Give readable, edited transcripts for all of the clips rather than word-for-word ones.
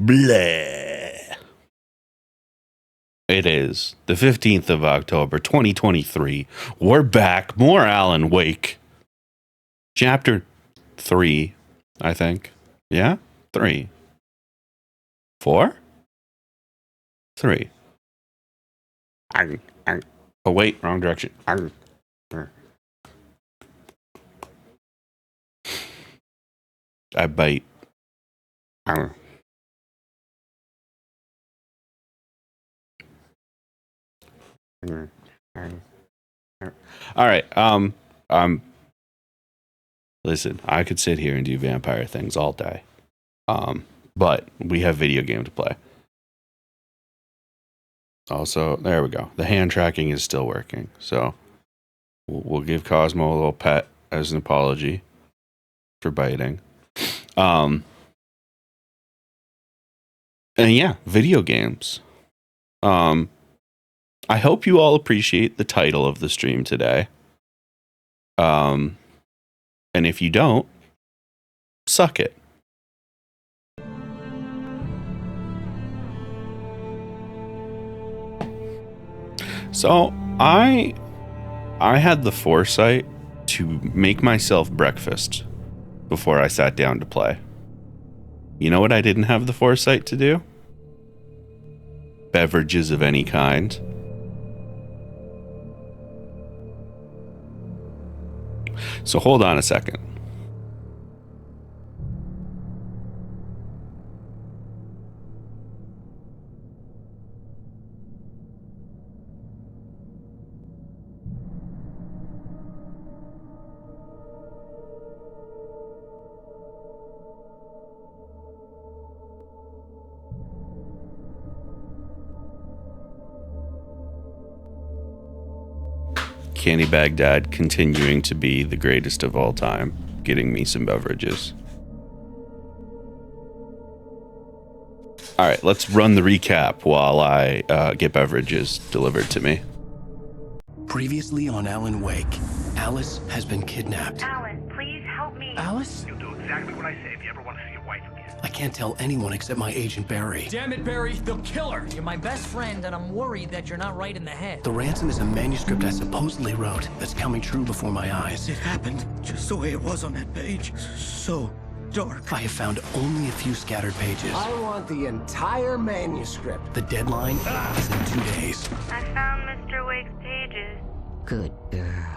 Bleh. It is the 15th of October, 2023. We're back. More Alan Wake. Chapter 3, I think. Yeah? 3. 4? 3. Oh, wait. Wrong direction. I bite. All right. Listen, I could sit here and do vampire things all day. But we have video game to play. Also, there we go. The hand tracking is still working. So we'll give Cosmo a little pet as an apology for biting. And yeah, video games. I hope you all appreciate the title of the stream today. And if you don't, suck it. So I had the foresight to make myself breakfast before I sat down to play. You know what I didn't have the foresight to do? Beverages of any kind. So hold on a second. Candy Bag Dad continuing to be the greatest of all time, getting me some beverages. All right, let's run the recap while I get beverages delivered to me. Previously on Alan Wake, Alice has been kidnapped. Alan, please help me. Alice? You'll do exactly what I say if you ever want to see your wife again. I can't tell anyone except my agent Barry. Damn it, Barry, they'll kill her. You're my best friend, and I'm worried that you're not right in the head. The ransom is a manuscript I supposedly wrote that's coming true before my eyes. It happened just the way it was on that page. So dark. I have found only a few scattered pages. I want the entire manuscript. The deadline is in 2 days. I found Mr. Wake's pages. Good girl.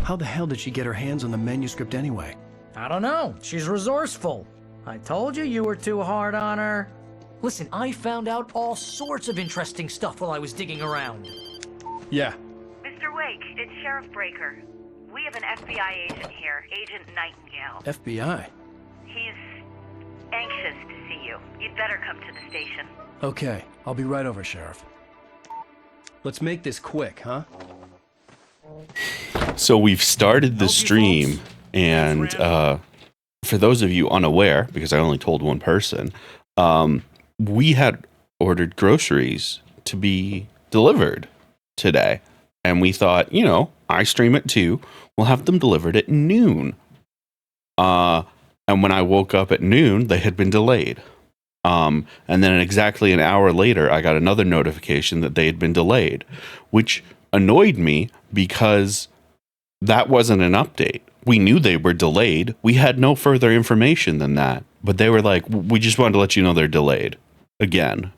How the hell did she get her hands on the manuscript anyway? I don't know. She's resourceful. I told you you were too hard on her. Listen, I found out all sorts of interesting stuff while I was digging around. Yeah. Mr. Wake, it's Sheriff Breaker. We have an FBI agent here, Agent Nightingale. FBI? He's anxious to see you. You'd better come to the station. Okay, I'll be right over, Sheriff. Let's make this quick, huh? So we've started the stream, and for those of you unaware, because I only told one person, we had ordered groceries to be delivered today. And we thought, you know, I stream at 2, we'll have them delivered at noon. And when I woke up at noon, they had been delayed. And then exactly an hour later, I got another notification that they had been delayed, which annoyed me because that wasn't an update. We knew they were delayed. We had no further information than that. But they were like, we just wanted to let you know they're delayed. Again,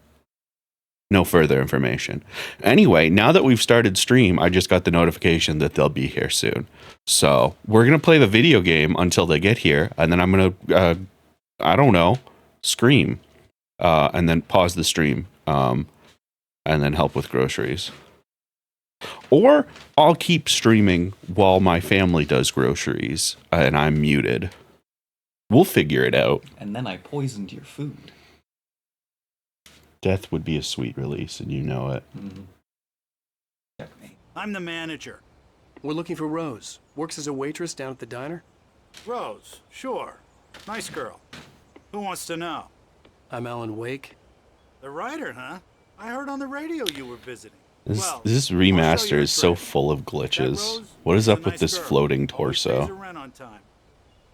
no further information. Anyway, now that we've started stream, I just got the notification that they'll be here soon. So we're going to play the video game until they get here. And then I'm going to, I don't know, scream. And then pause the stream. And then help with groceries. Or I'll keep streaming while my family does groceries and I'm muted. We'll figure it out. And then I poisoned your food. Death would be a sweet release, and you know it. Mm-hmm. Checkmate. I'm the manager. We're looking for Rose. Works as a waitress down at the diner. Rose, sure. Nice girl. Who wants to know? I'm Alan Wake. The writer, huh? I heard on the radio you were visiting. This remaster is so full of glitches. What is up with this floating torso?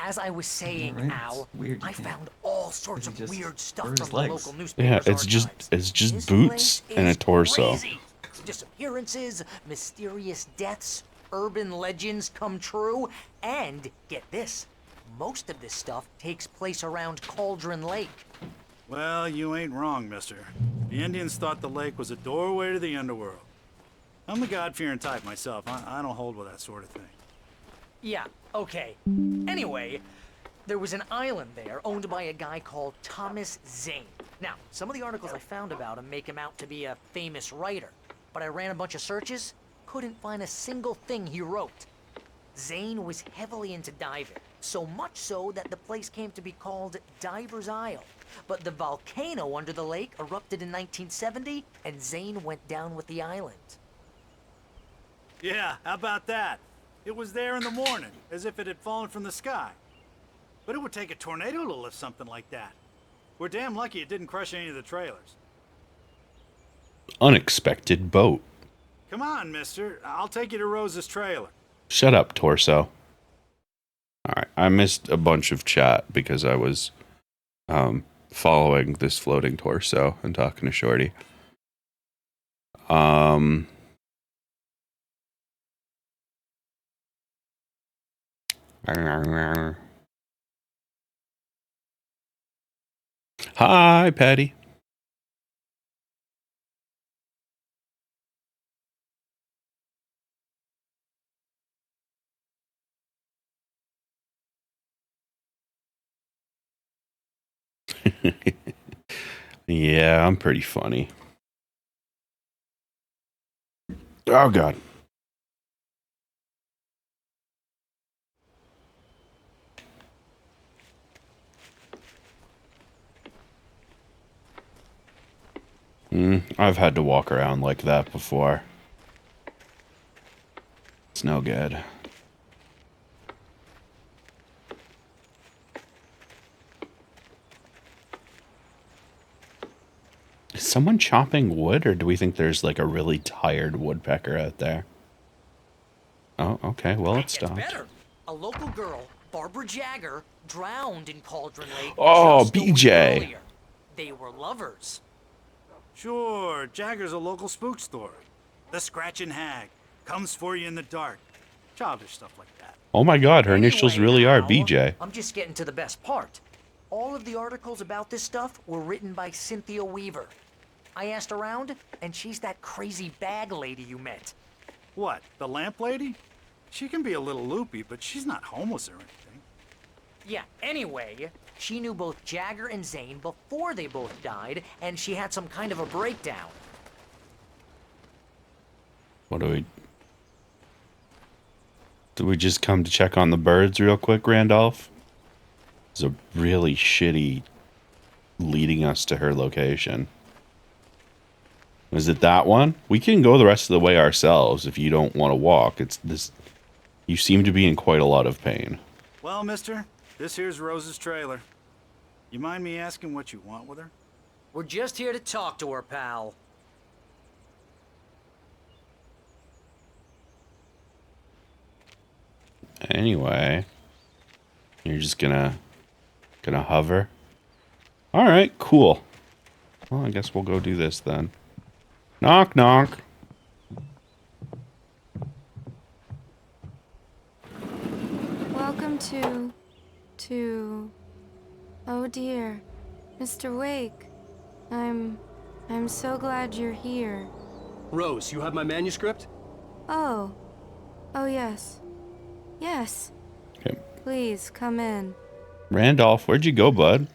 As I was saying, Alright, Al, it's weird you I can't- found all sorts he of just weird stuff burned from his the legs. local newspapers. Yeah, it's just This boots place and a is torso. crazy. Disappearances, mysterious deaths, urban legends come true, and get this, most of this stuff takes place around Cauldron Lake. Well, you ain't wrong, mister. The Indians thought the lake was a doorway to the underworld. I'm the God-fearing type myself. I don't hold with that sort of thing. Yeah, okay. Anyway, there was an island there owned by a guy called Thomas Zane. Now, some of the articles I found about him make him out to be a famous writer, but I ran a bunch of searches, couldn't find a single thing he wrote. Zane was heavily into diving, so much so that the place came to be called Diver's Isle. But the volcano under the lake erupted in 1970, and Zane went down with the island. Yeah, how about that? It was there in the morning, as if it had fallen from the sky. But it would take a tornado to lift something like that. We're damn lucky it didn't crush any of the trailers. Unexpected boat. Come on, mister. I'll take you to Rose's trailer. Shut up, torso. Alright, I missed a bunch of chat because I was following this floating torso and talking to Shorty. Hi, Patty. Yeah, I'm pretty funny. Oh, God. I've had to walk around like that before. It's no good. Is someone chopping wood, or do we think there's like a really tired woodpecker out there? Oh, okay. Well, it Gets stopped. better. A local girl, Barbara Jagger, drowned in Cauldron Lake. Oh, just a week BJ. earlier. They were lovers. Sure, Jagger's a local spook story. The Scratching Hag. Comes for you in the dark. Childish stuff like that. Oh my God, her initials Anyway, really are Al, BJ. I'm just getting to the best part. All of the articles about this stuff were written by Cynthia Weaver. I asked around, and she's that crazy bag lady you met. What, the lamp lady? She can be a little loopy, but she's not homeless or anything. Yeah, anyway, she knew both Jagger and Zane before they both died, and she had some kind of a breakdown. What do we... Did we just come to check on the birds real quick, Randolph? It's a really shitty leading us to her location. Is it that one? We can go the rest of the way ourselves if you don't want to walk. It's this... You seem to be in quite a lot of pain. Well, mister, this here's Rose's trailer. You mind me asking what you want with her? We're just here to talk to her, pal. Anyway, you're just gonna hover. All right, cool. Well, I guess we'll go do this then. Knock, knock. Welcome to... Oh dear, Mr. Wake. I'm so glad you're here. Rose, you have my manuscript? Oh. Oh yes. Yes. Okay. Please, come in. Randolph, where'd you go, bud?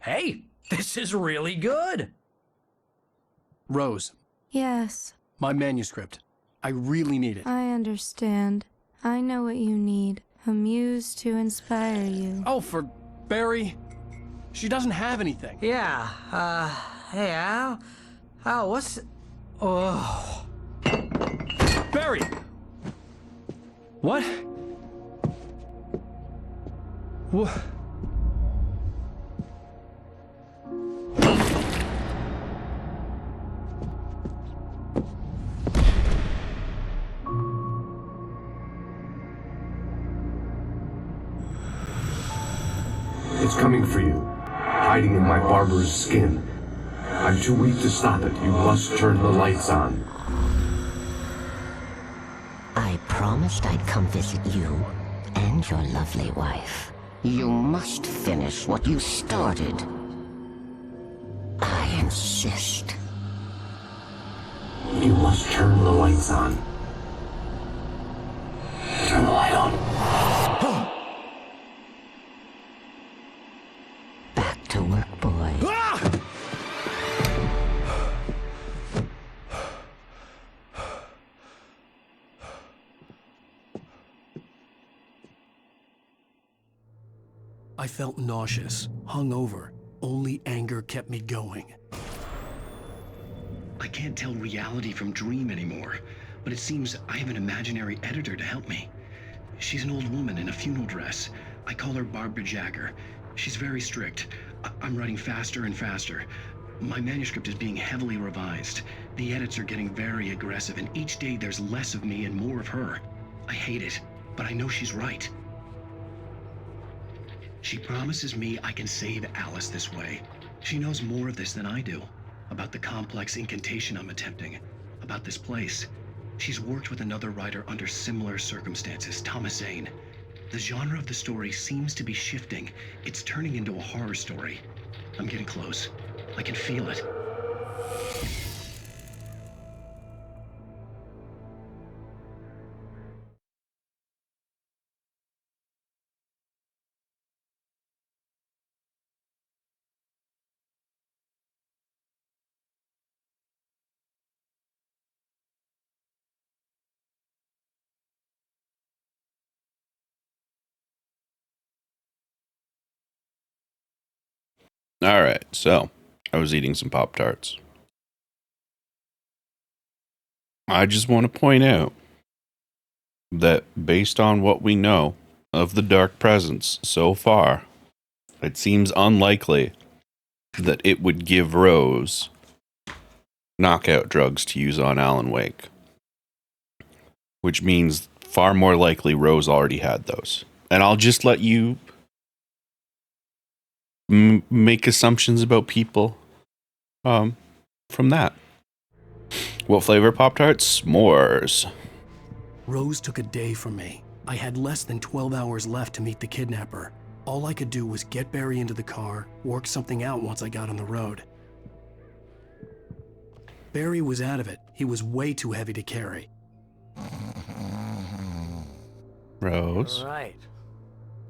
Hey, this is really good. Rose, Yes, my manuscript. I really need it. I understand. I know what you need. A muse to inspire you. Oh, for Barry? She doesn't have anything. Yeah, hey, Al? Al, what's... Oh... Barry! What? What? It's coming for you, hiding in my barber's skin. I'm too weak to stop it. You must turn the lights on. I promised I'd come visit you and your lovely wife. You must finish what you started. I insist. You must turn the lights on. Turn the light on. Back to work, boy. I felt nauseous, hungover. Only anger kept me going. I can't tell reality from dream anymore, but it seems I have an imaginary editor to help me. She's an old woman in a funeral dress. I call her Barbara Jagger. She's very strict. I'm writing faster and faster. My manuscript is being heavily revised. The edits are getting very aggressive, and each day there's less of me and more of her. I hate it, but I know she's right. She promises me I can save Alice this way. She knows more of this than I do. About the complex incantation I'm attempting. About this place. She's worked with another writer under similar circumstances, Thomas Zane. The genre of the story seems to be shifting. It's turning into a horror story. I'm getting close. I can feel it. All right, so I was eating some Pop-Tarts. I just want to point out that based on what we know of the Dark Presence so far, it seems unlikely that it would give Rose knockout drugs to use on Alan Wake. Which means far more likely Rose already had those. And I'll just let you make assumptions about people from that. What flavor Pop-Tarts? S'mores. Rose took a day from me. I had less than 12 hours left to meet the kidnapper. All I could do was get Barry into the car, work something out once I got on the road. Barry was out of it. He was way too heavy to carry. Rose. Right.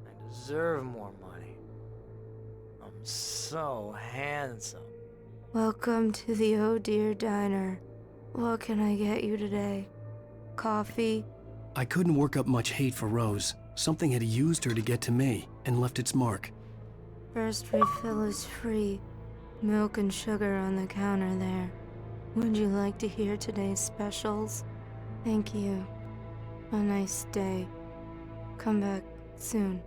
I deserve more money. I'm so handsome. Welcome to the Oh Dear Diner. What can I get you today? Coffee? I couldn't work up much hate for Rose. Something had used her to get to me and left its mark. First refill is free. Milk and sugar on the counter there. Would you like to hear today's specials? Thank you. A nice day. Come back soon.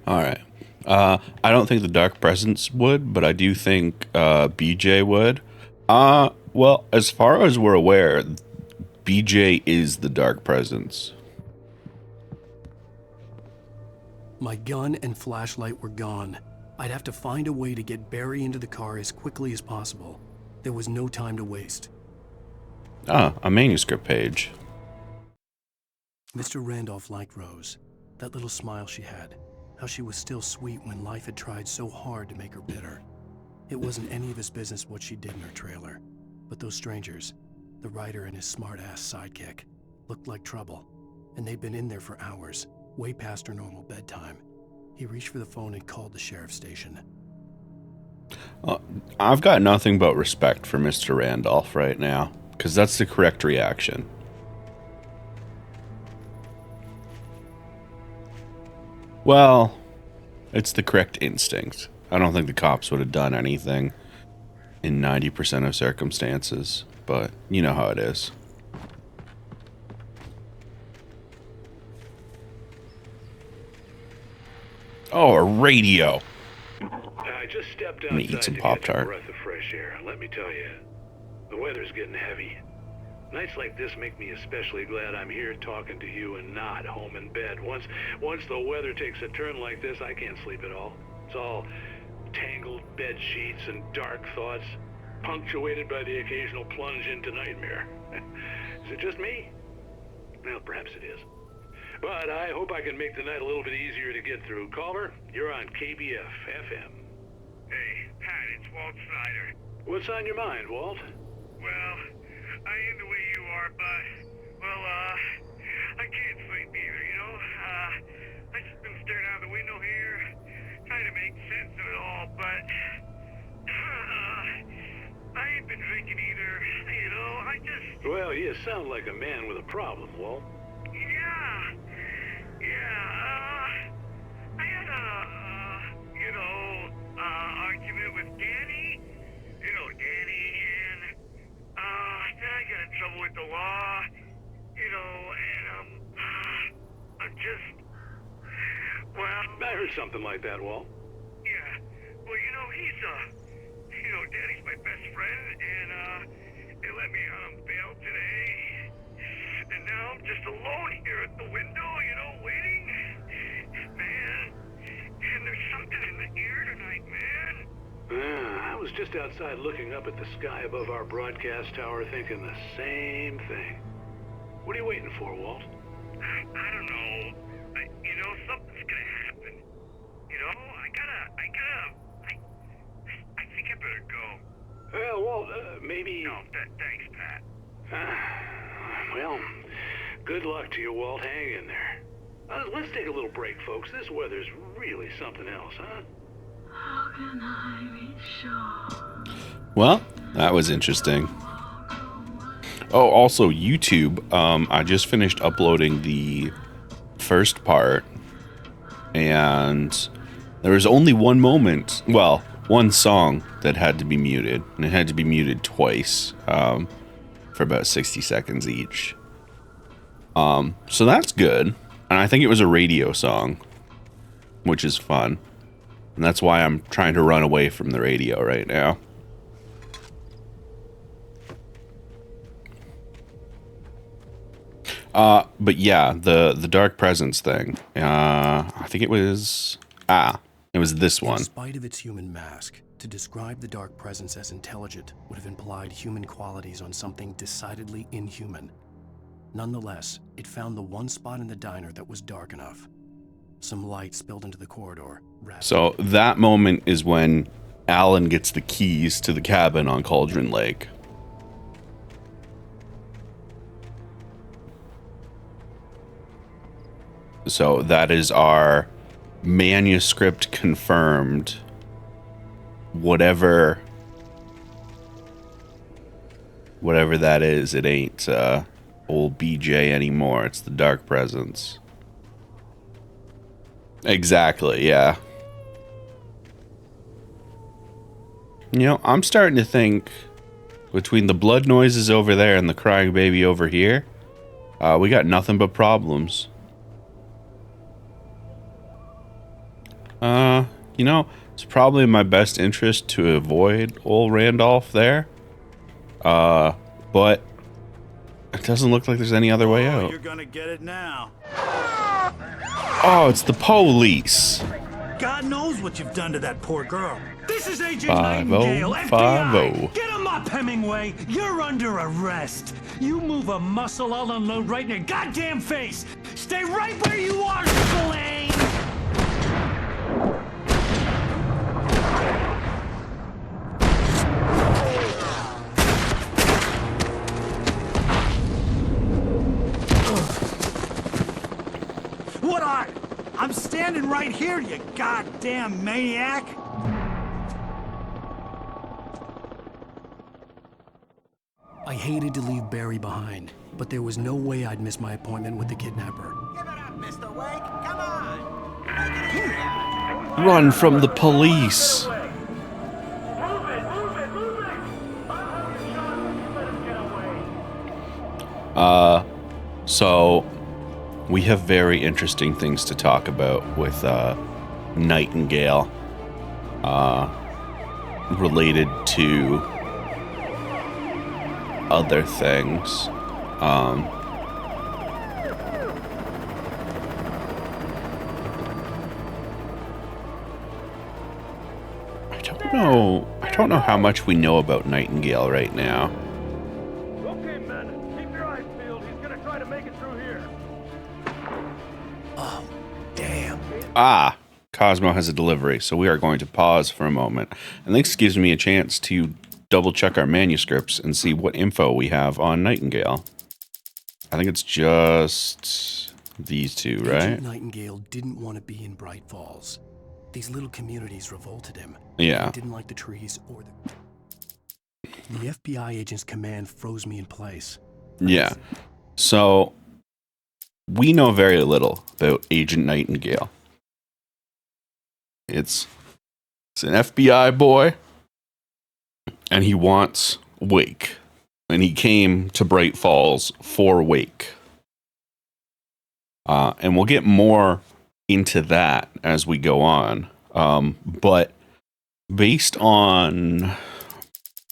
All right. I don't think the Dark Presence would, but I do think BJ would. Well, as far as we're aware, BJ is the Dark Presence. My gun and flashlight were gone. I'd have to find a way to get Barry into the car as quickly as possible. There was no time to waste. A manuscript page. Mr. Randolph liked Rose. That little smile she had. How she was still sweet when life had tried so hard to make her bitter. It wasn't any of his business what she did in her trailer. But those strangers, the writer and his smart-ass sidekick, looked like trouble. And they'd been in there for hours, way past her normal bedtime. He reached for the phone and called the sheriff's station. I've got nothing but respect for Mr. Randolph right now, because that's the correct reaction. Well, it's the correct instinct. I don't think the cops would have done anything in 90% of circumstances, but you know how it is. Oh, a radio. I just stepped I'm gonna outside eat some to Pop-Tart. get a breath of fresh air. Let me tell you, the weather's getting heavy. Nights like this make me especially glad I'm here talking to you and not home in bed. Once the weather takes a turn like this, I can't sleep at all. It's all tangled bed sheets and dark thoughts, punctuated by the occasional plunge into nightmare. Is it just me? Well, perhaps it is. But I hope I can make the night a little bit easier to get through. Caller, you're on KBF FM. Hey, Pat, it's Walt Snyder. What's on your mind, Walt? Well, I am the way you are, but, well, I can't sleep either, you know? I just been staring out the window here, trying to make sense of it all, but, I ain't been drinking either, you know? Well, you sound like a man with a problem, Walt. I had argument with Danny. You know Danny, and, then I got in trouble with the law, you know, and, I'm just, well... I heard something like that, Walt. Yeah, well, you know, Danny's my best friend, and, they let me out on bail today, and now I'm just alone here at the window, you know, waiting. Man, and there's something in the air tonight, man. I was just outside looking up at the sky above our broadcast tower thinking the same thing. What are you waiting for, Walt? I don't know. You know, something's gonna happen. You know, I think I better go. Well, Walt, maybe... No, thanks, Pat. Well, good luck to you, Walt. Hang in there. Let's take a little break, folks. This weather's really something else, huh? How can I be sure? Well, that was interesting. Oh, also YouTube. I just finished uploading the first part, and there was only one moment, well, one song that had to be muted, and it had to be muted twice, for about 60 seconds each. So that's good, and I think it was a radio song, which is fun, and that's why I'm trying to run away from the radio right now. But yeah, the Dark Presence thing, I think it was this one. In spite of its human mask, to describe the Dark Presence as intelligent would have implied human qualities on something decidedly inhuman. Nonetheless, it found the one spot in the diner that was dark enough. Some light spilled into the corridor. So that moment is when Alan gets the keys to the cabin on Cauldron Lake. So that is our manuscript confirmed. Whatever that is, it ain't old BJ anymore. It's the Dark Presence. Exactly, yeah. You know, I'm starting to think between the blood noises over there and the crying baby over here, we got nothing but problems. You know, it's probably in my best interest to avoid old Randolph there. But it doesn't look like there's any other way out. You're gonna get it now. Oh, it's the police. God knows what you've done to that poor girl. This is Agent Nightingale, FBI. 5050. Get him up, Hemingway. You're under arrest. You move a muscle, I'll unload right in your goddamn face. Stay right where you are, Spillane. What are? I'm standing right here, you goddamn maniac! I hated to leave Barry behind, but there was no way I'd miss my appointment with the kidnapper. Give it up, Mr. Wake. Come on. Make it easy. Run from the police. So we have very interesting things to talk about with Nightingale, related to other things. I don't know how much we know about Nightingale right now. Okay, men, keep your eyes peeled. He's gonna try to make it through here. Oh, damn. Ah, Cosmo has a delivery, so we are going to pause for a moment. And this gives me a chance to double check our manuscripts and see what info we have on Nightingale. I think it's just these two, right? Agent Nightingale didn't want to be in Bright Falls. These little communities revolted him. Yeah. He didn't like the trees or the FBI agent's command froze me in place. Yeah. So we know very little about Agent Nightingale. It's an FBI boy, and he wants Wake. And he came to Bright Falls for Wake. And we'll get more into that as we go on. But based on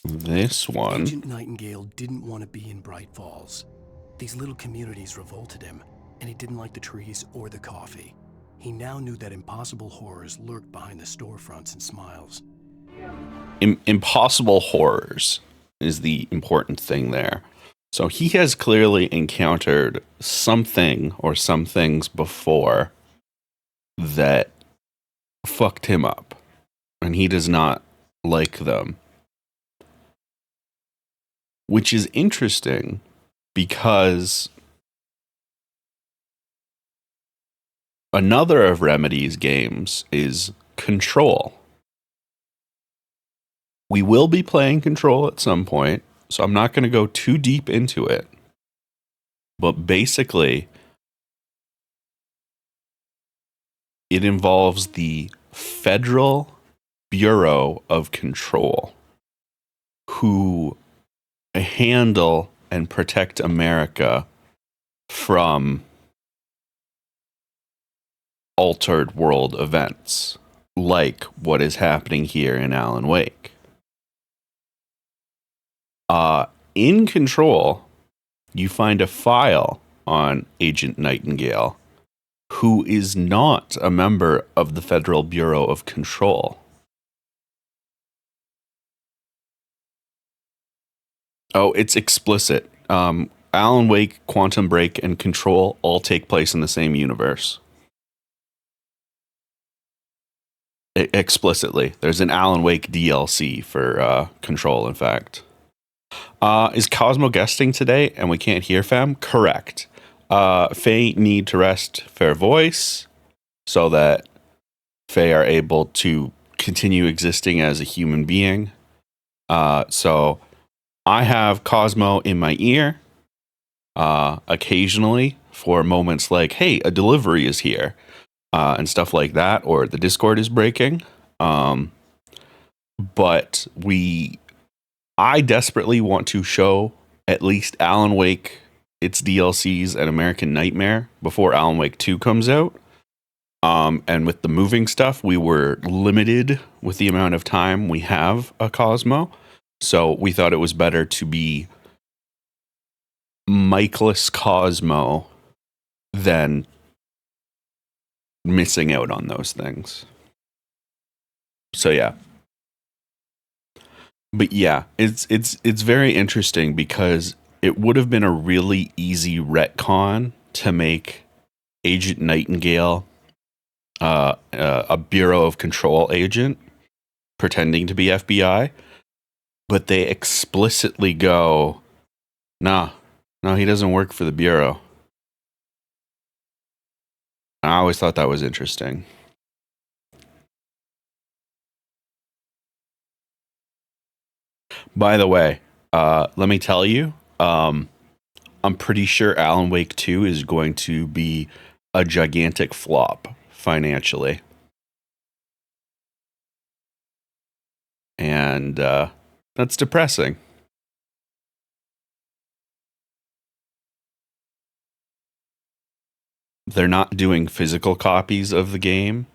this one... Agent Nightingale didn't want to be in Bright Falls. These little communities revolted him, and he didn't like the trees or the coffee. He now knew that impossible horrors lurked behind the storefronts and smiles. Impossible horrors is the important thing there. So he has clearly encountered something or some things before that fucked him up, and he does not like them. Which is interesting because another of Remedy's games is Control. We will be playing Control at some point, so I'm not going to go too deep into it. But basically, it involves the Federal Bureau of Control, who handle and protect America from altered world events, like what is happening here in Alan Wake. In Control, you find a file on Agent Nightingale, who is not a member of the Federal Bureau of Control. Oh, it's explicit. Alan Wake, Quantum Break, and Control all take place in the same universe. Explicitly. There's an Alan Wake DLC for Control, in fact. Is Cosmo guesting today and we can't hear Fem? Correct. Faye need to rest Fair voice so that Faye are able to continue existing as a human being. So I have Cosmo in my ear occasionally for moments like, hey, a delivery is here and stuff like that, or the Discord is breaking. But I desperately want to show at least Alan Wake, its DLCs, and American Nightmare before Alan Wake 2 comes out. And with the moving stuff, we were limited with the amount of time we have a Cosmo. So we thought it was better to be Mikeless Cosmo than missing out on those things. So yeah. But yeah, it's very interesting because it would have been a really easy retcon to make Agent Nightingale a Bureau of Control agent pretending to be FBI, but they explicitly go, no, he doesn't work for the Bureau. I always thought that was interesting. By the way, let me tell you, I'm pretty sure Alan Wake 2 is going to be a gigantic flop financially. And that's depressing. They're not doing physical copies of the game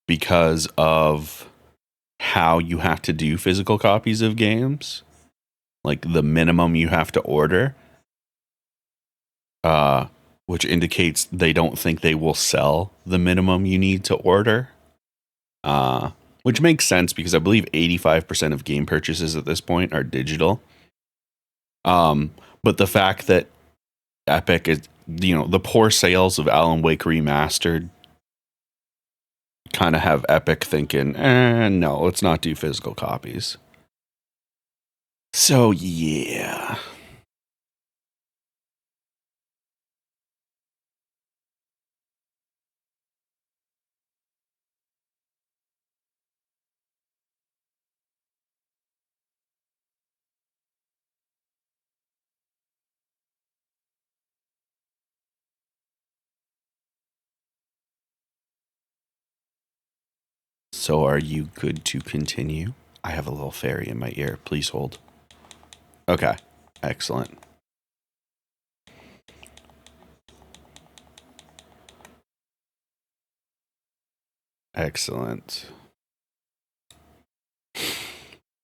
because of how you have to do physical copies of games. Like the minimum you have to order. which indicates they don't think they will sell the minimum you need to order. Which makes sense because I believe 85% of game purchases at this point are digital. But the fact that Epic is, the poor sales of Alan Wake Remastered kind of have Epic thinking, no, let's not do physical copies. So, yeah. So are you good to continue? I have a little fairy in my ear. Please hold. Okay. Excellent. Excellent.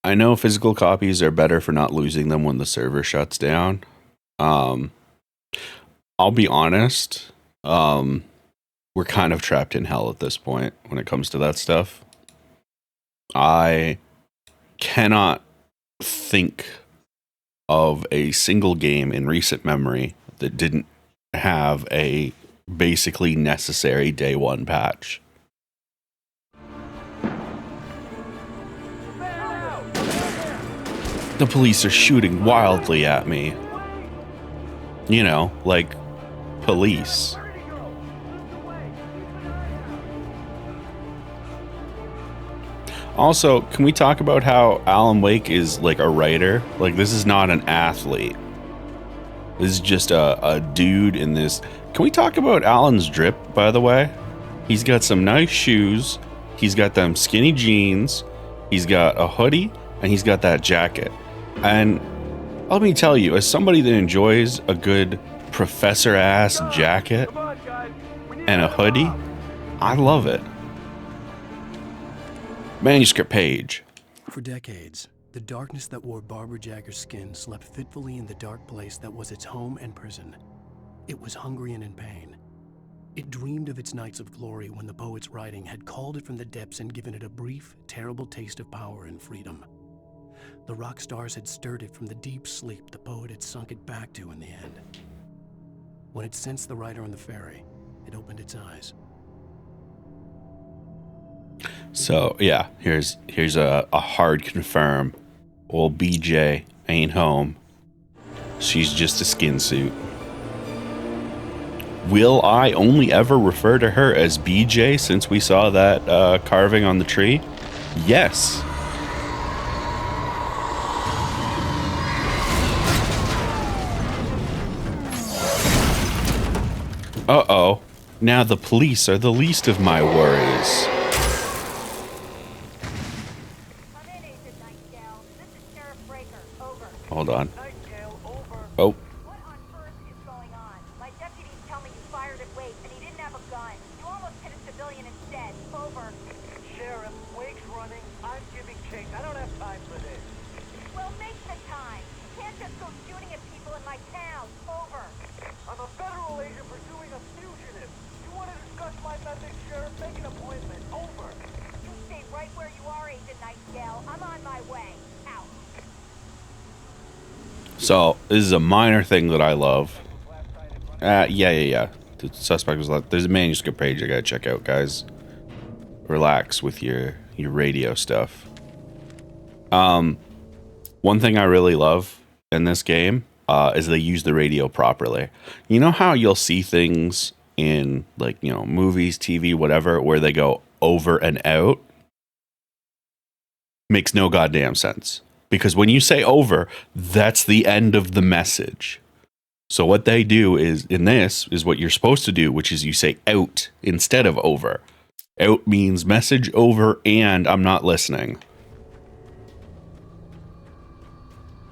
I know physical copies are better for not losing them when the server shuts down. I'll be honest. We're kind of trapped in hell at this point when it comes to that stuff. I cannot think of a single game in recent memory that didn't have a basically necessary day one patch. The police are shooting wildly at me. Like police. Also, can we talk about how Alan Wake is like a writer? Like, this is not an athlete. This is just a dude in this. Can we talk about Alan's drip, by the way? He's got some nice shoes. He's got them skinny jeans. He's got a hoodie, and he's got that jacket. And let me tell you, as somebody that enjoys a good professor-ass jacket and a hoodie, I love it. Manuscript page. For decades, the darkness that wore Barbara Jagger's skin slept fitfully in the dark place that was its home and prison. It was hungry and in pain. It dreamed of its nights of glory when the poet's writing had called it from the depths and given it a brief, terrible taste of power and freedom. The rock stars had stirred it from the deep sleep the poet had sunk it back to in the end. When it sensed the writer on the ferry, it opened its eyes. So yeah, here's a hard confirm. Old BJ ain't home. She's just a skin suit. Will I only ever refer to her as BJ since we saw that carving on the tree? Yes. Uh-oh. Now the police are the least of my worries. Hold on. Oh. What on earth is going on? My deputies tell me you fired at Wake and he didn't have a gun. You almost hit a civilian instead. Over. Sheriff, Wake's running. I'm giving chase. I don't have time for this. Well, make the time. You can't just go shooting at people in my town. Over. I'm a federal agent pursuing a fugitive. You want to discuss my methods, Sheriff? Make an appointment. Over. You stay right where you are, Agent Nightingale. I'm on my way. Out. So this is a minor thing that I love. Yeah. The suspect was like, there's a manuscript page I gotta check out, guys. Relax with your radio stuff. One thing I really love in this game is they use the radio properly. You know how you'll see things in movies, TV, whatever, where they go over and out? Makes no goddamn sense. Because when you say over, that's the end of the message. So what they do is what you're supposed to do, which is you say out instead of over. Out means message over and I'm not listening.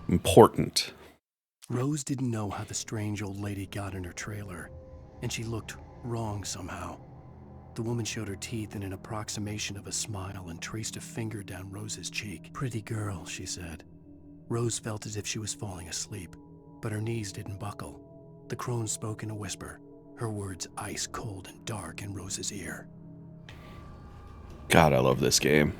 Important. Rose didn't know how the strange old lady got in her trailer, and she looked wrong somehow. The woman showed her teeth in an approximation of a smile and traced a finger down Rose's cheek. "Pretty girl," she said. Rose felt as if she was falling asleep, but her knees didn't buckle. The crone spoke in a whisper, her words ice cold and dark in Rose's ear. God, I love this game.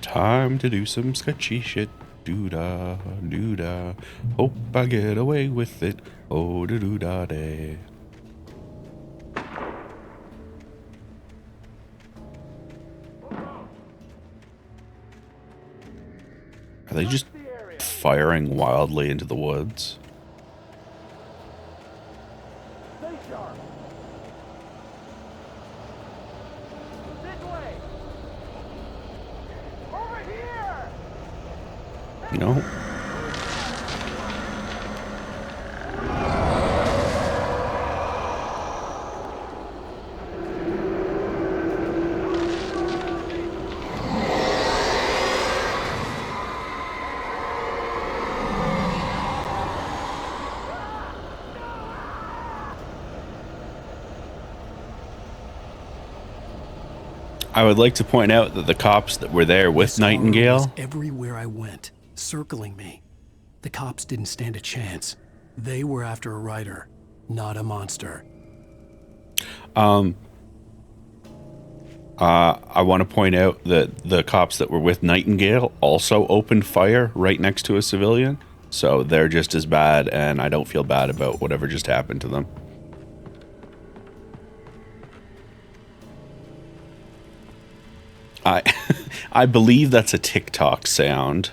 Time to do some sketchy shit. Doo-da, doo-da. Hope I get away with it. Oh, doo-da day. Are they just firing wildly into the woods? Stay sharp. This way. Over here. You know? I would like to point out that the cops that were there with This horror was Nightingale, everywhere I went, circling me. The cops didn't stand a chance. They were after a writer, not a monster. I want to point out that the cops that were with Nightingale also opened fire right next to a civilian, so they're just as bad, and I don't feel bad about whatever just happened to them. I believe that's a TikTok sound.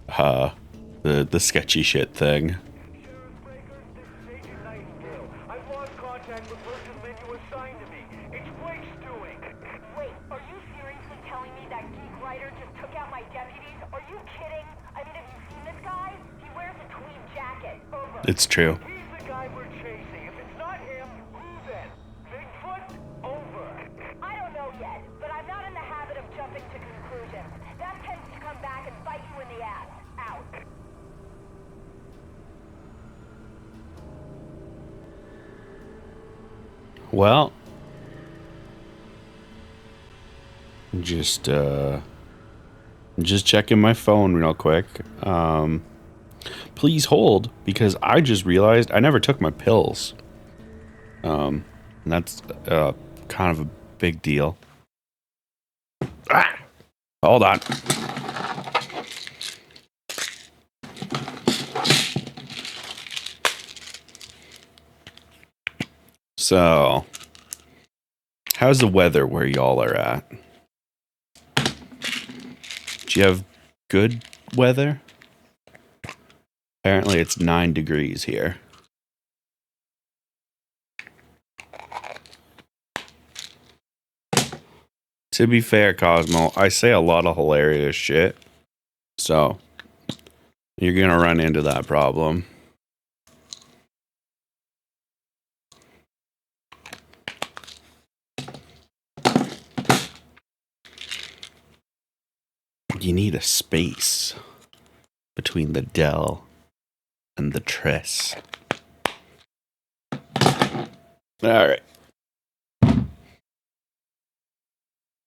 The sketchy shit thing. I've lost contact with Rose's men you assigned to me. It's Blake's doing. Wait, are you seriously telling me that geek writer just took out my deputies? Are you kidding? I mean, have you seen this guy? He wears a tweed jacket. Over. It's true. He's the guy we're chasing. If it's not him, who then? Bigfoot? Over. I don't know yet, but I'm not in the habit of jumping to conclusions. That tends to come back and bite you in the ass. Out. Well, just checking my phone real quick. Please hold, because I just realized I never took my pills. And that's kind of a big deal. Ah! Hold on. So, how's the weather where y'all are at? Do you have good weather? Apparently it's 9 degrees here. To be fair, Cosmo, I say a lot of hilarious shit. So, you're gonna run into that problem. You need a space between the Dell and the Tress. Alright.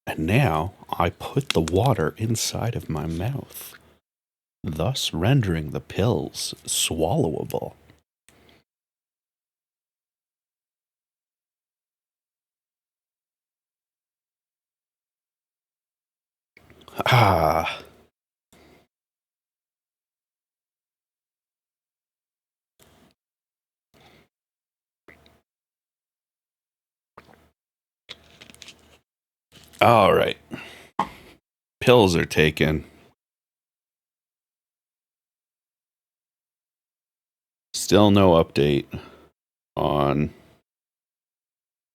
And now I put the water inside of my mouth, thus rendering the pills swallowable. Ah. All right. Pills are taken. Still no update on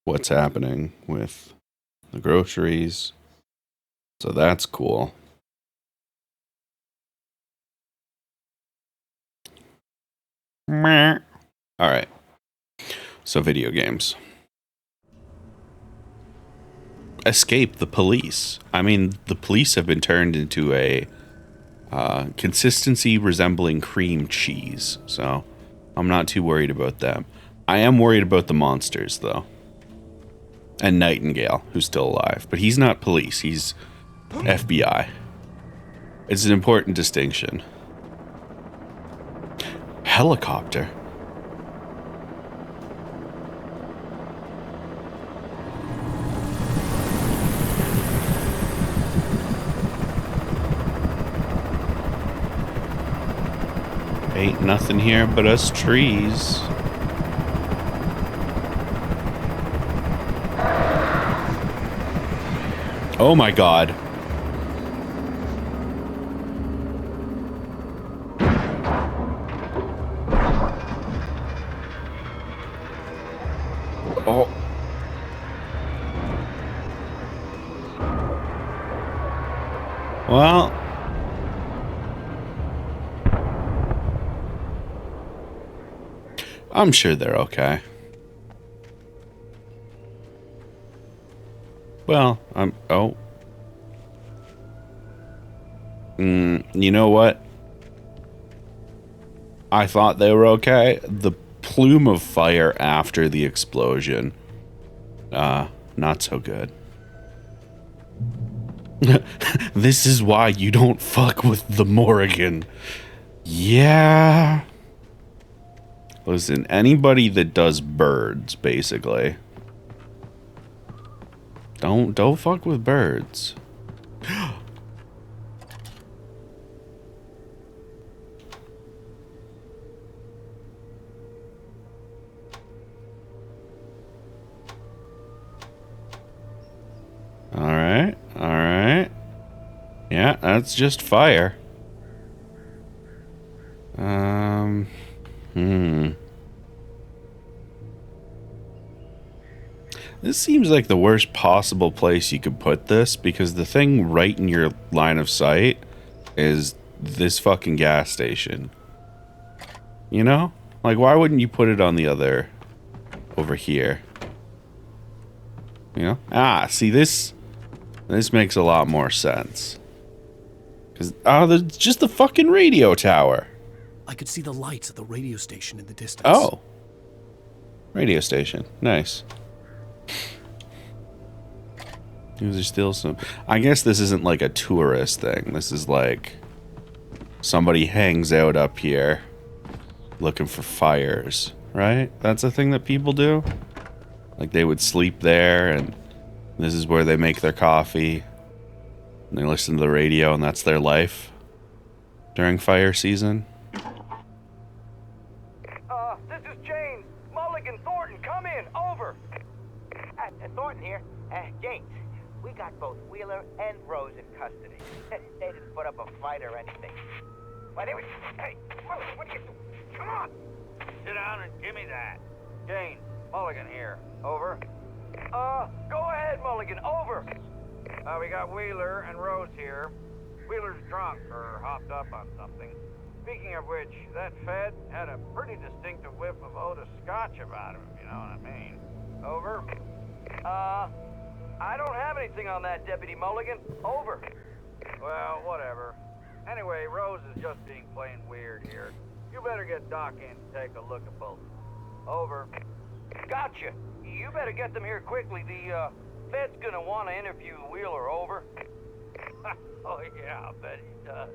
what's happening with the groceries. So that's cool. Meh. All right. So video games. Escape the police. I mean, the police have been turned into a consistency resembling cream cheese. So I'm not too worried about them. I am worried about the monsters, though. And Nightingale, who's still alive. But he's not police. He's FBI. It's an important distinction. Helicopter. Ain't nothing here but us trees. Oh my god. Oh. Well. I'm sure they're okay. Well, oh. You know what? I thought they were okay. The plume of fire after the explosion. Not so good. This is why you don't fuck with the Morrigan. Yeah. Listen, anybody that does birds, basically. Don't fuck with birds. Alright, alright. Yeah, that's just fire. This seems like the worst possible place you could put this, because the thing right in your line of sight is this fucking gas station. You know? Like, why wouldn't you put it on the other... over here? You know? Ah, see, this makes a lot more sense. Because, there's just the fucking radio tower. I could see the lights at the radio station in the distance. Oh. Radio station. Nice. There's still some... I guess this isn't like a tourist thing. This is like... somebody hangs out up here looking for fires, right? That's a thing that people do? Like, they would sleep there, and this is where they make their coffee. And they listen to the radio, and that's their life during fire season. This is James. Mulligan, Thornton, come in. Over. Thornton here. James, we got both Wheeler and Rose in custody. They didn't put up a fight or anything. But it was... Hey, what are you doing? Come on. Sit down and give me that. James, Mulligan here. Over. Go ahead, Mulligan. Over. We got Wheeler and Rose here. Wheeler's drunk or hopped up on something. Speaking of which, that Fed had a pretty distinctive whiff of Otis Scotch about him, if you know what I mean. Over. I don't have anything on that, Deputy Mulligan. Over. Well, whatever. Anyway, Rose is just being plain weird here. You better get Doc in to take a look at both. Over. Gotcha. You better get them here quickly. The Fed's gonna want to interview Wheeler. Over. Oh yeah, I bet he does.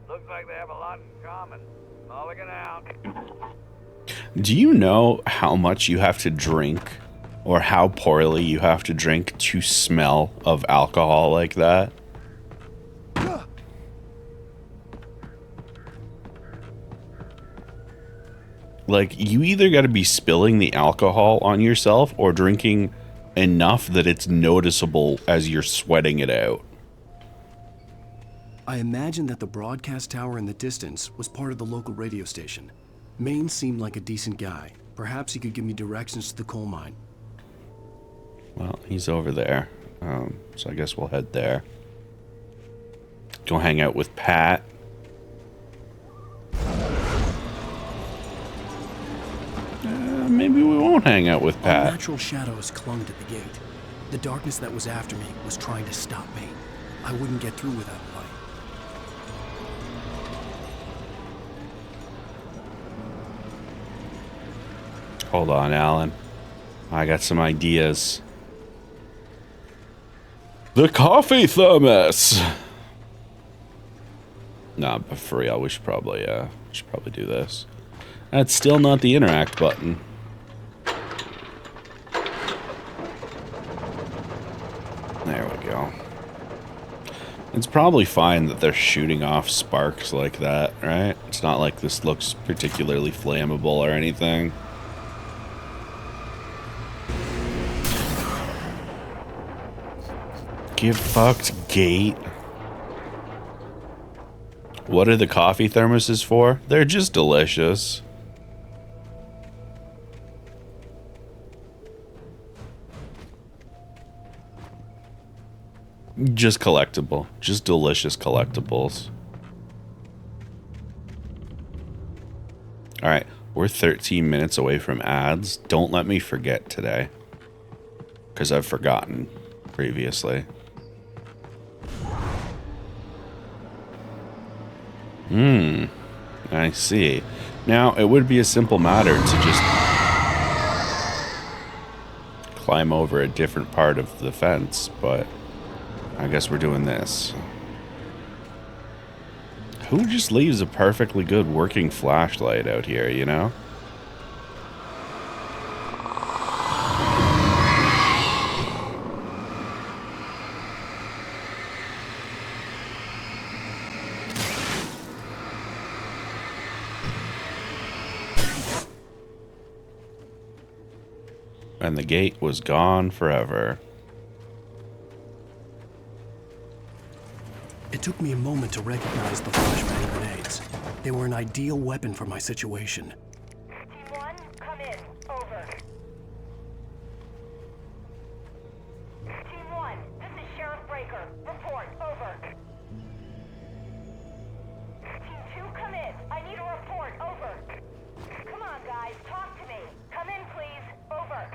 Looks like they have a lot in common. Mulligan out. Do you know how much you have to drink, or how poorly you have to drink to smell of alcohol like that? Like, you either got to be spilling the alcohol on yourself or drinking enough that it's noticeable as you're sweating it out. I imagine that the broadcast tower in the distance was part of the local radio station. Maine seemed like a decent guy. Perhaps he could give me directions to the coal mine. Well, he's over there. So I guess we'll head there. Go hang out with Pat. Maybe we won't hang out with Pat. Unnatural shadows clung to the gate. The darkness that was after me was trying to stop me. I wouldn't get through without light. Hold on, Alan. I got some ideas. The coffee thermos. Nah, but for real, we should probably do this. That's still not the interact button. There we go. It's probably fine that they're shooting off sparks like that, right? It's not like this looks particularly flammable or anything. Get fucked, gate. What are the coffee thermoses for? They're just delicious. Just collectible. Just delicious collectibles. Alright, we're 13 minutes away from ads. Don't let me forget today. Because I've forgotten previously. I see. Now, it would be a simple matter to just climb over a different part of the fence, but I guess we're doing this. Who just leaves a perfectly good working flashlight out here, you know? And the gate was gone forever. It took me a moment to recognize the flashbang grenades. They were an ideal weapon for my situation. Team 1, come in. Over. Team 1, this is Sheriff Breaker. Report. Over. Team 2, come in. I need a report. Over. Come on, guys. Talk to me. Come in, please. Over.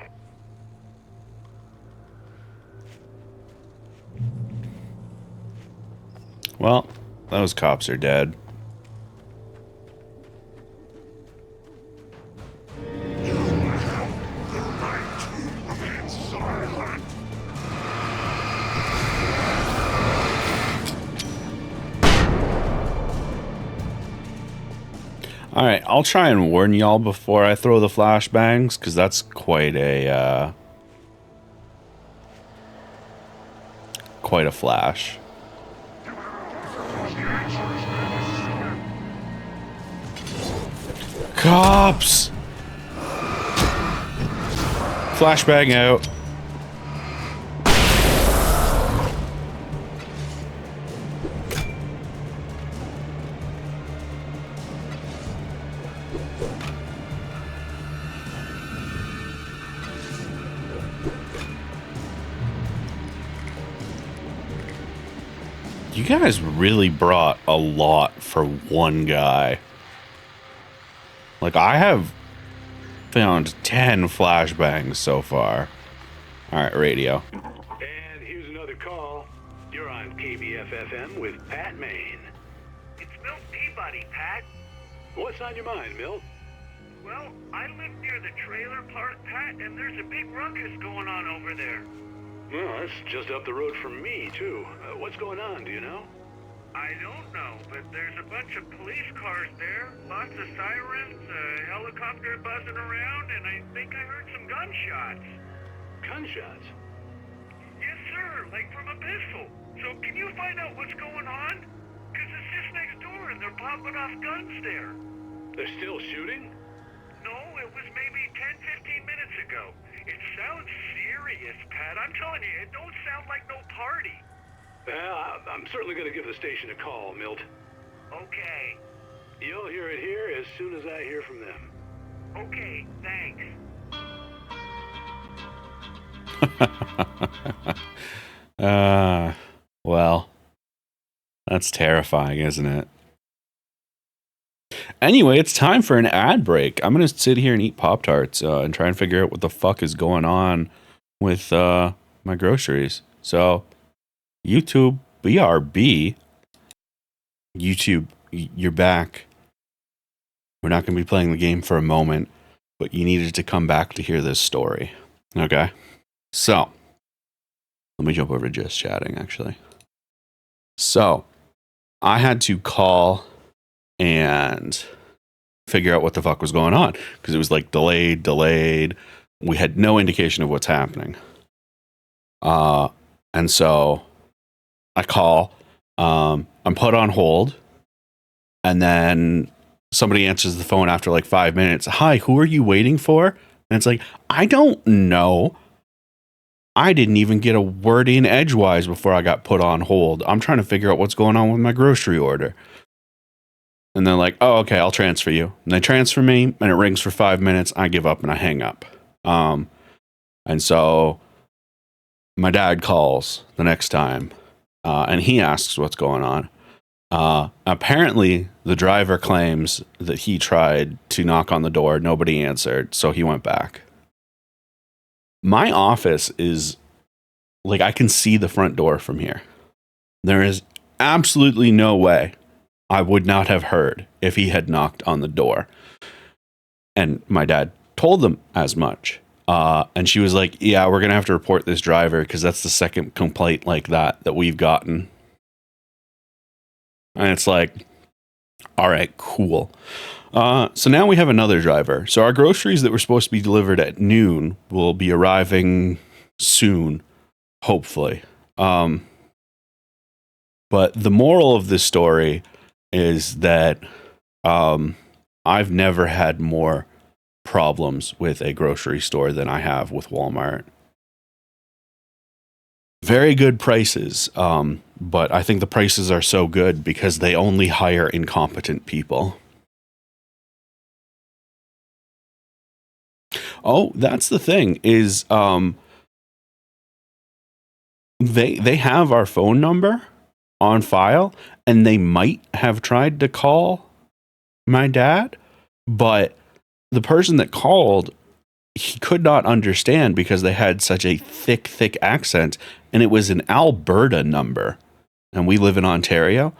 Well, those cops are dead. Alright, I'll try and warn y'all before I throw the flashbangs, because that's quite a flash. Cops! Flashbang out. You guys really brought a lot for one guy. Like, I have found 10 flashbangs so far. Alright, radio. And here's another call. You're on KBF-FM with Pat Maine. It's Milt Peabody, Pat. What's on your mind, Milt? Well, I live near the trailer park, Pat, and there's a big ruckus going on over there. Well, that's just up the road from me, too. What's going on, do you know? I don't know, but there's a bunch of police cars there, lots of sirens, a helicopter buzzing around, and I think I heard some gunshots. Gunshots? Yes, sir, like from a pistol. So can you find out what's going on? Because it's just next door and they're popping off guns there. They're still shooting? No, it was maybe 10, 15 minutes ago. It sounds serious, Pat. I'm telling you, it don't sound like no party. Well, I'm certainly going to give the station a call, Milt. Okay. You'll hear it here as soon as I hear from them. Okay, thanks. Well, that's terrifying, isn't it? Anyway, it's time for an ad break. I'm going to sit here and eat Pop-Tarts and try and figure out what the fuck is going on with my groceries. So, YouTube, BRB. YouTube, you're back. We're not going to be playing the game for a moment, but you needed to come back to hear this story. Okay? So, Let me jump over to just chatting, actually. So I had to call and figure out what the fuck was going on because it was like delayed. We had no indication of what's happening. And so I call, I'm put on hold, and then somebody answers the phone after like 5 minutes. Hi, who are you waiting for? And it's like, I don't know. I didn't even get a word in edgewise before I got put on hold. I'm trying to figure out what's going on with my grocery order. And they're like, oh, okay, I'll transfer you. And they transfer me, and it rings for 5 minutes. I give up and I hang up. And so my dad calls the next time, and he asks what's going on. Apparently, the driver claims that he tried to knock on the door. Nobody answered, so he went back. My office is like, I can see the front door from here. There is absolutely no way I would not have heard if he had knocked on the door. And my dad told them as much. And she was like, yeah, we're going to have to report this driver because that's the second complaint like that we've gotten. And it's like, all right, cool. So now we have another driver. So our groceries that were supposed to be delivered at noon will be arriving soon, hopefully. But the moral of this story is that I've never had more problems with a grocery store than I have with Walmart. Very good prices, but I think the prices are so good because they only hire incompetent people. Oh, that's the thing is they have our phone number on file, and they might have tried to call my dad, but the person that called, he could not understand because they had such a thick accent, and it was an Alberta number, and we live in Ontario.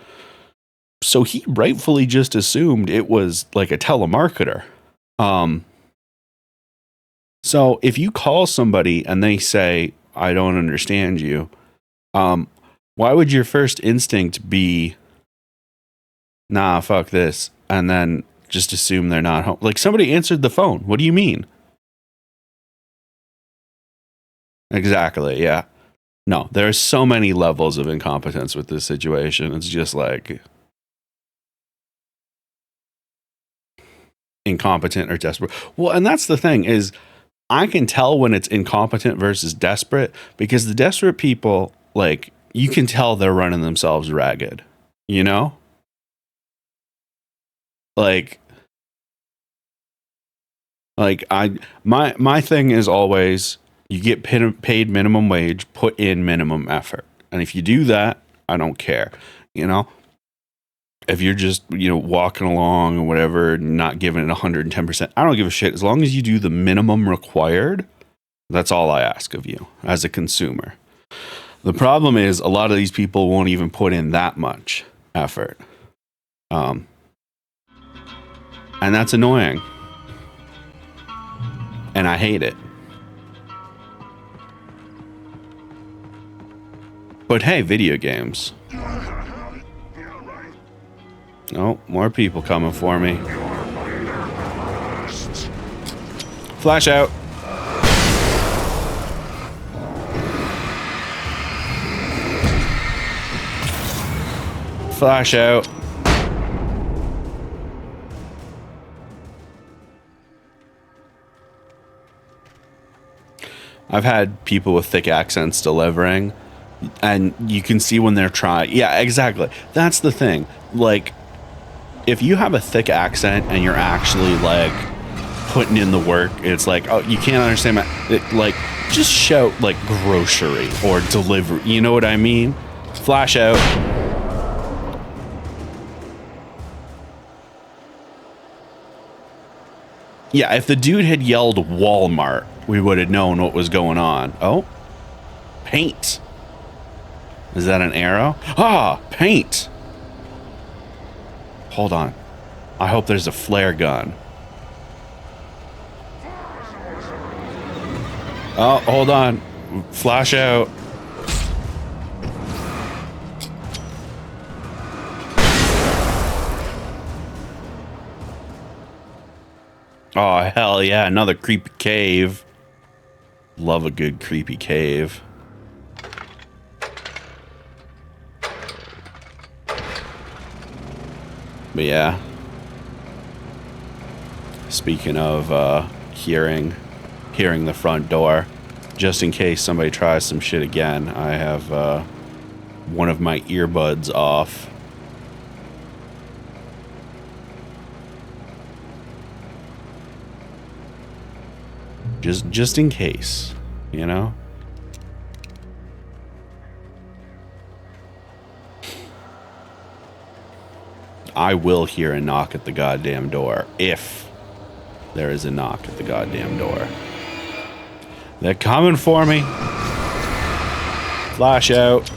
So he rightfully just assumed it was like a telemarketer. So if you call somebody and they say, I don't understand you, why would your first instinct be, nah, fuck this, and then just assume they're not home? Like, somebody answered the phone. What do you mean? Exactly, yeah. No, there are so many levels of incompetence with this situation. It's just like incompetent or desperate. Well, and that's the thing is, I can tell when it's incompetent versus desperate because the desperate people, like, you can tell they're running themselves ragged, you know? Like my thing is always, you get paid minimum wage, put in minimum effort. And if you do that, I don't care, you know? If you're just, walking along or whatever, not giving it 110%, I don't give a shit. As long as you do the minimum required, that's all I ask of you as a consumer. The problem is a lot of these people won't even put in that much effort. And that's annoying. And I hate it. But hey, video games. Oh, more people coming for me. Flash out. Flash out. I've had people with thick accents delivering, and you can see when they're trying. Yeah, exactly. That's the thing. Like, if you have a thick accent and you're actually like putting in the work, it's like, oh, you can't understand like, just shout like grocery or delivery. You know what I mean? Flash out. Yeah, if the dude had yelled Walmart, we would have known what was going on. Oh, paint. Is that an arrow? Ah, paint. Hold on. I hope there's a flare gun. Oh, hold on. Flash out. Oh, hell yeah. Another creepy cave. Love a good creepy cave. But yeah. Speaking of hearing the front door, just in case somebody tries some shit again, I have one of my earbuds off. Just in case, you know? I will hear a knock at the goddamn door if there is a knock at the goddamn door. They're coming for me. Flash out.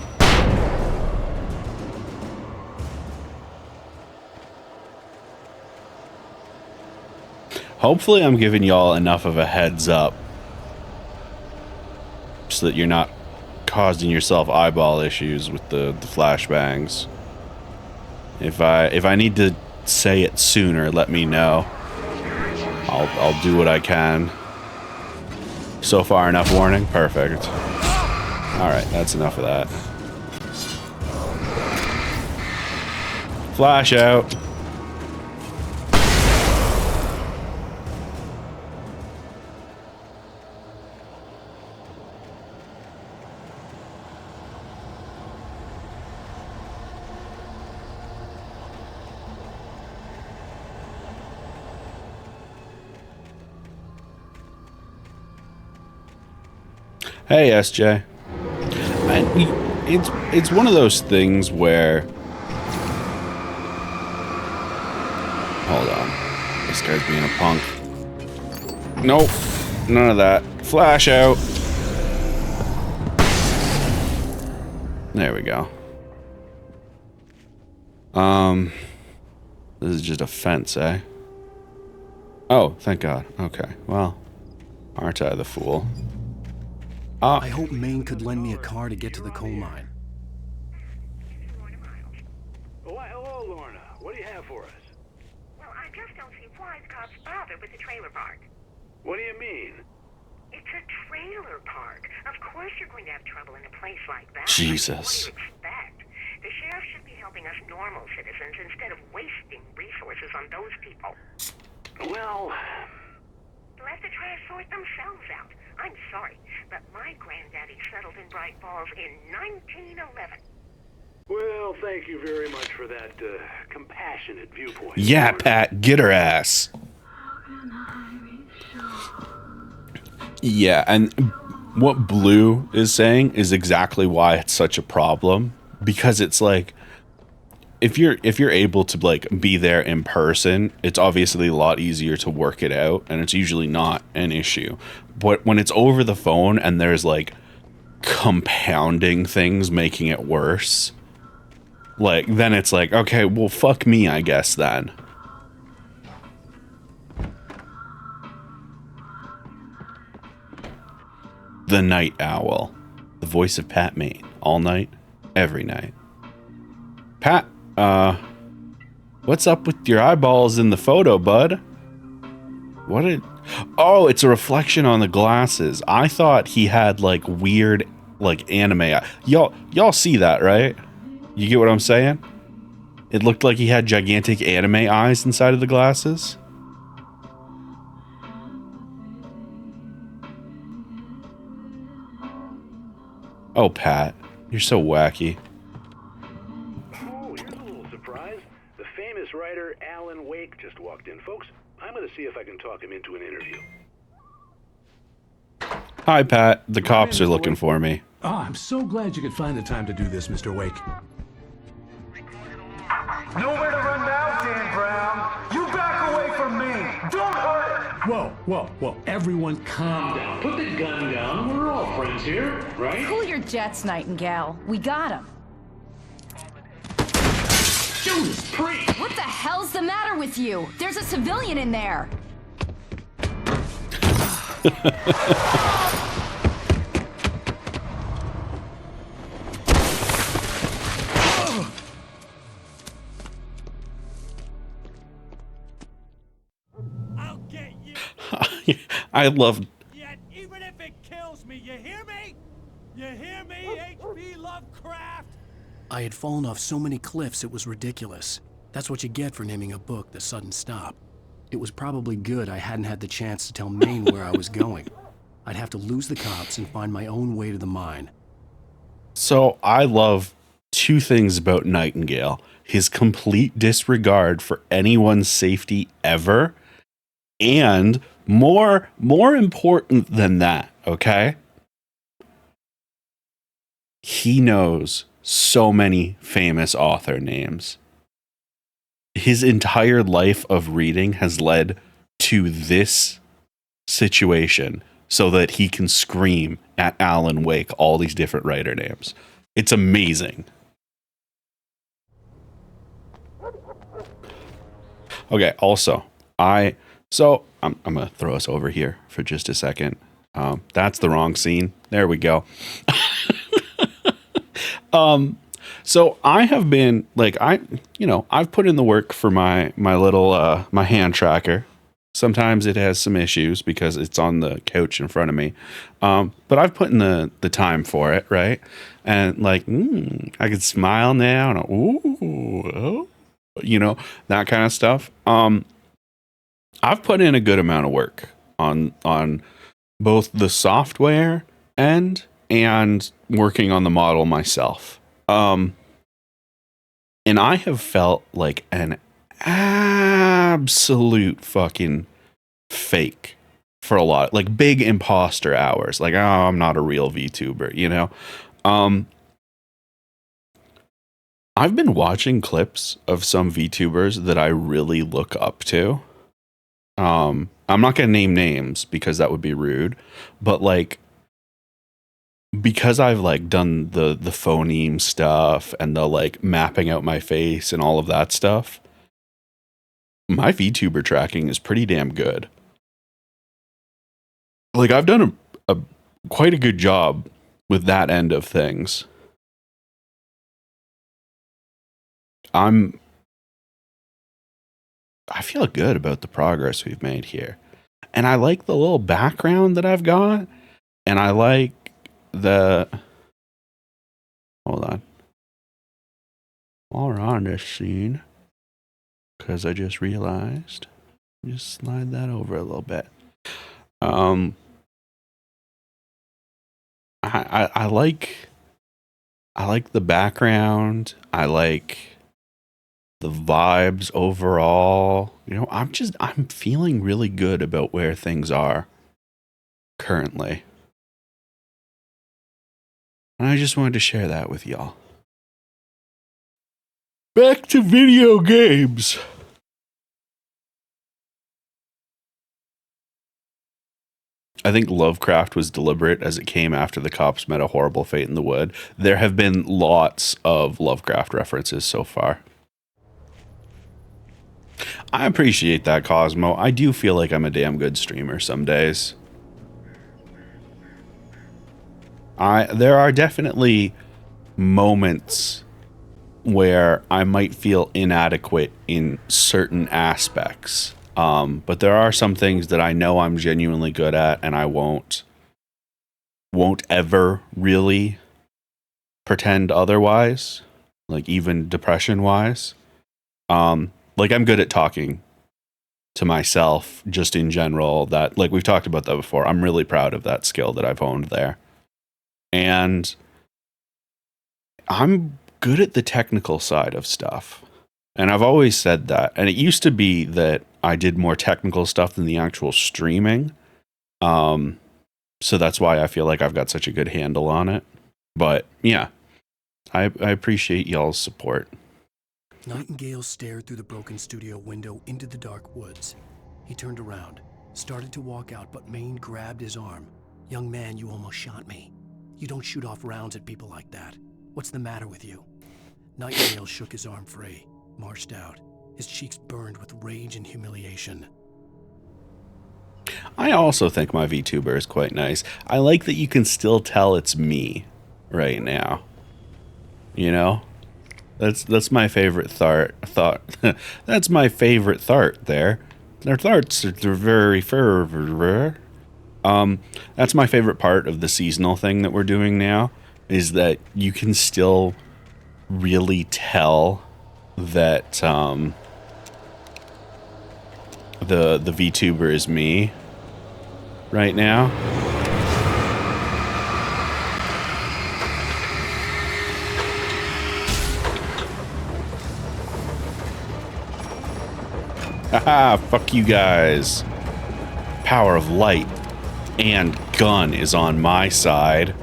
Hopefully I'm giving y'all enough of a heads up so that you're not causing yourself eyeball issues with the flashbangs. If I need to say it sooner, let me know. I'll do what I can. So far, enough warning? Perfect. Alright, that's enough of that. Flash out. Hey, SJ. It's one of those things where... Hold on. This guy's being a punk. Nope. None of that. Flash out. There we go. This is just a fence, eh? Oh, thank God. Okay, well, aren't I the fool? I hope Maine could lend me a car to get to the coal mine. Oh, hello, Lorna. What do you have for us? Well, I just don't see why the cops bother with the trailer park. What do you mean? It's a trailer park. Of course you're going to have trouble in a place like that. Jesus. What do you expect? The sheriff should be helping us normal citizens instead of wasting resources on those people. Well... Let the trash sort themselves out. I'm sorry, but my granddaddy settled in Bright Falls in 1911. Well, thank you very much for that compassionate viewpoint. Yeah, Pat, get her ass. Yeah, and what Blue is saying is exactly why it's such a problem. Because it's like, if you're able to like be there in person, it's obviously a lot easier to work it out, and it's usually not an issue. But when it's over the phone and there's like compounding things making it worse, like then it's like, okay, well fuck me, I guess then. The Night Owl, the voice of Pat Maine, all night, every night. Pat, what's up with your eyeballs in the photo, bud? What did... Oh, it's a reflection on the glasses. I thought he had, like, weird, like, anime... Y'all see that, right? You get what I'm saying? It looked like he had gigantic anime eyes inside of the glasses. Oh, Pat, you're so wacky. Oh, here's a little surprise. The famous writer Alan Wake just walked in. Folks, I'm going to see if I can talk him into an interview. Hi, Pat. The cops are looking for me. Oh, I'm so glad you could find the time to do this, Mr. Wake. Nowhere to run now, Dan Brown. You back away from me. Don't hurt it. Whoa. Everyone calm down. Put the gun down. We're all friends here, right? Cool your jets, Nightingale. We got him. Judas Priest! What the hell's the matter with you? There's a civilian in there. I love. Yet, even if it kills me, you hear me? You hear me, H.P. Lovecraft? I had fallen off so many cliffs it was ridiculous. That's what you get for naming a book The Sudden Stop. It was probably good I hadn't had the chance to tell Maine where I was going. I'd have to lose the cops and find my own way to the mine. So I love two things about Nightingale: his complete disregard for anyone's safety ever, and more important than that, okay? He knows so many famous author names. His entire life of reading has led to this situation so that he can scream at Alan Wake all these different writer names. It's amazing. Okay, also, I'm gonna throw us over here for just a second. That's the wrong scene. There we go. So I have been like, I've put in the work for my little my hand tracker. Sometimes it has some issues because it's on the couch in front of me. But I've put in the time for it, right? And like, I could smile now and ooh, oh, that kind of stuff. I've put in a good amount of work on both the software end and working on the model myself. And I have felt like an absolute fucking fake for a lot, like big imposter hours. Like, oh, I'm not a real VTuber, I've been watching clips of some VTubers that I really look up to. I'm not going to name names because that would be rude, but like, because I've like done the phoneme stuff and the like mapping out my face and all of that stuff, my VTuber tracking is pretty damn good. Like, I've done a quite a good job with that end of things. I feel good about the progress we've made here. And I like the little background that I've got. And I like hold on. While we're on this scene, because I just realized, just slide that over a little bit. I like the background. I like the vibes overall. I'm feeling really good about where things are currently. And I just wanted to share that with y'all. Back to video games. I think Lovecraft was deliberate as it came after the cops met a horrible fate in the wood. There have been lots of Lovecraft references so far. I appreciate that, Cosmo. I do feel like I'm a damn good streamer some days. There are definitely moments where I might feel inadequate in certain aspects. But there are some things that I know I'm genuinely good at, and I won't ever really pretend otherwise, like even depression-wise. Like, I'm good at talking to myself just in general. That, like, we've talked about that before. I'm really proud of that skill that I've honed there. And I'm good at the technical side of stuff. And I've always said that. And it used to be that I did more technical stuff than the actual streaming. So that's why I feel like I've got such a good handle on it. But yeah, I appreciate y'all's support. Nightingale stared through the broken studio window into the dark woods. He turned around, started to walk out, but Maine grabbed his arm. "Young man, you almost shot me. You don't shoot off rounds at people like that. What's the matter with you?" Nightingale shook his arm free, marched out. His cheeks burned with rage and humiliation. I also think my VTuber is quite nice. I like that you can still tell it's me right now. That's my favorite thought. That's my favorite thought there. Their thoughts are very fair. That's my favorite part of the seasonal thing that we're doing now, is that you can still really tell that the VTuber is me right now. Haha, fuck you guys. Power of light and gun is on my side.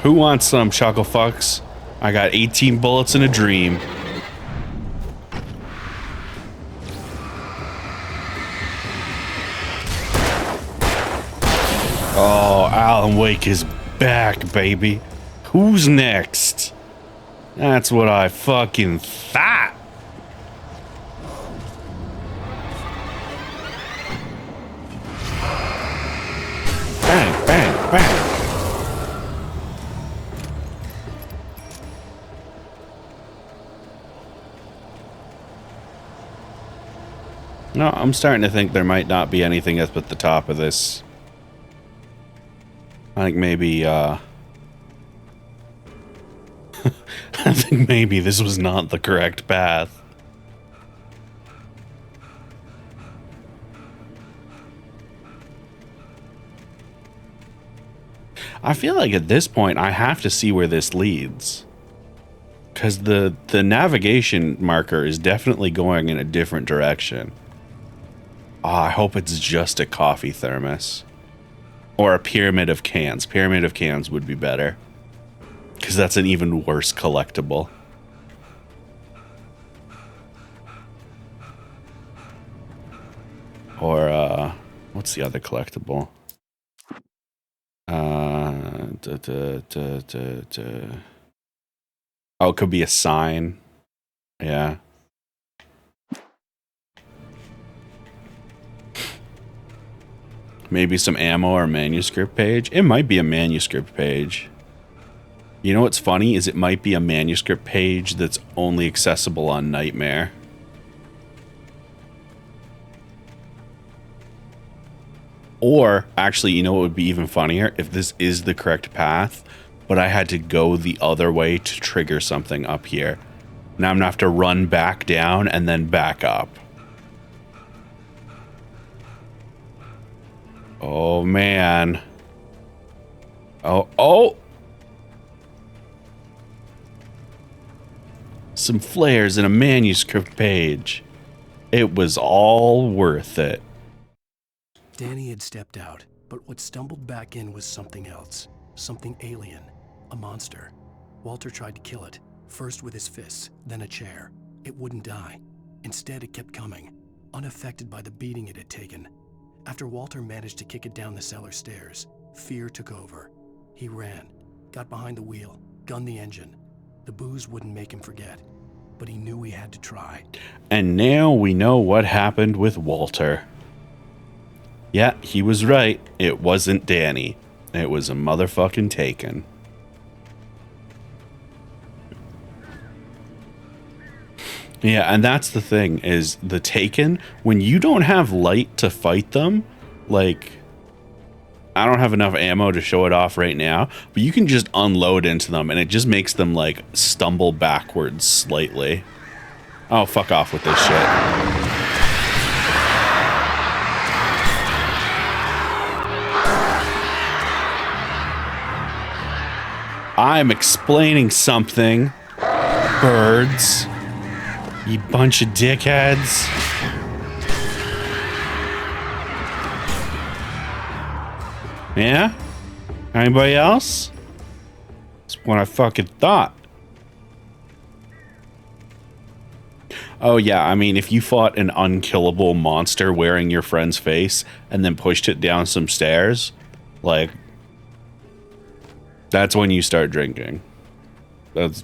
Who wants some, chuckle fucks? I got 18 bullets in a dream. Oh, Alan Wake is back, baby. Who's next? That's what I fucking thought. Bang, bang, bang. No, I'm starting to think there might not be anything up at the top of this. I think maybe, I think maybe this was not the correct path. I feel like at this point I have to see where this leads. Because the navigation marker is definitely going in a different direction. I hope it's just a coffee thermos. Or a pyramid of cans. Pyramid of cans would be better. Because that's an even worse collectible. Or, what's the other collectible? Oh, it could be a sign. Yeah. Maybe some ammo or manuscript page. It might be a manuscript page. You know what's funny is it might be a manuscript page that's only accessible on Nightmare. Or, actually, you know what would be even funnier? If this is the correct path, but I had to go the other way to trigger something up here. Now I'm gonna have to run back down and then back up. Oh, man. Oh! Some flares in a manuscript page. It was all worth it. Danny had stepped out, but what stumbled back in was something else. Something alien. A monster. Walter tried to kill it, first with his fists, then a chair. It wouldn't die. Instead, it kept coming, unaffected by the beating it had taken. After Walter managed to kick it down the cellar stairs, fear took over. He ran, got behind the wheel, gunned the engine. The booze wouldn't make him forget, but he knew he had to try. And now we know what happened with Walter. Yeah, he was right. It wasn't Danny. It was a motherfucking Taken. Yeah, and that's the thing, is the Taken, when you don't have light to fight them, like, I don't have enough ammo to show it off right now, but you can just unload into them, and it just makes them, like, stumble backwards slightly. Oh, fuck off with this shit. I'm explaining something, birds. You bunch of dickheads. Yeah? Anybody else? That's what I fucking thought. Oh yeah, I mean, if you fought an unkillable monster wearing your friend's face and then pushed it down some stairs, like, that's when you start drinking. That's...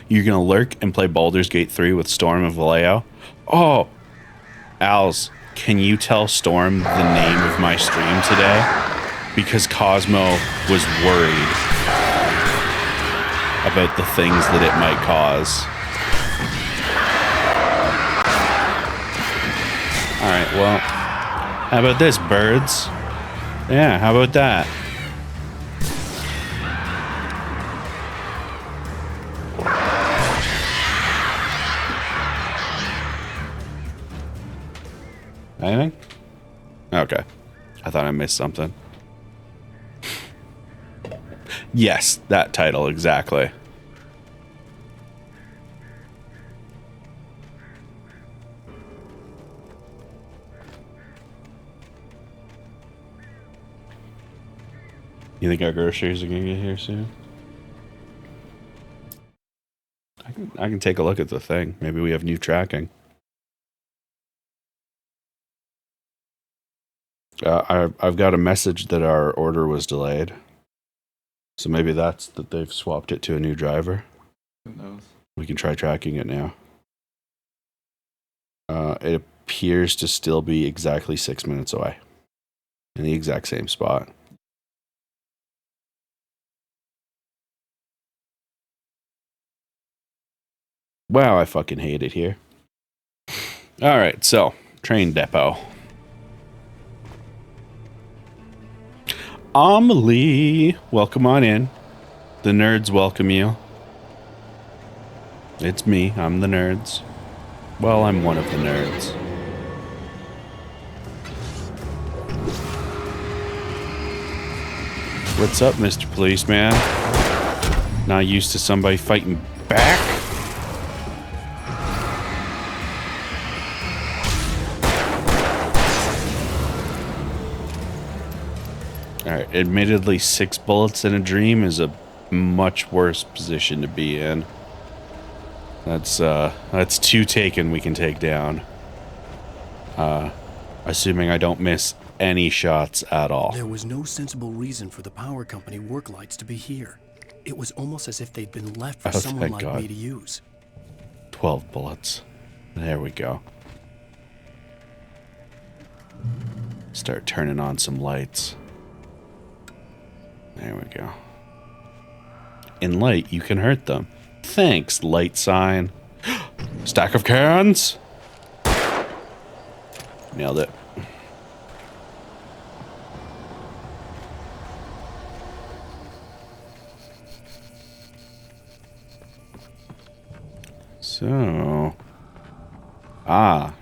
You're gonna lurk and play Baldur's Gate 3 with Storm of Vallejo? Oh! Als, can you tell Storm the name of my stream today? Because Cosmo was worried. about the things that it might cause. Alright, well, how about this, birds? Yeah, how about that? Anything? Okay. I thought I missed something. Yes, that title, exactly. You think our groceries are gonna get here soon? I can take a look at the thing. Maybe we have new tracking. I've got a message that our order was delayed. So maybe that's that they've swapped it to a new driver. Who knows? We can try tracking it now. It appears to still be exactly 6 minutes away. In the exact same spot. Wow, I fucking hate it here. Alright, so, train depot. Amelie, welcome on in. The nerds welcome you. It's me, I'm the nerds. Well, I'm one of the nerds. What's up, Mr. Policeman? Not used to somebody fighting back? Alright, admittedly 6 bullets in a dream is a much worse position to be in. That's 2 taken we can take down. Assuming I don't miss any shots at all. There was no sensible reason for the power company work lights to be here. It was almost as if they'd been left for someone like me to use. 12 bullets. There we go. Start turning on some lights. There we go. In light, you can hurt them. Thanks, light sign. Stack of cans. Nailed it. So,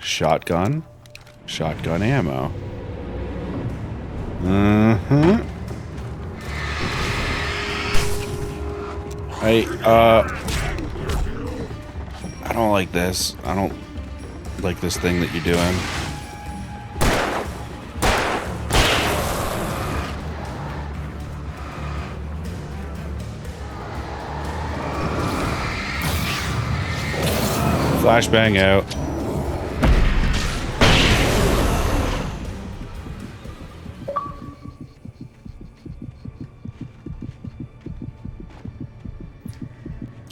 shotgun. Shotgun ammo. I don't like this. I don't like this thing that you're doing. Flashbang out.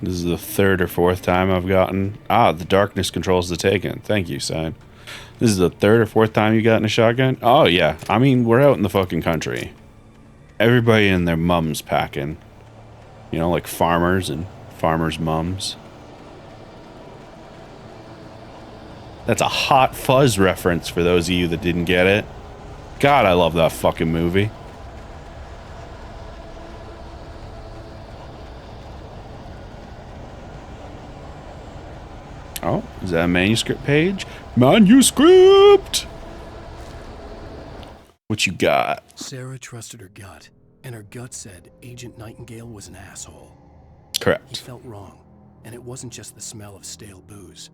This is the 3rd or 4th time I've gotten... the darkness controls the taken. Thank you, sign. This is the 3rd or 4th time you've gotten a shotgun? Oh, yeah. I mean, we're out in the fucking country. Everybody and their mums packing. You know, like farmers and farmers' mums. That's a Hot Fuzz reference for those of you that didn't get it. God, I love that fucking movie. Oh, is that a manuscript page? Manuscript! What you got? Sarah trusted her gut, and her gut said Agent Nightingale was an asshole. Correct. He felt wrong, and it wasn't just the smell of stale booze.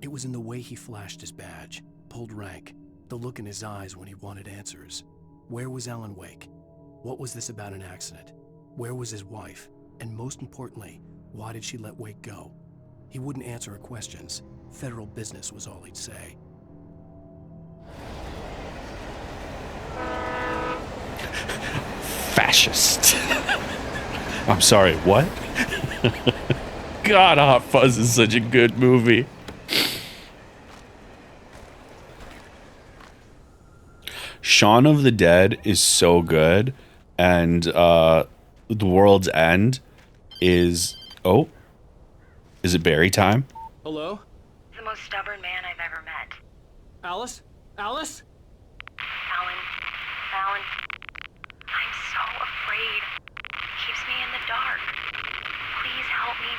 It was in the way he flashed his badge, pulled rank, the look in his eyes when he wanted answers. Where was Alan Wake? What was this about an accident? Where was his wife? And most importantly, why did she let Wake go? He wouldn't answer her questions. Federal business was all he'd say. Fascist. I'm sorry, what? God, Hot Fuzz is such a good movie. Shaun of the Dead is so good, and The World's End is Oh. Is it berry time? Hello? The most stubborn man I've ever met. Alice? Alice? Alan. Alan. I'm so afraid. Keeps me in the dark. Please help me.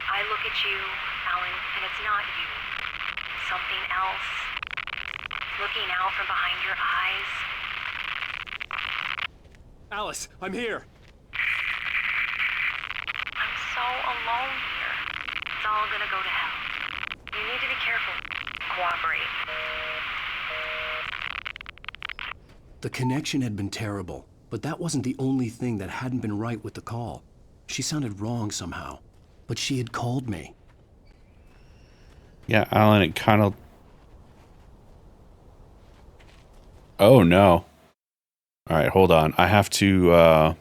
I look at you, Alan, and it's not you. Something else. Looking out from behind your eyes. Alice, I'm here. I'm so alone here. It's all gonna go to hell. You need to be careful. Cooperate. The connection had been terrible, but that wasn't the only thing that hadn't been right with the call. She sounded wrong somehow, but she had called me. Yeah, Alan, it kind of... Oh, no. All right, hold on. I have to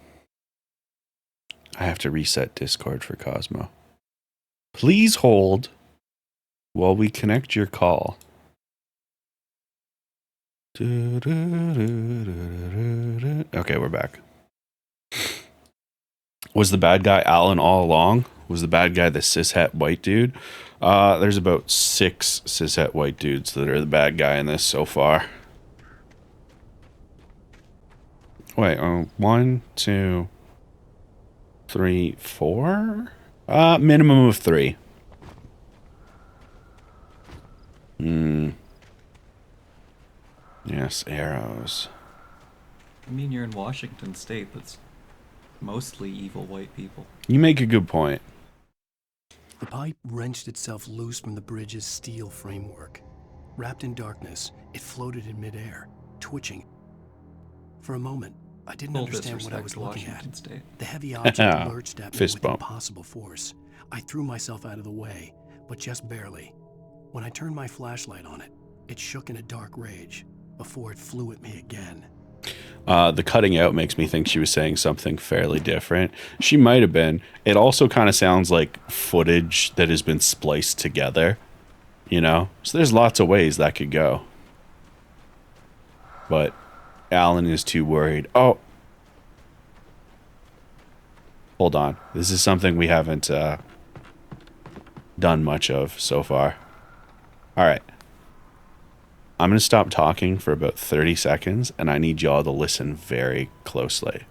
reset Discord for Cosmo. Please hold while we connect your call. Okay, we're back. Was the bad guy Alan all along? Was the bad guy the cishet white dude? There's about 6 cishet white dudes that are the bad guy in this so far. Wait, 1, 2, 3, 4? Minimum of 3. Yes, arrows. I mean, you're in Washington State. That's mostly evil white people. You make a good point. The pipe wrenched itself loose from the bridge's steel framework. Wrapped in darkness, it floated in midair, twitching. For a moment, I didn't understand what I was looking at. The heavy object lurched at me with impossible force. I threw myself out of the way, but just barely. When I turned my flashlight on it, it shook in a dark rage before it flew at me again. The cutting out makes me think she was saying something fairly different. She might have been. It also kind of sounds like footage that has been spliced together, you know? So there's lots of ways that could go. But Alan is too worried. Oh. Hold on. This is something we haven't done much of so far. All right. I'm going to stop talking for about 30 seconds, and I need y'all to listen very closely.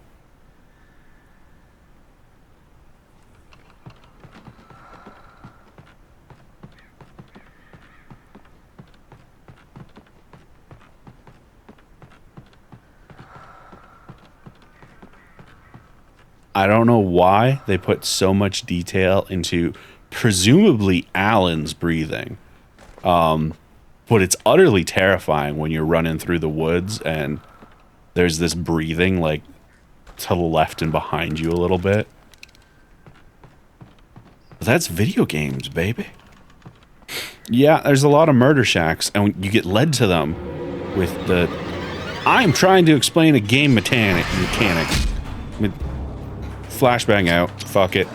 I don't know why they put so much detail into presumably Alan's breathing. But it's utterly terrifying when you're running through the woods and there's this breathing like to the left and behind you a little bit. But that's video games, baby. Yeah, there's a lot of murder shacks and you get led to them with the... I'm trying to explain a game mechanic. Flashbang out. Fuck it.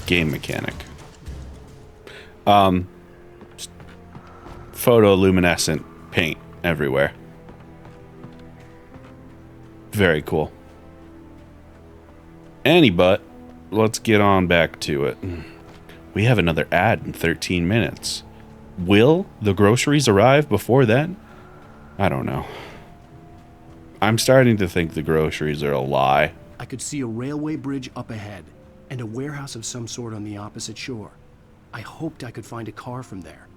Game mechanic. Photoluminescent paint everywhere. Very cool. But let's get on back to it. We have another ad in 13 minutes. Will the groceries arrive before then? I don't know. I'm starting to think the groceries are a lie. I could see a railway bridge up ahead and a warehouse of some sort on the opposite shore. I hoped I could find a car from there.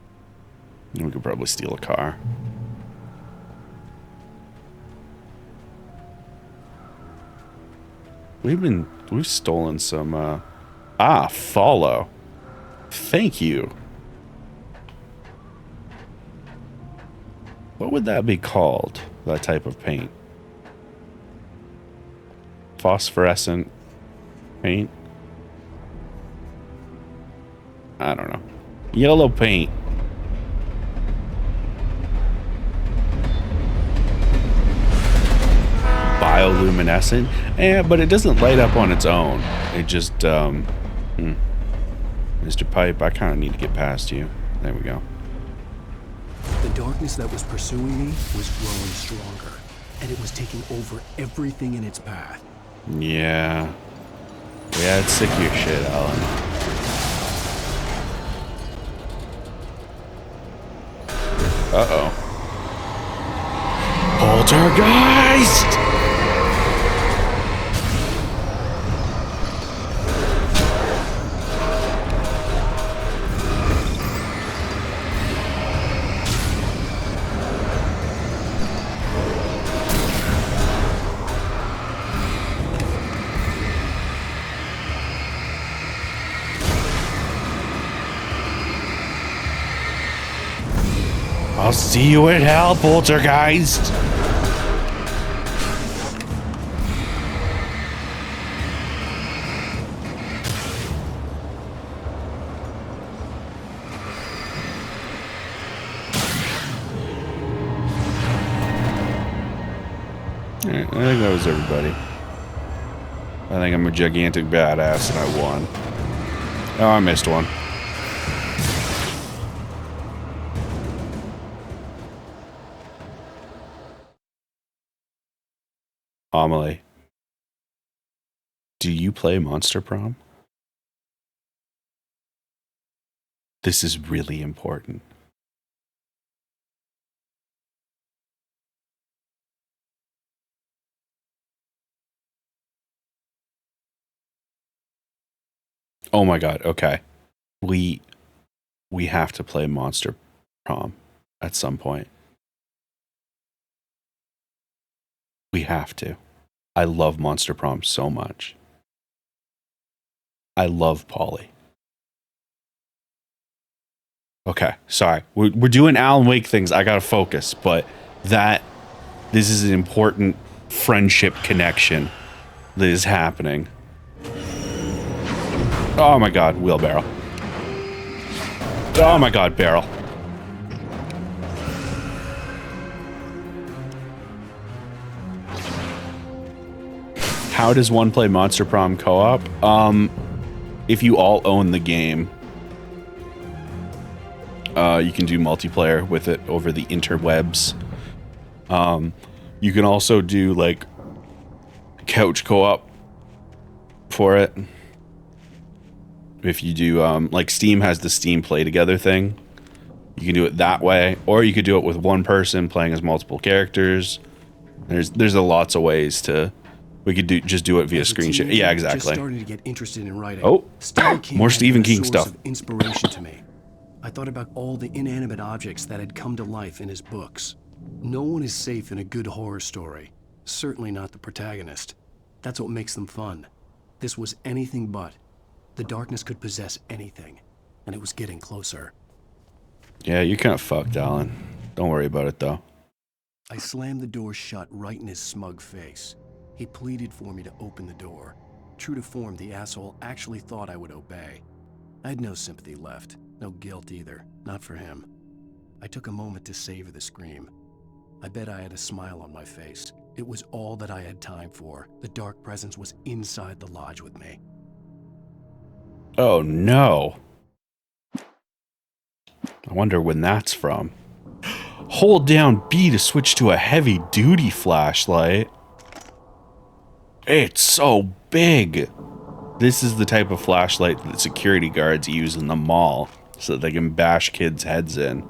We could probably steal a car. We've stolen some, follow. Thank you. What would that be called? That type of paint? Phosphorescent paint? I don't know. Yellow paint. Bioluminescent? But it doesn't light up on its own. It just, Mr. Pipe, I kind of need to get past you. There we go. The darkness that was pursuing me was growing stronger, and it was taking over everything in its path. Yeah. Yeah, it's sick of your shit, Alan. Uh-oh. Poltergeist! I'll see you in hell, Poltergeist! Alright, I think that was everybody. I think I'm a gigantic badass and I won. Oh, I missed one. Amelie, do you play Monster Prom? This is really important. Oh my god, okay. We have to play Monster Prom at some point. We have to. I love Monster Prom so much. I love Polly. Okay, sorry. We're doing Alan Wake things. I gotta focus, but this is an important friendship connection that is happening. Oh my god, wheelbarrow. Oh my god, barrel. How does one play Monster Prom co-op? If you all own the game, you can do multiplayer with it over the interwebs. You can also do like couch co-op for it. If you do, like Steam has the Steam Play Together thing. You can do it that way, or you could do it with one person playing as multiple characters. There's lots of ways to. We could just do it via screen share. Yeah, exactly. Just starting to get interested in writing. Oh, more Stephen had been a King source stuff. Of inspiration to me. I thought about all the inanimate objects that had come to life in his books. No one is safe in a good horror story. Certainly not the protagonist. That's what makes them fun. This was anything but. The darkness could possess anything, and it was getting closer. Yeah, you're kind of fucked, Alan. Don't worry about it, though. I slammed the door shut right in his smug face. He pleaded for me to open the door. True to form, the asshole actually thought I would obey. I had no sympathy left, no guilt either, not for him. I took a moment to savor the scream. I bet I had a smile on my face. It was all that I had time for. The dark presence was inside the lodge with me. Oh no. I wonder when that's from. Hold down B to switch to a heavy duty flashlight. It's so big. This is the type of flashlight that security guards use in the mall so that they can bash kids' heads in.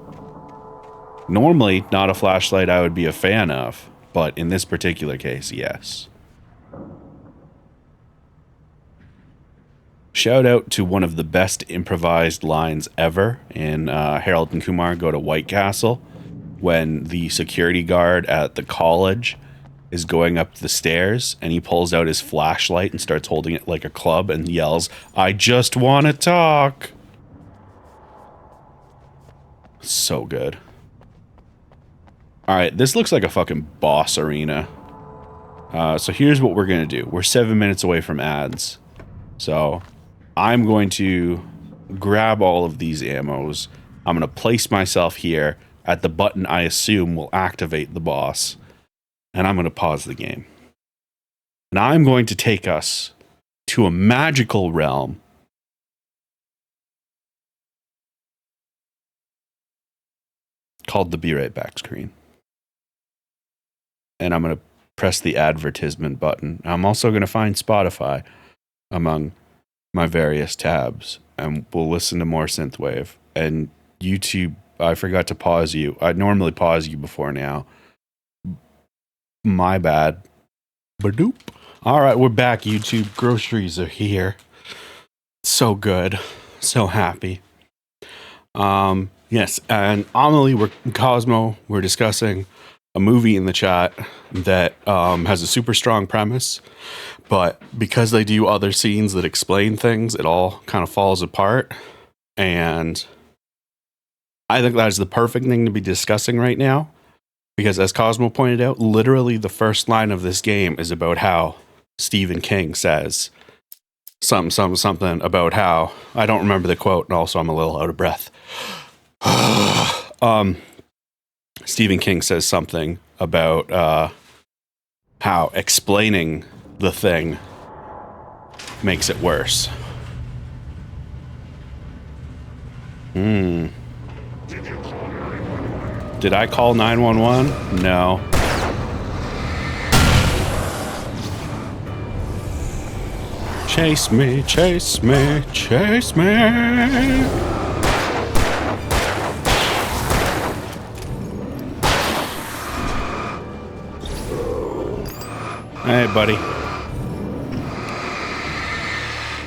Normally, not a flashlight I would be a fan of, but in this particular case, yes. Shout out to one of the best improvised lines ever in Harold and Kumar Go to White Castle, when the security guard at the college is going up the stairs and he pulls out his flashlight and starts holding it like a club and yells, "I just want to talk." So good. Alright, this looks like a fucking boss arena. So here's what we're going to do. We're 7 minutes away from ads. So I'm going to grab all of these ammos. I'm going to place myself here at the button I assume will activate the boss. And I'm going to pause the game. And I'm going to take us to a magical realm called the Be Right Back screen. And I'm going to press the advertisement button. I'm also going to find Spotify among my various tabs, and we'll listen to more synthwave. And YouTube, I forgot to pause you. I normally pause you before now. My bad. Badoop. All right, we're back, YouTube. Groceries are here. So good. So happy. Yes, and Amelie, Cosmo, we're discussing a movie in the chat that has a super strong premise, but because they do other scenes that explain things, it all kind of falls apart. And I think that is the perfect thing to be discussing right now, because as Cosmo pointed out, literally the first line of this game is about how Stephen King says something about how, I don't remember the quote, and also I'm a little out of breath. Stephen King says something about how explaining the thing makes it worse. Did I call 911? No. Chase me, chase me, chase me. Hey, buddy.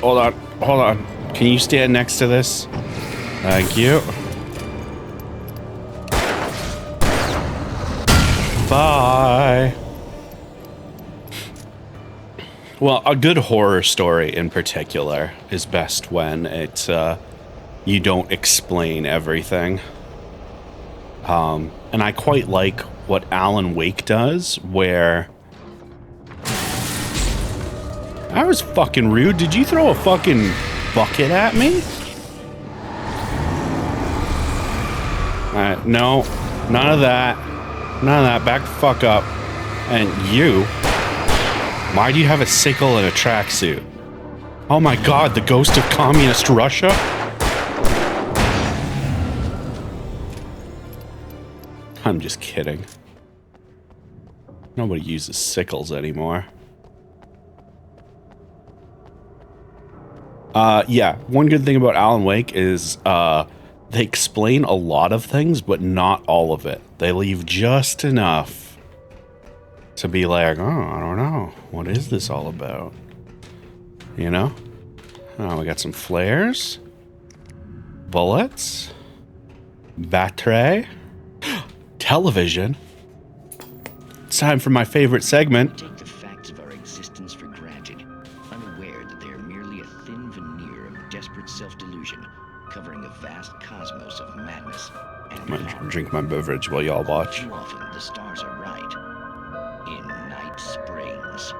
Hold on. Can you stand next to this? Thank you. Bye. Well, a good horror story in particular is best when it's you don't explain everything. And I quite like what Alan Wake does, where that was fucking rude. Did you throw a fucking bucket at me? No, none of that. None of that. Back the fuck up. And you, why do you have a sickle and a tracksuit? Oh my god, the ghost of communist Russia? I'm just kidding. Nobody uses sickles anymore. Yeah, one good thing about Alan Wake is they explain a lot of things, but not all of it. They leave just enough to be like, oh, I don't know. What is this all about? You know? Oh, we got some flares. Bullets. Battery. Television. It's time for my favorite segment. Take the facts of our existence for granted, unaware that they are merely a thin veneer of desperate self-delusion, covering a vast cosmos of madness. I'm gonna drink my beverage while y'all watch. Too often, the stars are right. In Night Springs.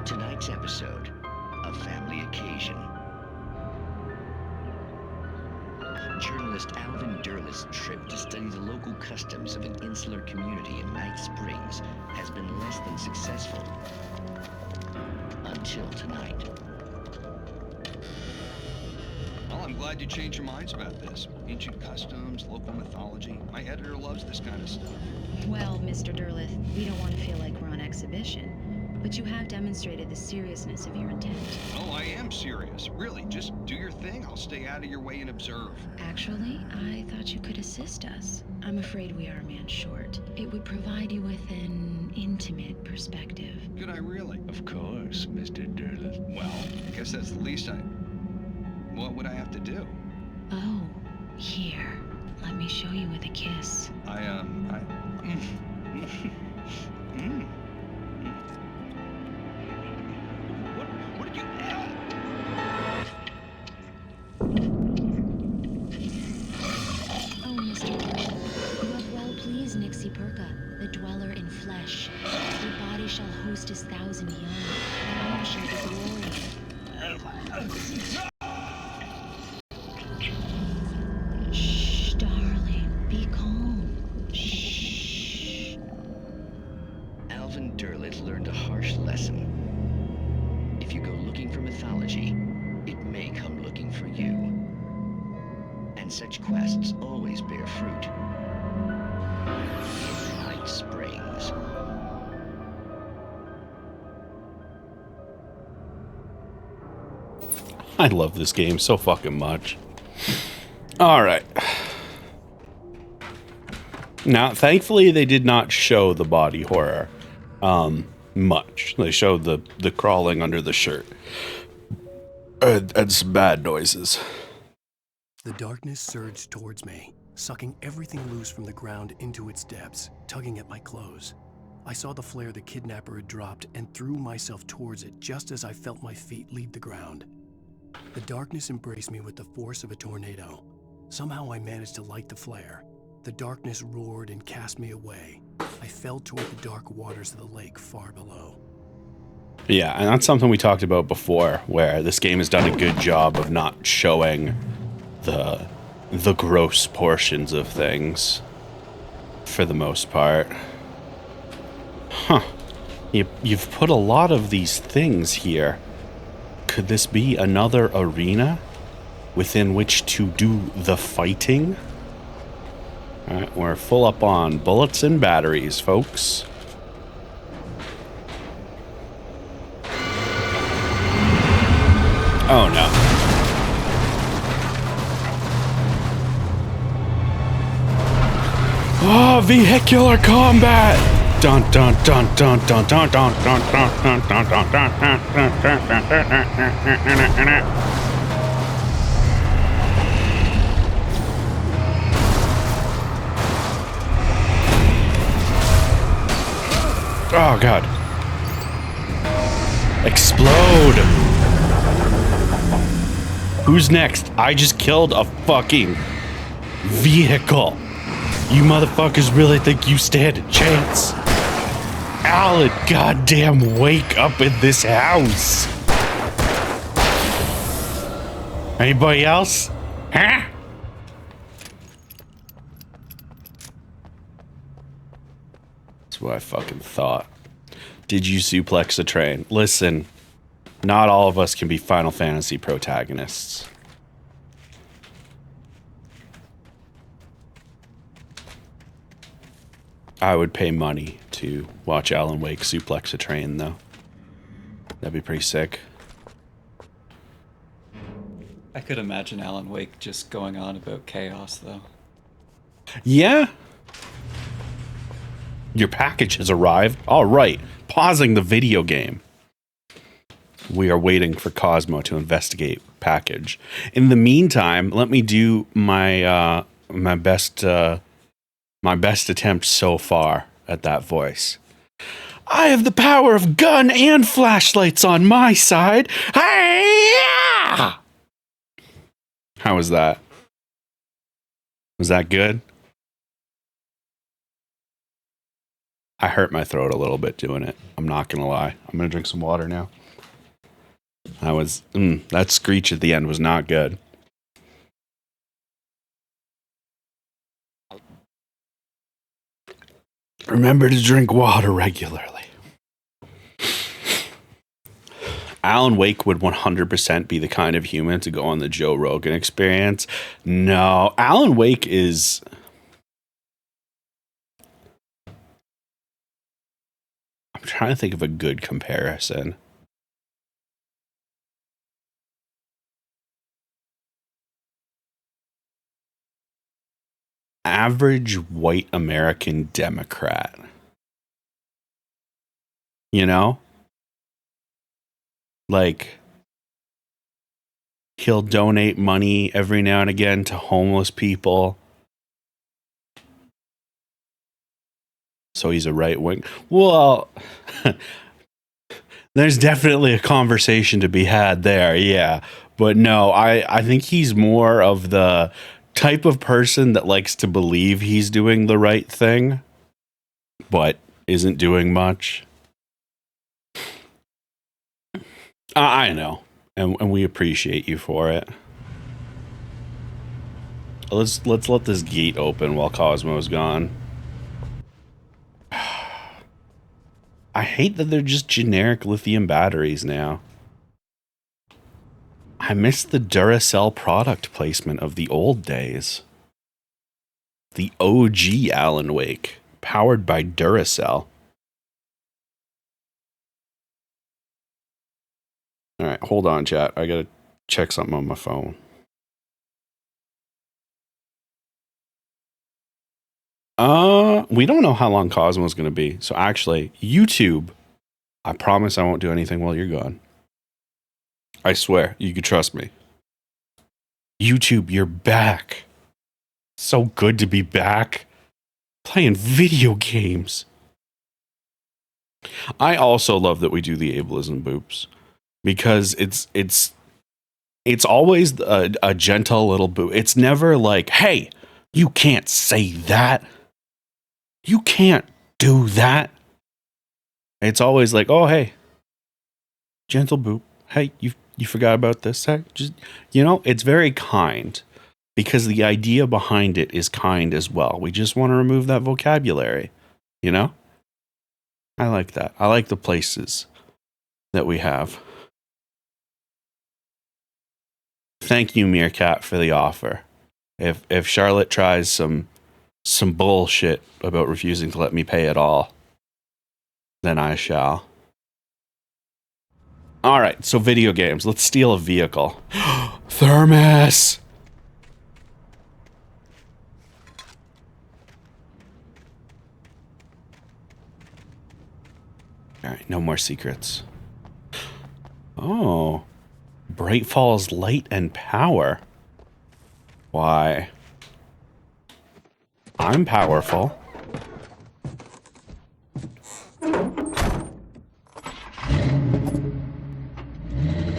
Tonight's episode, a family occasion. Journalist Alvin Derleth's trip to study the local customs of an insular community in Night Springs has been less than successful. Until tonight. Well, I'm glad you changed your minds about this. Ancient customs, local mythology. My editor loves this kind of stuff. Well, Mr. Derleth, we don't want to feel like we're on exhibition. But you have demonstrated the seriousness of your intent. Oh, I am serious. Really, just do your thing. I'll stay out of your way and observe. Actually, I thought you could assist us. I'm afraid we are a man short. It would provide you with an intimate perspective. Could I really? Of course, Mr. Derleth. Well, I guess that's the least what would I have to do? Oh, here. Let me show you with a kiss. What did you... Oh, Mr. Derleth, you have well pleased Nixie Perka, the dweller in flesh. Your body shall host his 1,000 young, and all shall be glory. Shh, darling, be calm. Shh. Alvin Derleth learned a harsh lesson. If you go looking for mythology, it may come looking for you. And such quests always bear fruit. Night Springs. I love this game so fucking much. Alright. Now, thankfully, they did not show the body horror much. They showed the crawling under the shirt. And some bad noises. The darkness surged towards me, sucking everything loose from the ground into its depths, tugging at my clothes. I saw the flare the kidnapper had dropped and threw myself towards it just as I felt my feet leave the ground. The darkness embraced me with the force of a tornado. Somehow I managed to light the flare. The darkness roared and cast me away. I fell toward the dark waters of the lake far below. Yeah, and that's something we talked about before, where this game has done a good job of not showing the gross portions of things for the most part. Huh. You've put a lot of these things here. Could this be another arena within which to do the fighting? Alright, we're full up on bullets and batteries, folks. Oh no. Oh, vehicular combat! Dun dun dun dun dun dun dun dun dun dun dun dun dun. Oh god. Explode! Who's next? I just killed a fucking vehicle. You motherfuckers really think you stand a chance? Alan, goddamn, wake up in this house. Anybody else? Huh? That's what I fucking thought. Did you suplex the train? Listen, not all of us can be Final Fantasy protagonists. I would pay money to watch Alan Wake suplex a train, though. That'd be pretty sick. I could imagine Alan Wake just going on about chaos, though. Yeah. Your package has arrived. All right. Pausing the video game. We are waiting for Cosmo to investigate package. In the meantime, let me do my my best attempt so far at that voice. I have the power of gun and flashlights on my side. Hi-ya! How was that? Was that good? I hurt my throat a little bit doing it. I'm not gonna lie. I'm gonna drink some water now. That screech at the end was not good. Remember to drink water regularly. Alan Wake would 100% be the kind of human to go on the Joe Rogan Experience. No, Alan Wake is... I'm trying to think of a good comparison. Average white American Democrat. You know? Like, he'll donate money every now and again to homeless people. So he's a right wing. Well, there's definitely a conversation to be had there, yeah. But no, I think he's more of the type of person that likes to believe he's doing the right thing, but isn't doing much. I know, and we appreciate you for it. Let's let this gate open while Cosmo's gone. I hate that they're just generic lithium batteries now. I miss the Duracell product placement of the old days. The OG Alan Wake, powered by Duracell. All right, hold on, chat. I gotta check something on my phone. We don't know how long Cosmo's gonna be. So actually, YouTube, I promise I won't do anything while you're gone. I swear, you can trust me. YouTube, you're back. So good to be back. Playing video games. I also love that we do the ableism boops. Because it's always a gentle little boop. It's never like, hey, you can't say that. You can't do that. It's always like, oh, hey, gentle boop. Hey, you forgot about this? Hey, just, it's very kind because the idea behind it is kind as well. We just want to remove that vocabulary, I like that. I like the places that we have. Thank you, Meerkat, for the offer. If Charlotte tries some bullshit about refusing to let me pay at all, then I shall. All right, so video games. Let's steal a vehicle. Thermos! All right, no more secrets. Oh. Bright Falls Light and Power. Why? I'm powerful.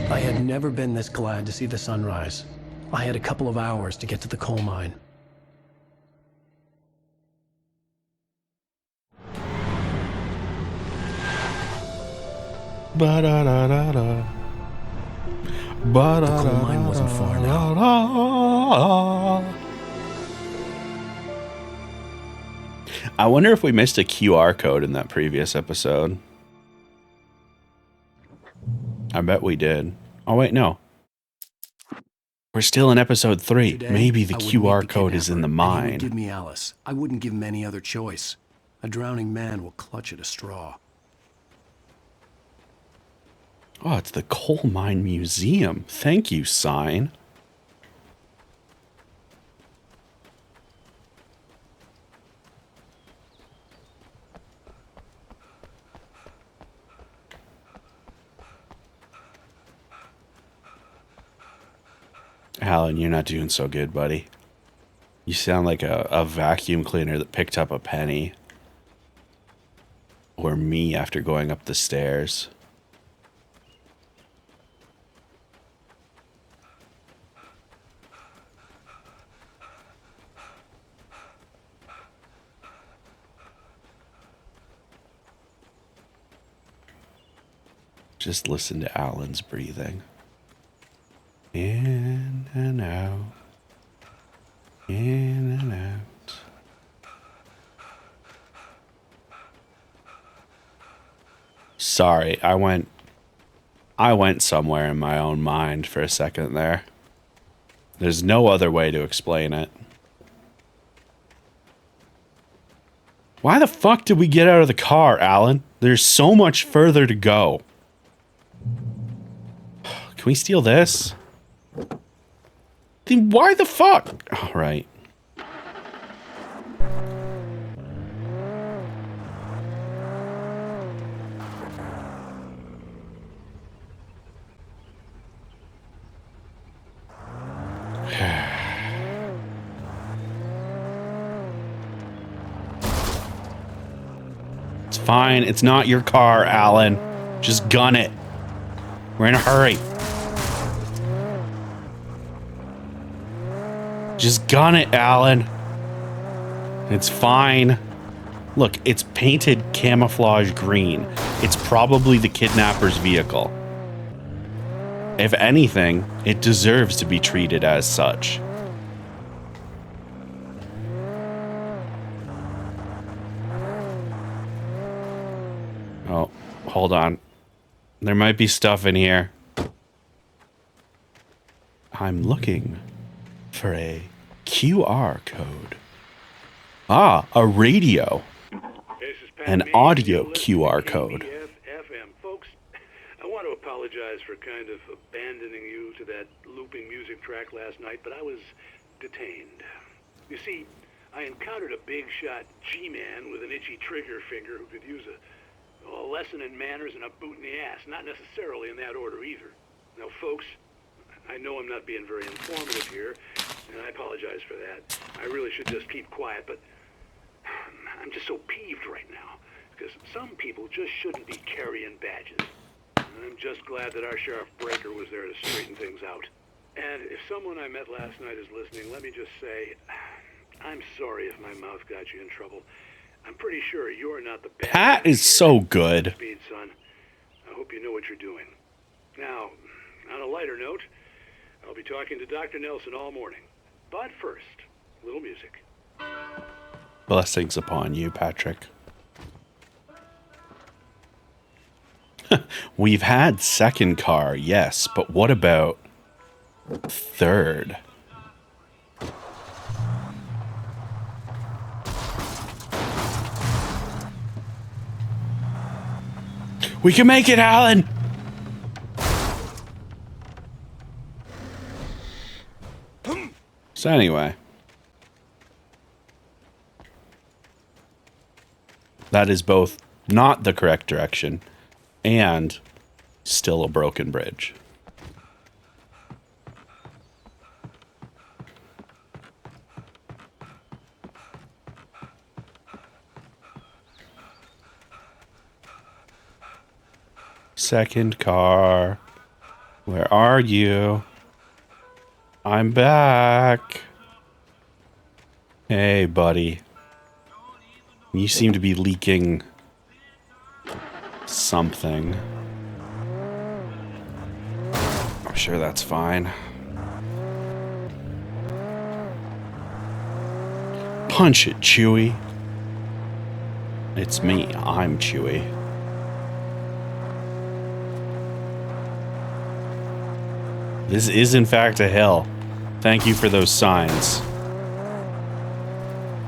I had never been this glad to see the sunrise. I had a couple of hours to get to the coal mine. Ba-da-da-da-da. The coal mine wasn't far now. I wonder if we missed a QR code in that previous episode. I bet we did. Oh, wait, no. We're still in episode 3. Today, Maybe the I would QR meet the code is in the kidnapper, and he would mine. give me Alice. I wouldn't give him any other choice. A drowning man will clutch at a straw. Oh, it's the Coal Mine Museum. Thank you, sign. Alan, you're not doing so good, buddy. You sound like a vacuum cleaner that picked up a penny. Or me after going up the stairs. Just listen to Alan's breathing. In and out. In and out. Sorry, I went somewhere in my own mind for a second there. There's no other way to explain it. Why the fuck did we get out of the car, Alan? There's so much further to go. Can we steal this? Then why the fuck? All right. It's fine. It's not your car, Alan. Just gun it. We're in a hurry. Just gun it, Alan. It's fine. Look, it's painted camouflage green. It's probably the kidnapper's vehicle. If anything, it deserves to be treated as such. Oh, hold on. There might be stuff in here. I'm looking for a QR code. Ah, a radio. An audio QR code. FM. Folks, I want to apologize for kind of abandoning you to that looping music track last night, but I was detained. You see, I encountered a big-shot G-man with an itchy trigger finger who could use a lesson in manners and a boot in the ass. Not necessarily in that order either. Now, folks, I know I'm not being very informative here, and I apologize for that. I really should just keep quiet, but I'm just so peeved right now, because some people just shouldn't be carrying badges. And I'm just glad that our Sheriff Breaker was there to straighten things out. And if someone I met last night is listening, let me just say, I'm sorry if my mouth got you in trouble. I'm pretty sure you're not the bad Pat guy is so good. Speed, son. I hope you know what you're doing. Now, on a lighter note, I'll be talking to Dr. Nelson all morning. But first, a little music. Blessings upon you, Patrick. We've had second car, yes, but what about third? We can make it, Alan! So anyway. That is both not the correct direction and still a broken bridge. Second car. Where are you? I'm back. Hey, buddy. You seem to be leaking something. I'm sure that's fine. Punch it, Chewie. It's me. I'm Chewie. This is, in fact, a hill. Thank you for those signs.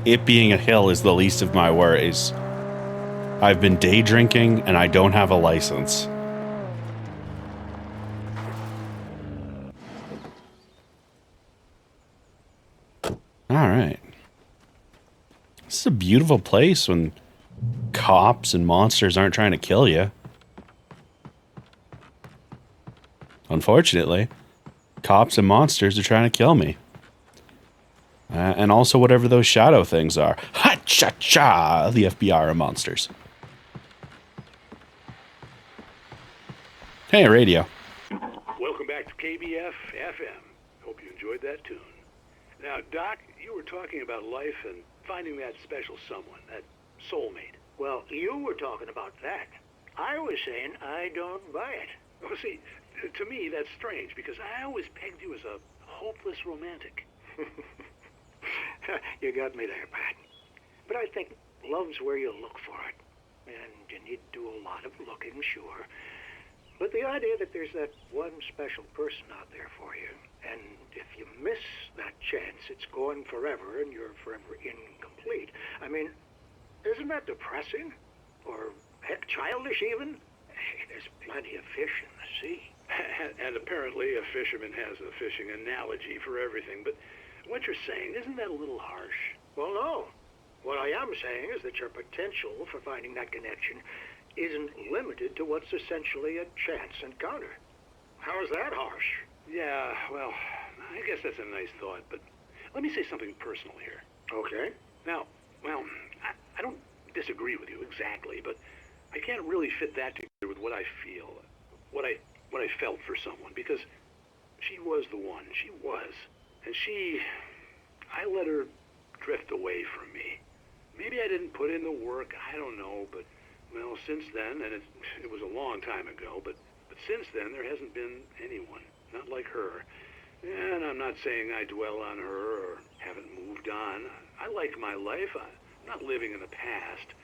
It being a hill is the least of my worries. I've been day drinking and I don't have a license. Alright. This is a beautiful place when cops and monsters aren't trying to kill you. Unfortunately, cops and monsters are trying to kill me. And also whatever those shadow things are. Ha-cha-cha! The FBI are monsters. Hey, radio. Welcome back to KBF FM. Hope you enjoyed that tune. Now, Doc, you were talking about life and finding that special someone, that soulmate. Well, you were talking about that. I was saying I don't buy it. Well, see, to me, that's strange, because I always pegged you as a hopeless romantic. You got me there, Pat. But I think love's where you look for it. And you need to do a lot of looking, sure. But the idea that there's that one special person out there for you, and if you miss that chance, it's gone forever and you're forever incomplete. I mean, isn't that depressing? Or, heck, childish even? Hey, there's plenty of fish in the sea. And apparently a fisherman has a fishing analogy for everything, but what you're saying, isn't that a little harsh? Well, no. What I am saying is that your potential for finding that connection isn't limited to what's essentially a chance encounter. How is that harsh? Yeah, well, I guess that's a nice thought, but let me say something personal here. Okay. Now, well, I don't disagree with you exactly, but I can't really fit that together with what I feel, what I felt for someone, because she was the one. She was. And I let her drift away from me. Maybe I didn't put in the work, I don't know, but, well, since then, and it was a long time ago, but since then, there hasn't been anyone, not like her. And I'm not saying I dwell on her or haven't moved on. I like my life. I'm not living in the past,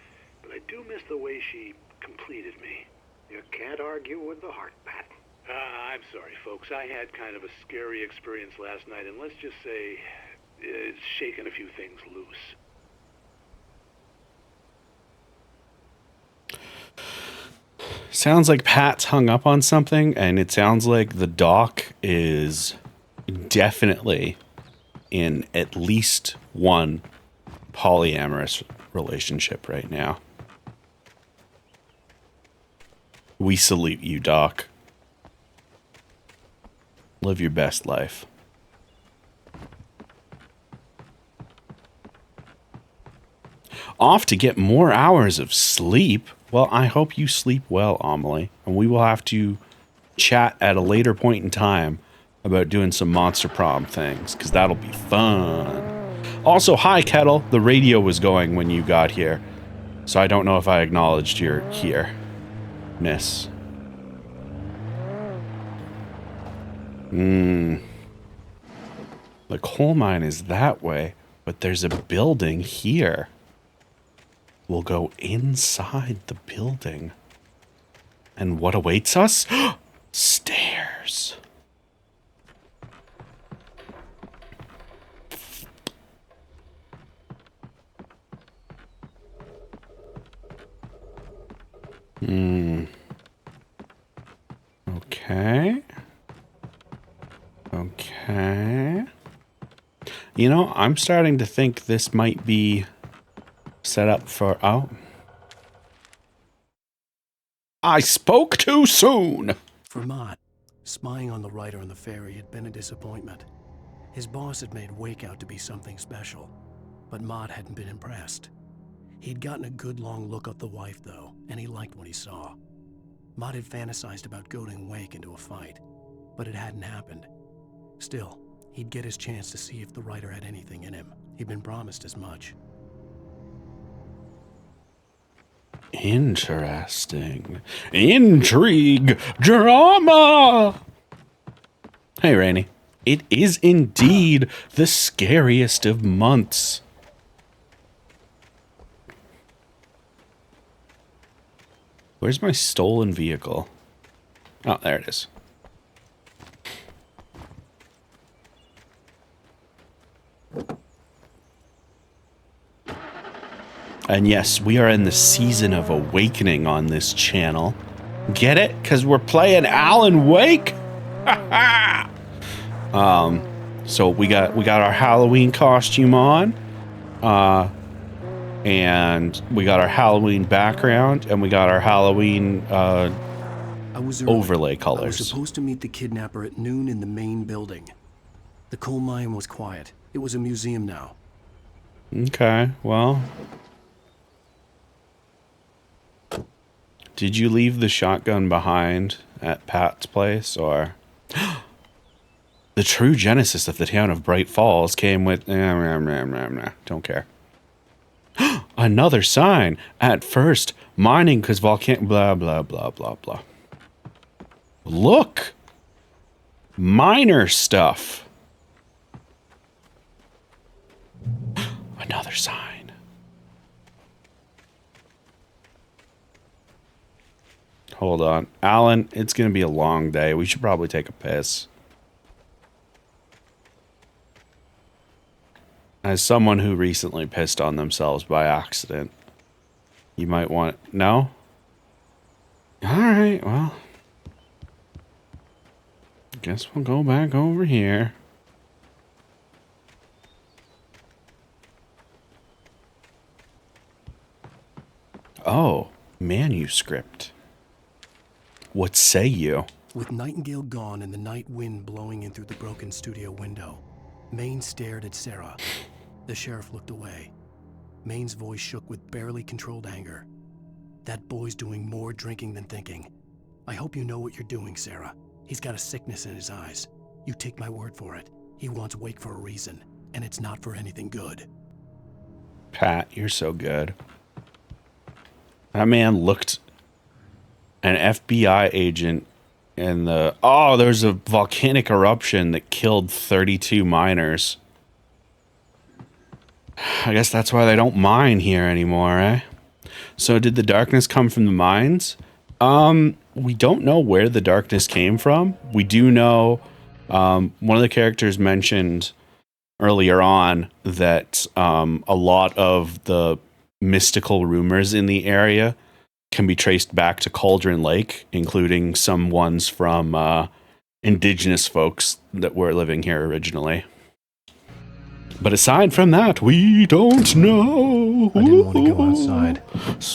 but I do miss the way she completed me. You can't argue with the heart, Pat. I'm sorry, folks. I had kind of a scary experience last night, and let's just say it's shaken a few things loose. Sounds like Pat's hung up on something, and it sounds like the doc is definitely in at least one polyamorous relationship right now. We salute you, Doc. Live your best life. Off to get more hours of sleep. Well, I hope you sleep well, Amelie. And we will have to chat at a later point in time about doing some Monster Prom things, because that'll be fun. Also, hi, Kettle. The radio was going when you got here, so I don't know if I acknowledged your here-ness. The coal mine is that way, but there's a building here. We'll go inside the building. And what awaits us? Stairs. Okay. Okay. You know, I'm starting to think this might be set up for... Oh. I spoke too soon! For Mott, spying on the writer on the ferry had been a disappointment. His boss had made Wake out to be something special, but Mott hadn't been impressed. He'd gotten a good long look at the wife, though, and he liked what he saw. Mott had fantasized about goading Wake into a fight, but it hadn't happened. Still, he'd get his chance to see if the writer had anything in him. He'd been promised as much. Interesting. Intrigue. Drama. Hey, Rainey. It is indeed the scariest of months. Where's my stolen vehicle? Oh, there it is. And yes, we are in the season of awakening on this channel. Get it? Because we're playing Alan Wake? So we got our Halloween costume on. And we got our Halloween background, and we got our Halloween overlay colors. I was supposed to meet the kidnapper at noon in the main building. The coal mine was quiet. It was a museum now. Okay, well. Did you leave the shotgun behind at Pat's place, or? The true genesis of the town of Bright Falls came with... Don't care. Another sign. At first, mining because volcano... Blah, blah, blah, blah, blah. Look! Miner stuff. Another sign. Hold on. Alan, it's going to be a long day. We should probably take a piss. As someone who recently pissed on themselves by accident, you might want... No? Alright, well. Guess we'll go back over here. Oh, manuscript. What say you? With Nightingale gone and the night wind blowing in through the broken studio window, Maine stared at Sarah. The sheriff looked away. Maine's voice shook with barely controlled anger. That boy's doing more drinking than thinking. I hope you know what you're doing, Sarah. He's got a sickness in his eyes. You take my word for it. He wants Wake for a reason, and it's not for anything good. Pat, you're so good. That man looked an FBI agent in the... Oh, there's a volcanic eruption that killed 32 miners. I guess that's why they don't mine here anymore, eh? So did the darkness come from the mines? we don't know where the darkness came from. We do know one of the characters mentioned earlier on that a lot of the mystical rumors in the area can be traced back to Cauldron Lake, including some ones from indigenous folks that were living here originally. But aside from that, we don't know. I didn't want to go outside. Cops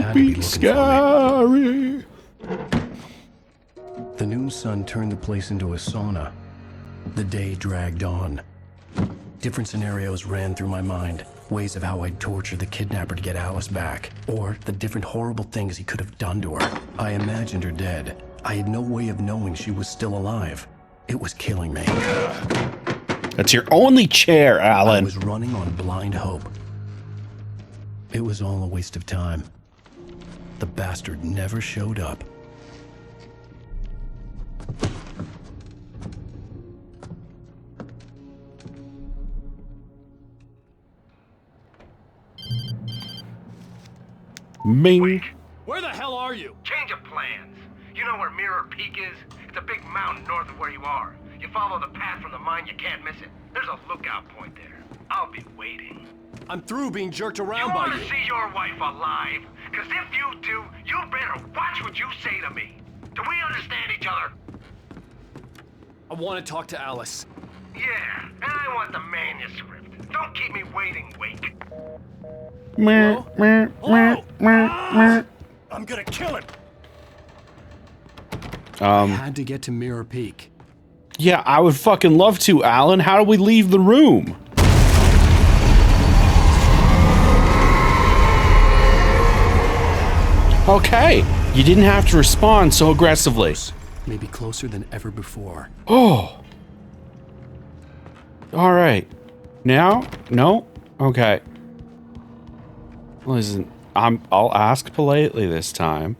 had to be looking Scary. for me. The noon sun turned the place into a sauna. The day dragged on. Different scenarios ran through my mind. Ways of how I'd torture the kidnapper to get Alice back. Or the different horrible things he could have done to her. I imagined her dead. I had no way of knowing she was still alive. It was killing me. That's your only chair, Alan. I was running on blind hope. It was all a waste of time. The bastard never showed up. Ming. Where the hell are you? Change of plans. You know where Mirror Peak is? It's a big mountain north of where you are. You follow the path from the mine, you can't miss it. There's a lookout point there. I'll be waiting. I'm through being jerked around by You want you. to see your wife alive? Because if you do, you better watch what you say to me. Do we understand each other? I want to talk to Alice. Yeah, and I want the manuscript. Don't keep me waiting, Wake. I'm gonna kill him. I had to get to Mirror Peak. Yeah, I would fucking love to, Alan. How do we leave the room? Okay, you didn't have to respond so aggressively. Maybe closer than ever before. Oh. All right. Now? No? Okay. Listen, I'll ask politely this time.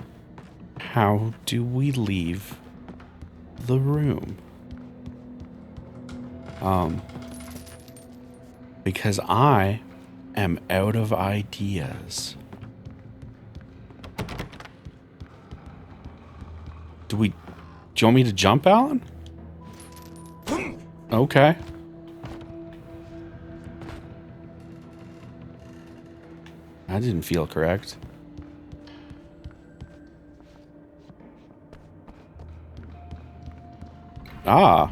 How do we leave the room? Because I am out of ideas. Do you want me to jump, Alan? Okay. That didn't feel correct. Ah.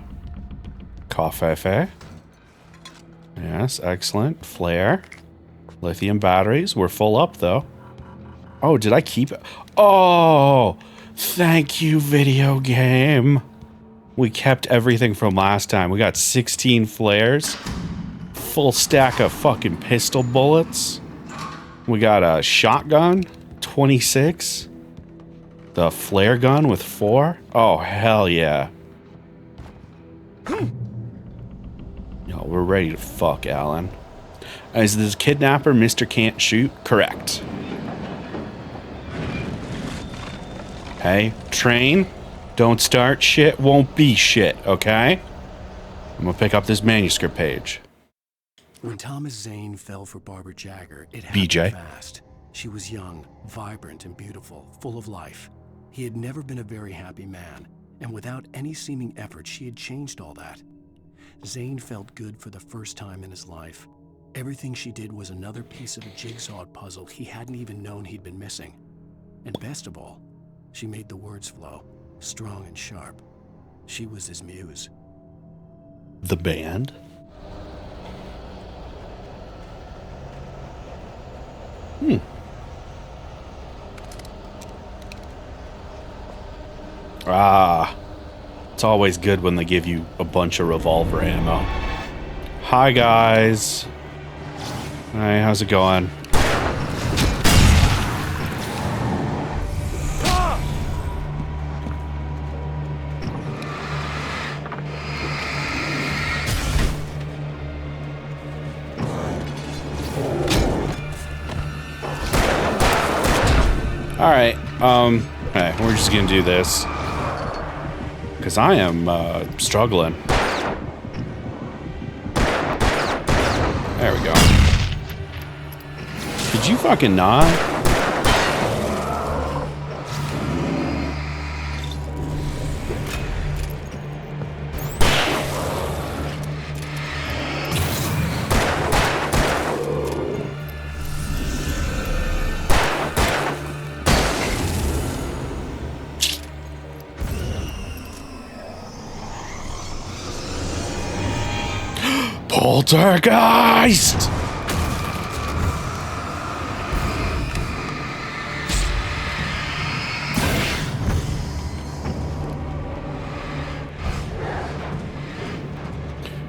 Coffee. Yes, excellent. Flare. Lithium batteries. We're full up, though. Oh, did I keep it? Oh, thank you, video game. We kept everything from last time. We got 16 flares. Full stack of fucking pistol bullets. We got a shotgun. 26. The flare gun with 4. Oh, hell yeah. Yo, we're ready to fuck, Alan. Is this kidnapper Mr. Can't Shoot? Correct. Hey, train. Don't start shit, won't be shit, okay? I'm gonna pick up this manuscript page. When Thomas Zane fell for Barbara Jagger, it BJ. happened fast. She was young, vibrant, and beautiful, full of life. He had never been a very happy man, and without any seeming effort, she had changed all that. Zane felt good for the first time in his life. Everything she did was another piece of a jigsaw puzzle he hadn't even known he'd been missing. And best of all, she made the words flow, strong and sharp. She was his muse. The band? Ah, it's always good when they give you a bunch of revolver ammo. Hi, guys. Hey, how's it going? All right, hey, we're just gonna do this because I am struggling. There we go. Could you fucking not? Poltergeist!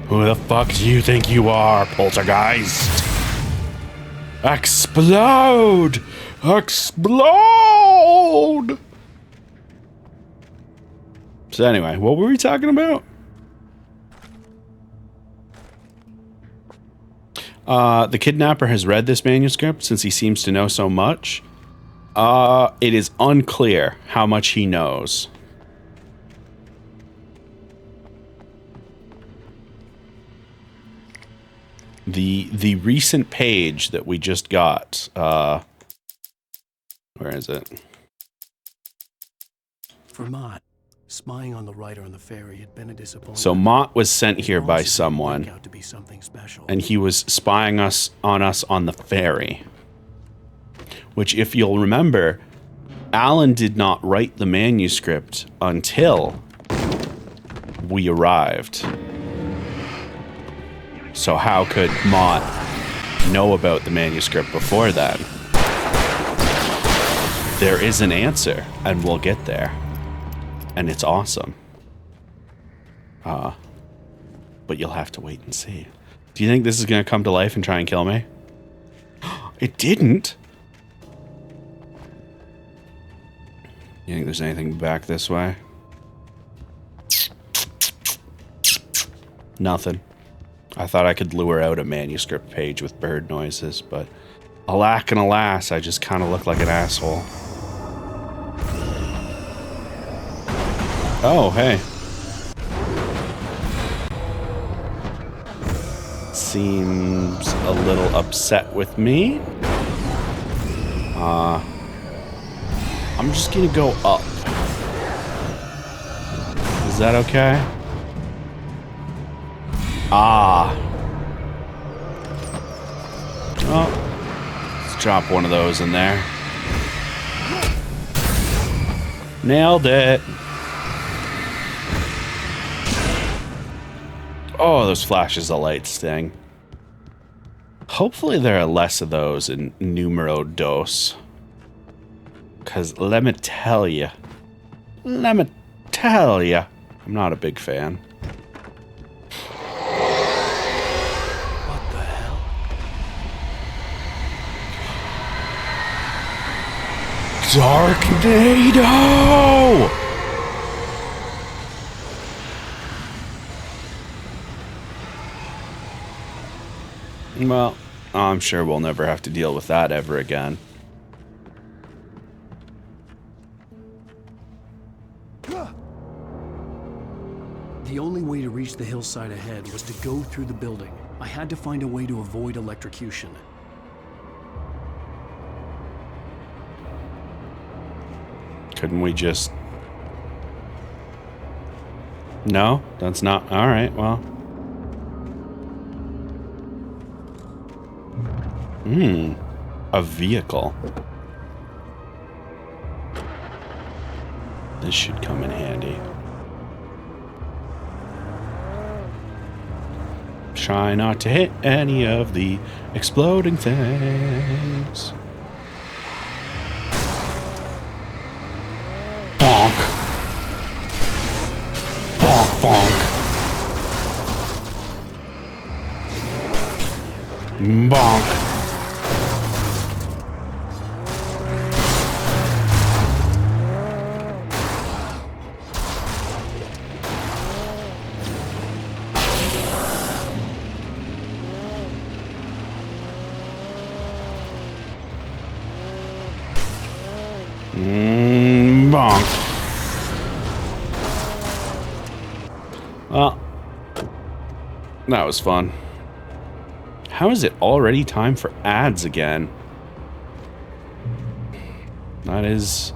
Who the fuck do you think you are, Poltergeist? Explode! Explode! So anyway, what were we talking about? The kidnapper has read this manuscript since he seems to know so much. It is unclear how much he knows. The recent page that we just got, where is it? For Mott, spying on the writer on the ferry had been a disappointment. So Mott was sent here by someone, Out to be something special. and he was spying on us on the ferry. Which, if you'll remember, Alan did not write the manuscript until we arrived. So how could Mott know about the manuscript before then? There is an answer, and we'll get there. And it's awesome. But you'll have to wait and see. Do you think this is going to come to life and try and kill me? It didn't. You think there's anything back this way? Nothing. I thought I could lure out a manuscript page with bird noises, but alack and alas, I just kind of look like an asshole. Oh, hey. Seems a little upset with me. I'm just gonna go up. Is that okay? Ah. Well, let's drop one of those in there. Nailed it. Oh, those flashes of light sting. Hopefully there are less of those in numero dos. Because let me tell you, I'm not a big fan. What the hell? Darknado! Well, I'm sure we'll never have to deal with that ever again. The only way to reach the hillside ahead was to go through the building. I had to find a way to avoid electrocution. Couldn't we just... No, that's not... Alright, well... A vehicle. This should come in handy. Try not to hit any of the exploding things. Bonk. Bonk, bonk. Bonk. Bonk. Well, that was fun. How is it already time for ads again? That is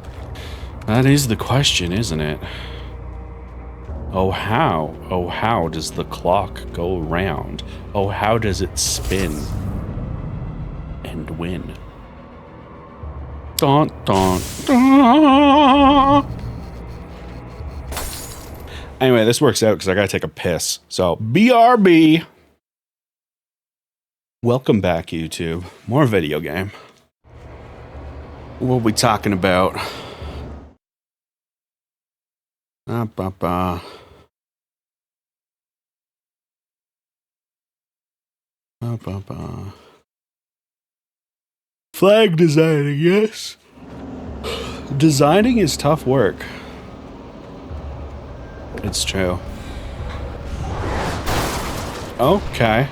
the question, isn't it? Oh how does the clock go round? Oh, how does it spin and win? Dun, dun, dun. Anyway, this works out because I gotta take a piss. So, BRB. Welcome back, YouTube. More video game. What are we talking about? Flag designing, yes. Designing is tough work. It's true. Okay.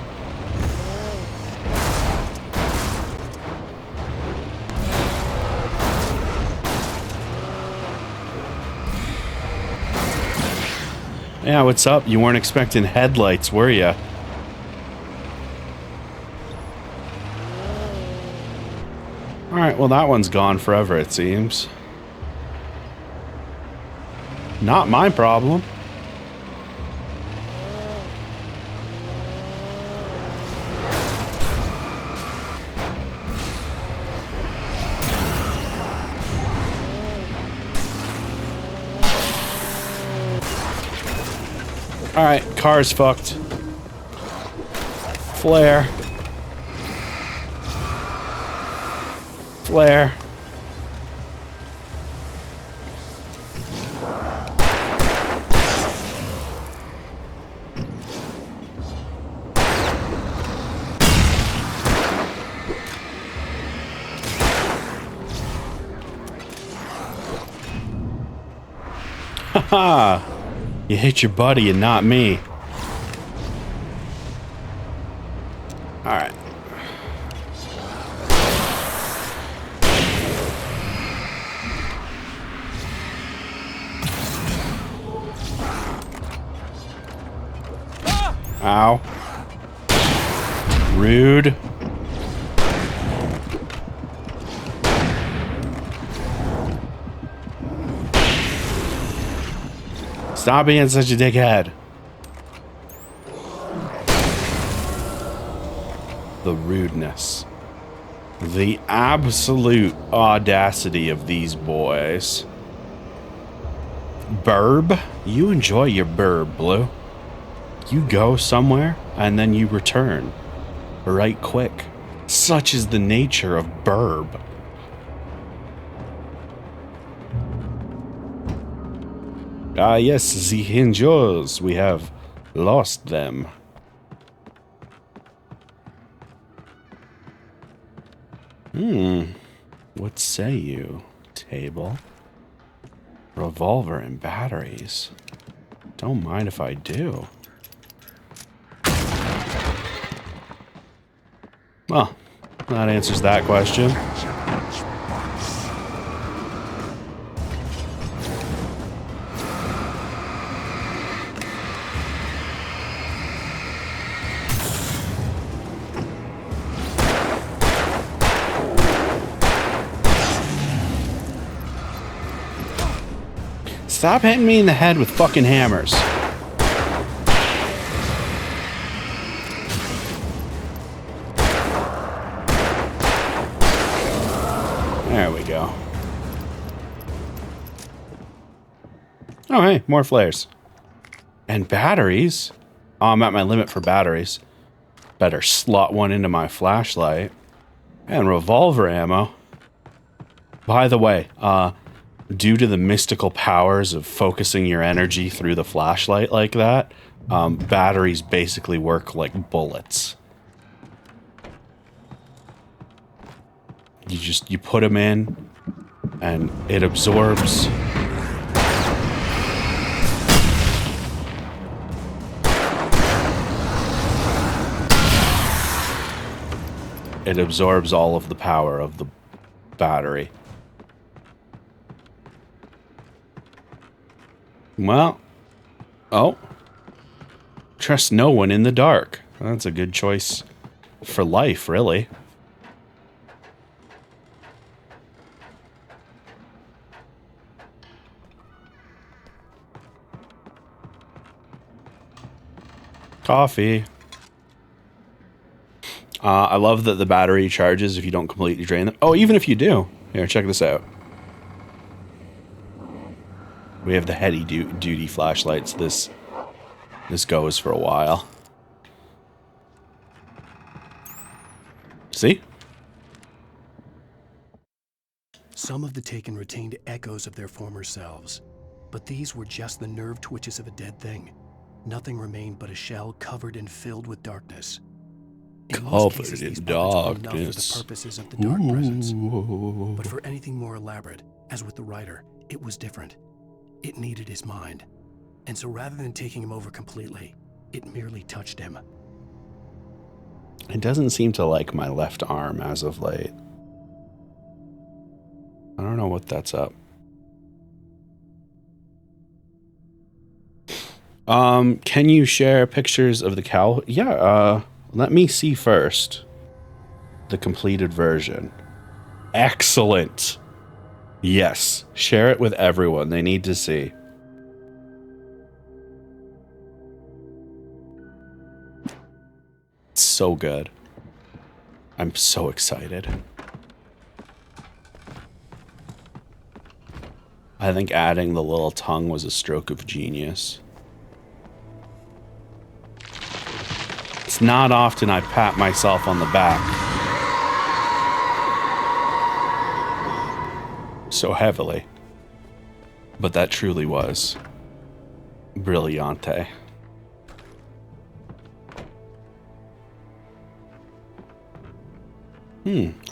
Yeah, what's up? You weren't expecting headlights, were ya? Alright, well that one's gone forever, it seems. Not my problem. Alright, car's fucked. Flare. Flare. Haha! You hit your buddy and not me. Alright. Ow. Rude. Stop being such a dickhead. The rudeness. The absolute audacity of these boys. Burb? You enjoy your burb, Blue. You go somewhere and then you return. Right quick. Such is the nature of burb. Ah, yes, the hinges. We have lost them. What say you, table? Revolver and batteries. Don't mind if I do. Well, that answers that question. Stop hitting me in the head with fucking hammers. There we go. Oh, hey, more flares. And batteries. Oh, I'm at my limit for batteries. Better slot one into my flashlight. And revolver ammo. By the way, due to the mystical powers of focusing your energy through the flashlight like that, batteries basically work like bullets. You put them in, and it absorbs. It absorbs all of the power of the battery. Well, oh, trust no one in the dark. That's a good choice for life, really. Coffee. I love that the battery charges if you don't completely drain them. Oh, even if you do. Here, check this out. We have the heavy duty flashlights. This goes for a while. See? Some of the Taken retained echoes of their former selves, but these were just the nerve twitches of a dead thing. Nothing remained but a shell covered and filled with darkness. In most cases, these puppets were enough for the purposes of the dark presence. But for anything more elaborate, as with the writer, it was different. It needed his mind. And so rather than taking him over completely, it merely touched him. It doesn't seem to like my left arm as of late. I don't know what that's up. Can you share pictures of the cow? Yeah, let me see first. The completed version. Excellent. Yes, share it with everyone. They need to see. It's so good. I'm so excited. I think adding the little tongue was a stroke of genius. It's not often I pat myself on the back so heavily, but that truly was brillante.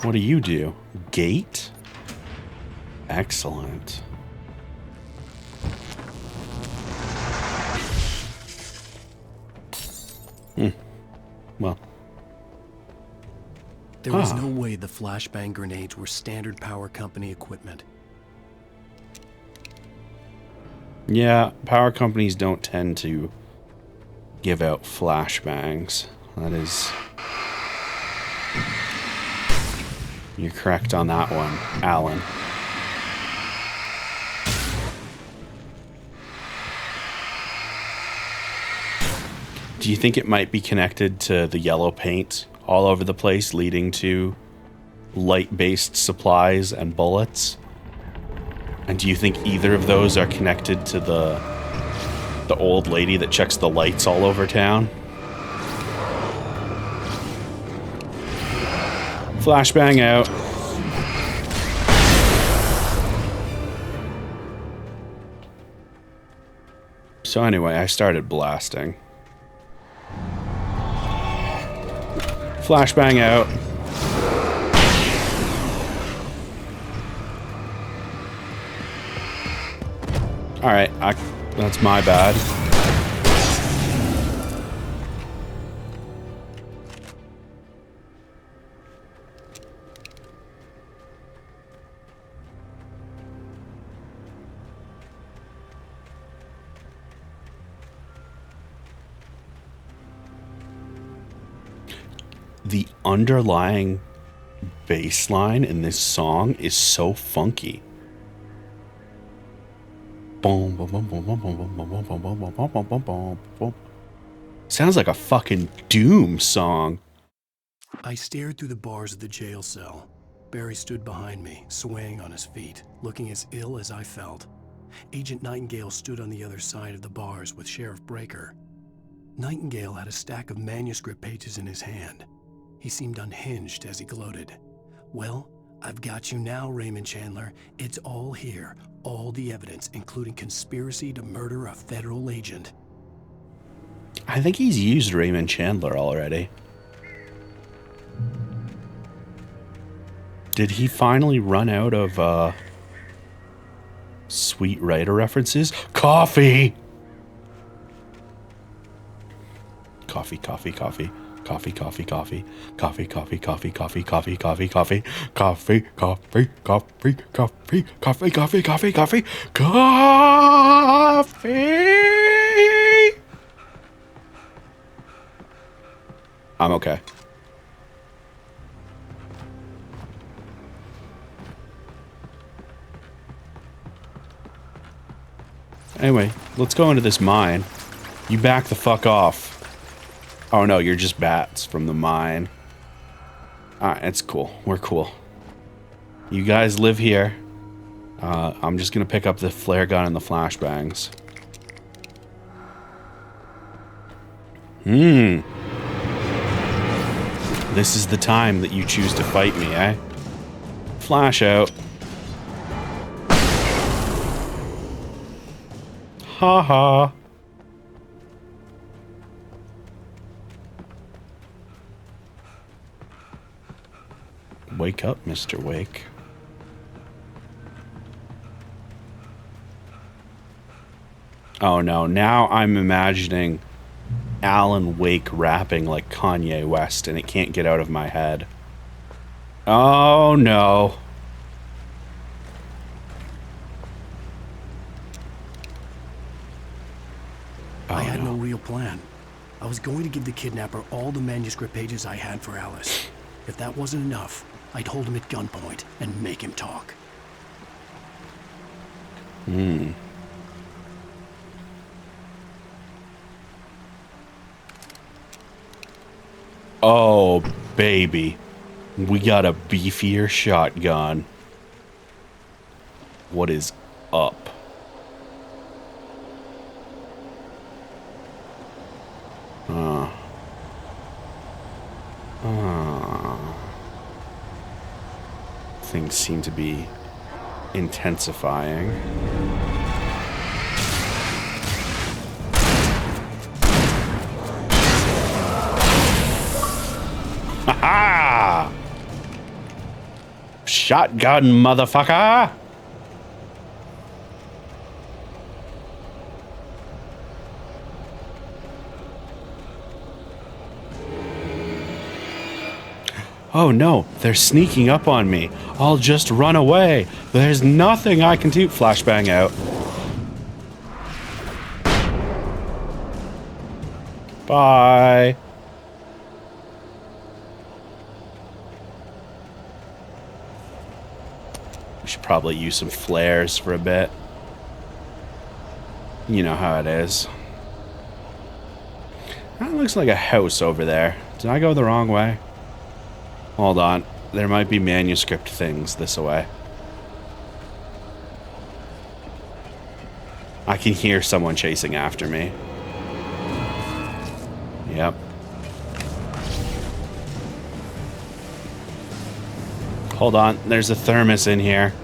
What do you do? Gate? Excellent. Well. There was no way the flashbang grenades were standard power company equipment. Yeah, power companies don't tend to give out flashbangs. That is... You're correct on that one, Alan. Do you think it might be connected to the yellow paint all over the place, leading to light-based supplies and bullets? And do you think either of those are connected to the old lady that checks the lights all over town? Flashbang out. So anyway, I started blasting. Flashbang out. Alright, that's my bad. The underlying bass line in this song is so funky. Sounds like a fucking Doom song. I stared through the bars of the jail cell. Barry stood behind me, swaying on his feet, looking as ill as I felt. Agent Nightingale stood on the other side of the bars with Sheriff Breaker. Nightingale had a stack of manuscript pages in his hand. He seemed unhinged as he gloated. Well, I've got you now, Raymond Chandler. It's all here. All the evidence, including conspiracy to murder a federal agent. I think he's used Raymond Chandler already. Did he finally run out of sweet writer references? Coffee! Coffee, coffee, coffee. Coffee, coffee, coffee. Coffee, coffee, coffee, coffee, coffee, coffee, coffee. Coffee, coffee, coffee, coffee, coffee, coffee, coffee, coffee. Coffee! I'm okay. Anyway, let's go into this mine. You back the fuck off. Oh no, you're just bats from the mine. Alright, it's cool. We're cool. You guys live here. I'm just gonna pick up the flare gun and the flashbangs. This is the time that you choose to fight me, eh? Flash out. Ha ha. Wake up, Mr. Wake. Oh no, now I'm imagining Alan Wake rapping like Kanye West and it can't get out of my head. Oh no. I had no real plan. I was going to give the kidnapper all the manuscript pages I had for Alice. If that wasn't enough, I'd hold him at gunpoint and make him talk. Hmm. Oh, baby. We got a beefier shotgun. What is up? Things seem to be intensifying. Ha-ha! Shotgun, motherfucker! Oh no, they're sneaking up on me. I'll just run away. There's nothing I can do. Flashbang out. Bye. We should probably use some flares for a bit. You know how it is. That looks like a house over there. Did I go the wrong way? Hold on. There might be manuscript things this way. I can hear someone chasing after me. Yep. Hold on. There's a thermos in here.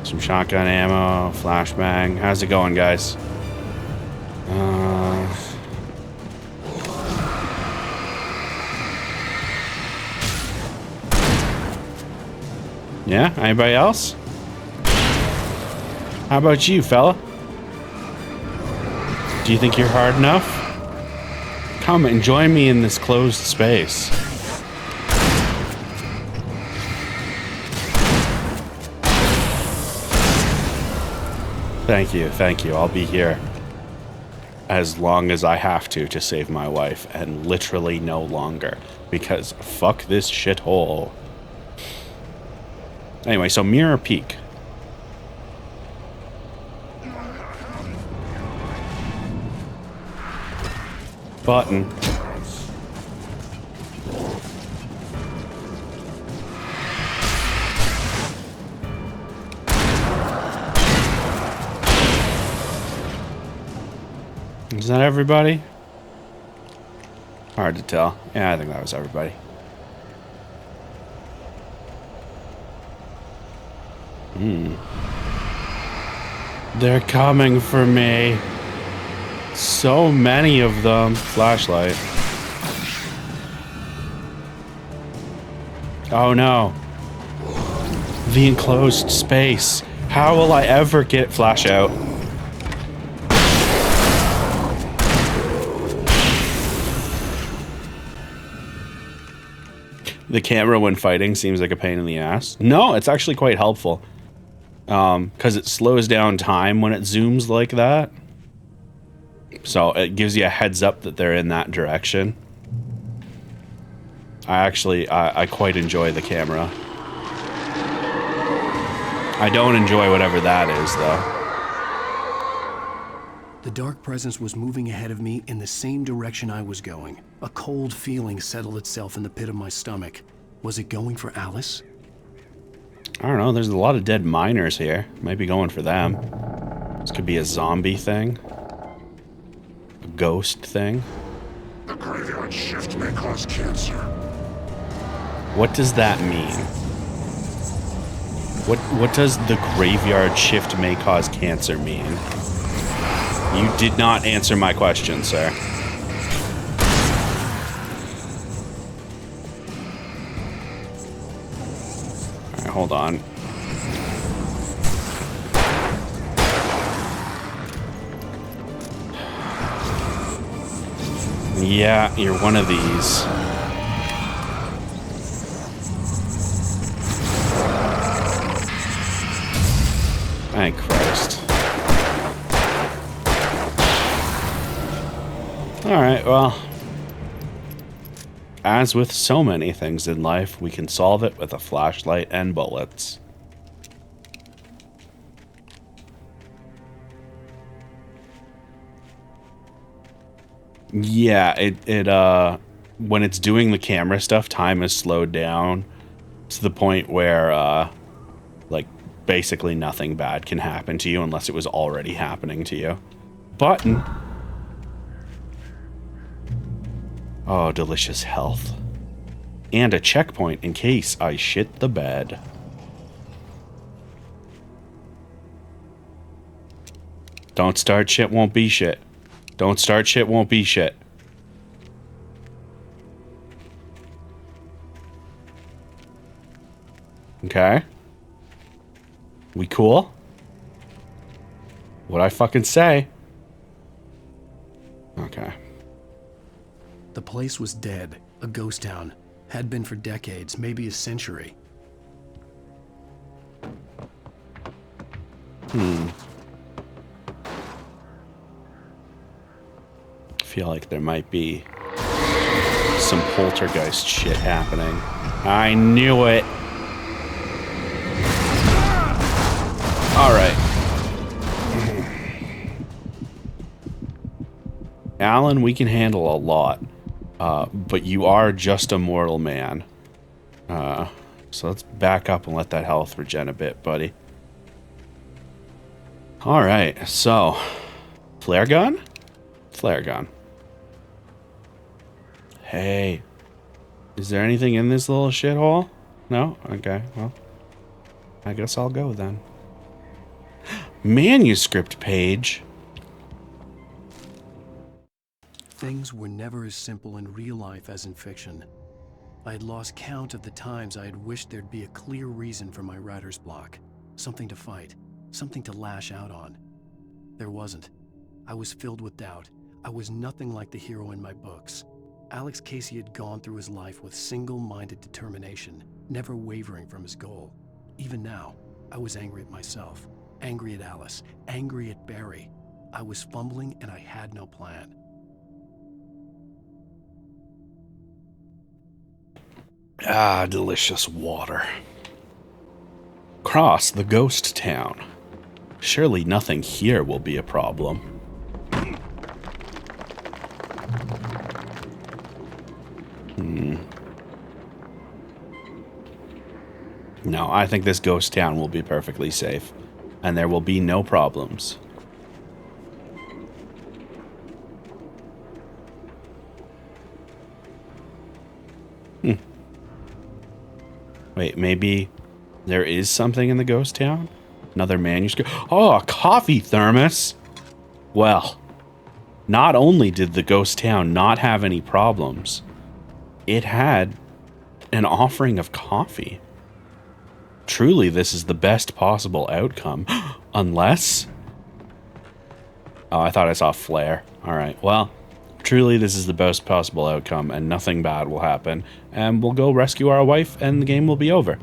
Some shotgun ammo, flashbang. How's it going, guys? Yeah? Anybody else? How about you, fella? Do you think you're hard enough? Come and join me in this closed space. Thank you, thank you. I'll be here as long as I have to save my wife, and literally no longer, because fuck this shithole. Anyway, so mirror peek. Button. Is that everybody? Hard to tell. Yeah, I think that was everybody. They're coming for me. So many of them. Flashlight. Oh no. The enclosed space. How will I ever get flash out? The camera when fighting seems like a pain in the ass. No, it's actually quite helpful. Because it slows down time when it zooms like that. So it gives you a heads up that they're in that direction. I quite enjoy the camera. I don't enjoy whatever that is, though. The dark presence was moving ahead of me in the same direction I was going. A cold feeling settled itself in the pit of my stomach. Was it going for Alice? I don't know, there's a lot of dead miners here. Might be going for them. This could be a zombie thing. A ghost thing. The graveyard shift may cause cancer. What does that mean? What does the graveyard shift may cause cancer mean? You did not answer my question, sir. Alright, hold on. Yeah, you're one of these. Thank Christ. Alright, well. As with so many things in life, we can solve it with a flashlight and bullets. Yeah, it when it's doing the camera stuff, time is slowed down to the point where like basically nothing bad can happen to you unless it was already happening to you. Button. Oh, delicious health. And a checkpoint in case I shit the bed. Don't start shit, won't be shit. Don't start shit, won't be shit. Okay. We cool? What'd I fucking say? Okay. The place was dead, a ghost town. Had been for decades, maybe a century. Feel like there might be some poltergeist shit happening. I knew it. All right. Alan, we can handle a lot, but you are just a mortal man. So let's back up and let that health regen a bit, buddy. All right, so flare gun? Flare gun. Hey, is there anything in this little shithole? No? Okay, well, I guess I'll go then. Manuscript page. Things were never as simple in real life as in fiction. I had lost count of the times I had wished there'd be a clear reason for my writer's block. Something to fight, something to lash out on. There wasn't. I was filled with doubt. I was nothing like the hero in my books. Alex Casey had gone through his life with single-minded determination, never wavering from his goal. Even now, I was angry at myself, angry at Alice, angry at Barry. I was fumbling and I had no plan. Ah, delicious water. Cross the ghost town. Surely nothing here will be a problem. No, I think this ghost town will be perfectly safe, and there will be no problems. Wait, maybe there is something in the ghost town? Another manuscript? Oh, a coffee thermos! Well, not only did the ghost town not have any problems, it had an offering of coffee. Truly, this is the best possible outcome. Unless... Oh, I thought I saw a flare. Alright, well, truly this is the best possible outcome and nothing bad will happen. And we'll go rescue our wife and the game will be over.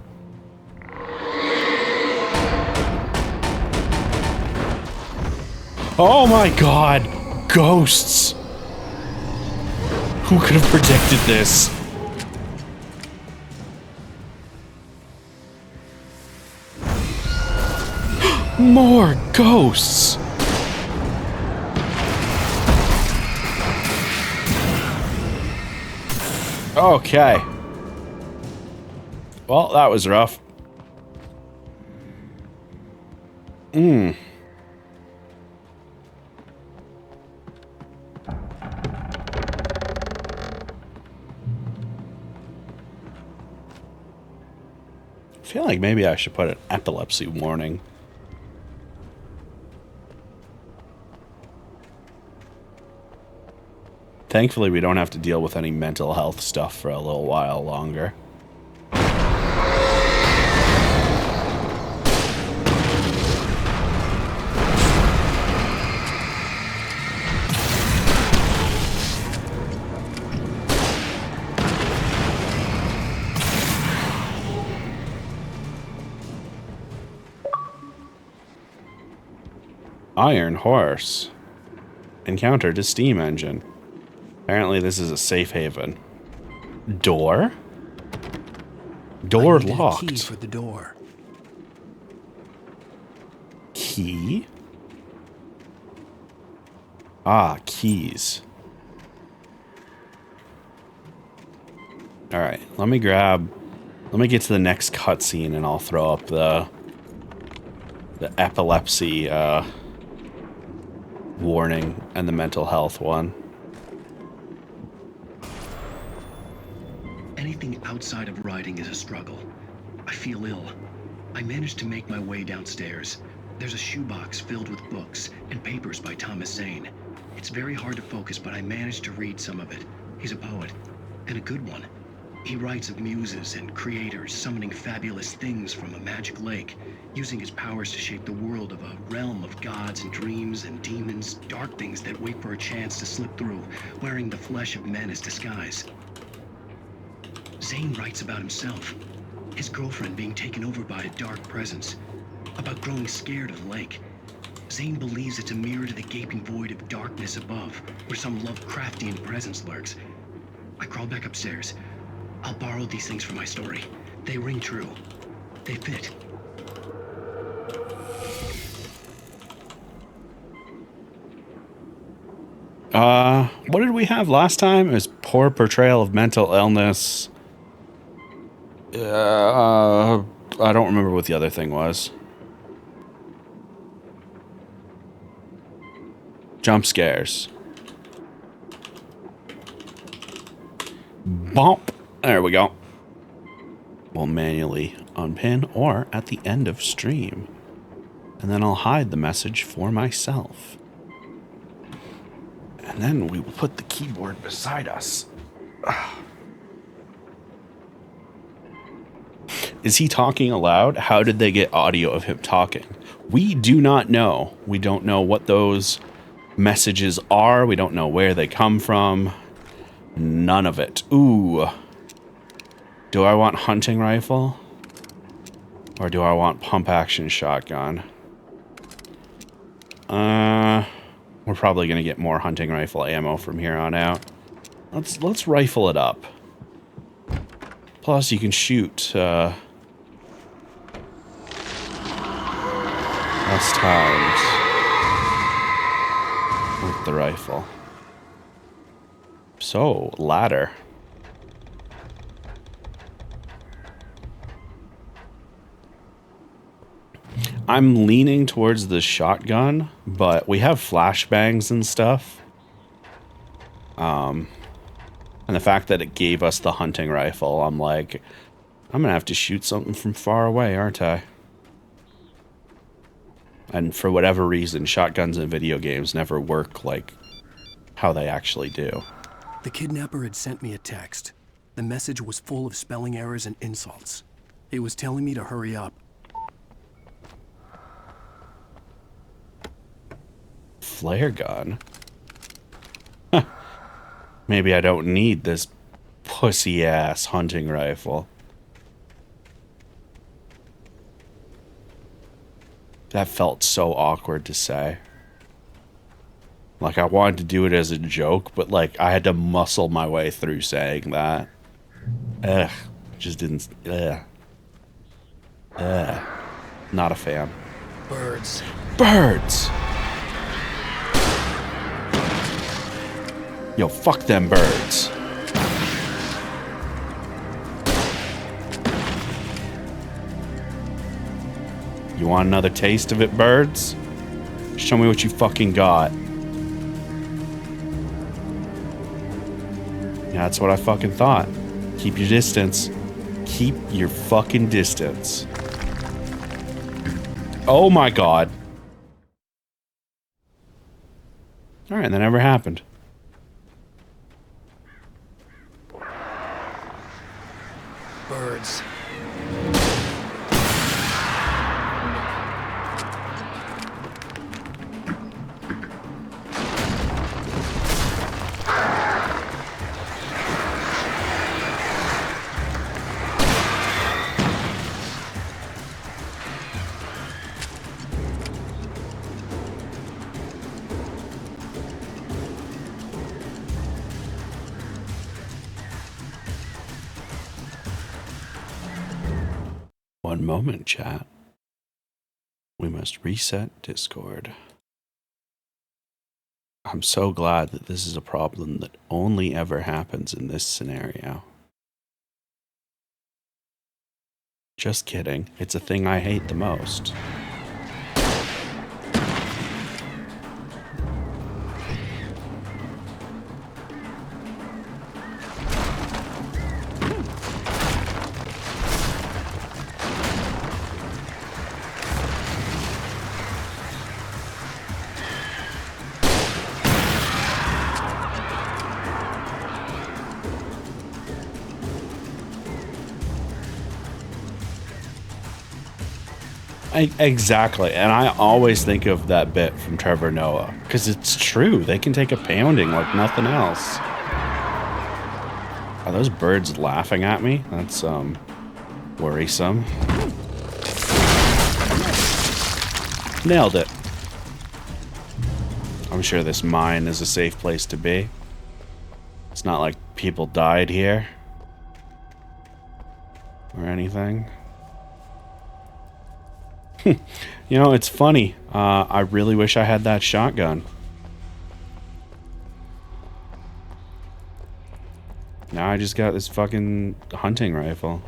Oh my god! Ghosts! Who could have predicted this? More ghosts! Okay. Well, that was rough. feel like maybe I should put an epilepsy warning. Thankfully, we don't have to deal with any mental health stuff for a little while longer. Iron Horse. Encountered a steam engine. Apparently this is a safe haven. Door? Door locked. A key for the door. Key? Ah, keys. Alright, let me get to the next cutscene and I'll throw up the epilepsy warning and the mental health one. Anything outside of writing is a struggle. I feel ill. I managed to make my way downstairs. There's a shoebox filled with books and papers by Thomas Zane. It's very hard to focus, but I managed to read some of it. He's a poet, and a good one. He writes of muses and creators summoning fabulous things from a magic lake, using his powers to shape the world of a realm of gods and dreams and demons, dark things that wait for a chance to slip through, wearing the flesh of men as disguise. Zane writes about himself, his girlfriend being taken over by a dark presence, about growing scared of the lake. Zane believes it's a mirror to the gaping void of darkness above, where some Lovecraftian presence lurks. I crawl back upstairs. I'll borrow these things for my story. They ring true. They fit. What did we have last time? It was poor portrayal of mental illness. I don't remember what the other thing was. Jump scares. Bump. There we go. We'll manually unpin or at the end of stream. And then I'll hide the message for myself. And then we will put the keyboard beside us. Is he talking aloud? How did they get audio of him talking? We do not know. We don't know what those messages are. We don't know where they come from. None of it. Ooh. Do I want hunting rifle? Or do I want pump action shotgun? We're probably gonna get more hunting rifle ammo from here on out. Let's rifle it up. Plus you can shoot less times with the rifle. So, ladder. I'm leaning towards the shotgun, but we have flashbangs and stuff. And the fact that it gave us the hunting rifle, I'm like, I'm gonna have to shoot something from far away, aren't I? And for whatever reason, shotguns in video games never work like how they actually do. The kidnapper had sent me a text. The message was full of spelling errors and insults. It was telling me to hurry up. Flare gun? Huh. Maybe I don't need this pussy-ass hunting rifle. That felt so awkward to say. Like, I wanted to do it as a joke, but, like, I had to muscle my way through saying that. Ugh. Just didn't... Ugh. Ugh. Not a fan. Birds. Birds! Yo, fuck them birds. You want another taste of it, birds? Show me what you fucking got. Yeah, that's what I fucking thought. Keep your distance. Keep your fucking distance. Oh my god. Alright, that never happened. Birds. One moment, chat. We must reset Discord. I'm so glad that this is a problem that only ever happens in this scenario. Just kidding. It's a thing I hate the most. Exactly, and I always think of that bit from Trevor Noah, because it's true. They can take a pounding like nothing else. Are those birds laughing at me? That's, worrisome. Nailed it. I'm sure this mine is a safe place to be. It's not like people died here. Or anything. You know, it's funny. I really wish I had that shotgun. Now I just got this fucking hunting rifle.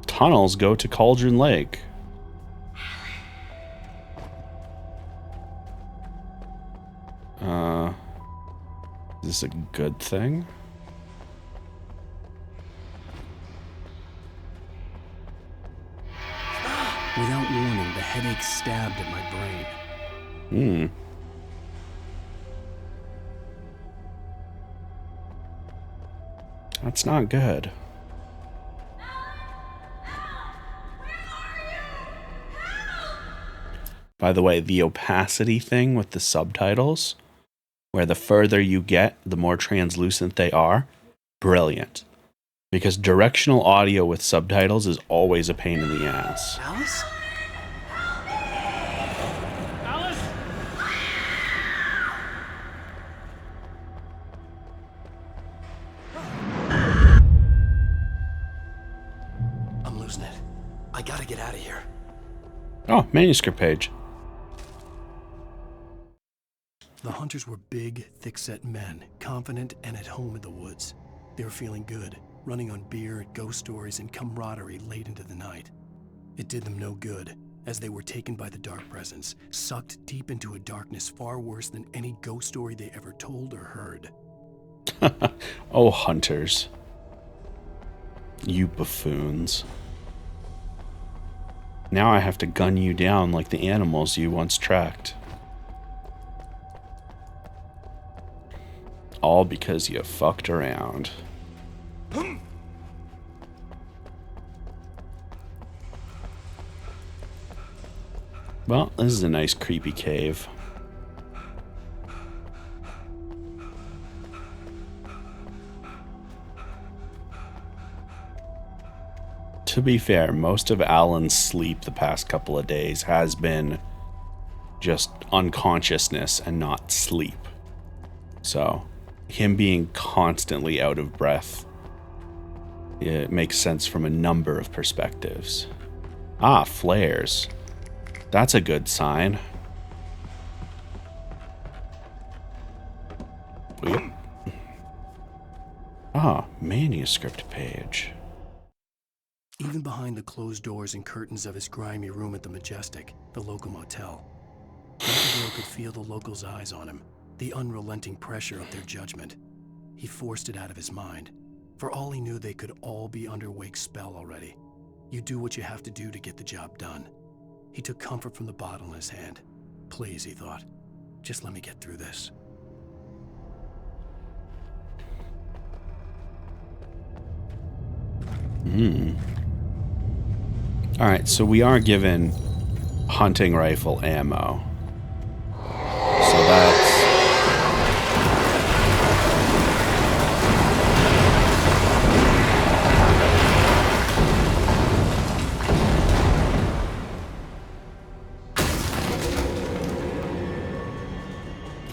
Tunnels go to Cauldron Lake. Is this a good thing? Without warning, the headache stabbed at my brain. That's not good. By the way, the opacity thing with the subtitles, where the further you get, the more translucent they are, brilliant. Because directional audio with subtitles is always a pain in the ass. Alice? I'm losing it. I gotta get out of here. Oh, manuscript page. The hunters were big, thick-set men, confident and at home in the woods. They were feeling good, running on beer, ghost stories, and camaraderie late into the night. It did them no good, as they were taken by the dark presence, sucked deep into a darkness far worse than any ghost story they ever told or heard. Oh, hunters. You buffoons. Now I have to gun you down like the animals you once tracked. All because you fucked around. Well, this is a nice creepy cave. To be fair, most of Alan's sleep the past couple of days has been just unconsciousness and not sleep. So, him being constantly out of breath, it makes sense from a number of perspectives. Ah, flares. That's a good sign. Ah, manuscript page. Even behind the closed doors and curtains of his grimy room at the Majestic, the local motel, Michael could feel the locals' eyes on him. The unrelenting pressure of their judgment. He forced it out of his mind. For all he knew, they could all be under Wake's spell already. You do what you have to do to get the job done. He took comfort from the bottle in his hand. Please, he thought, just let me get through this. Alright, so we are given hunting rifle ammo. So that's...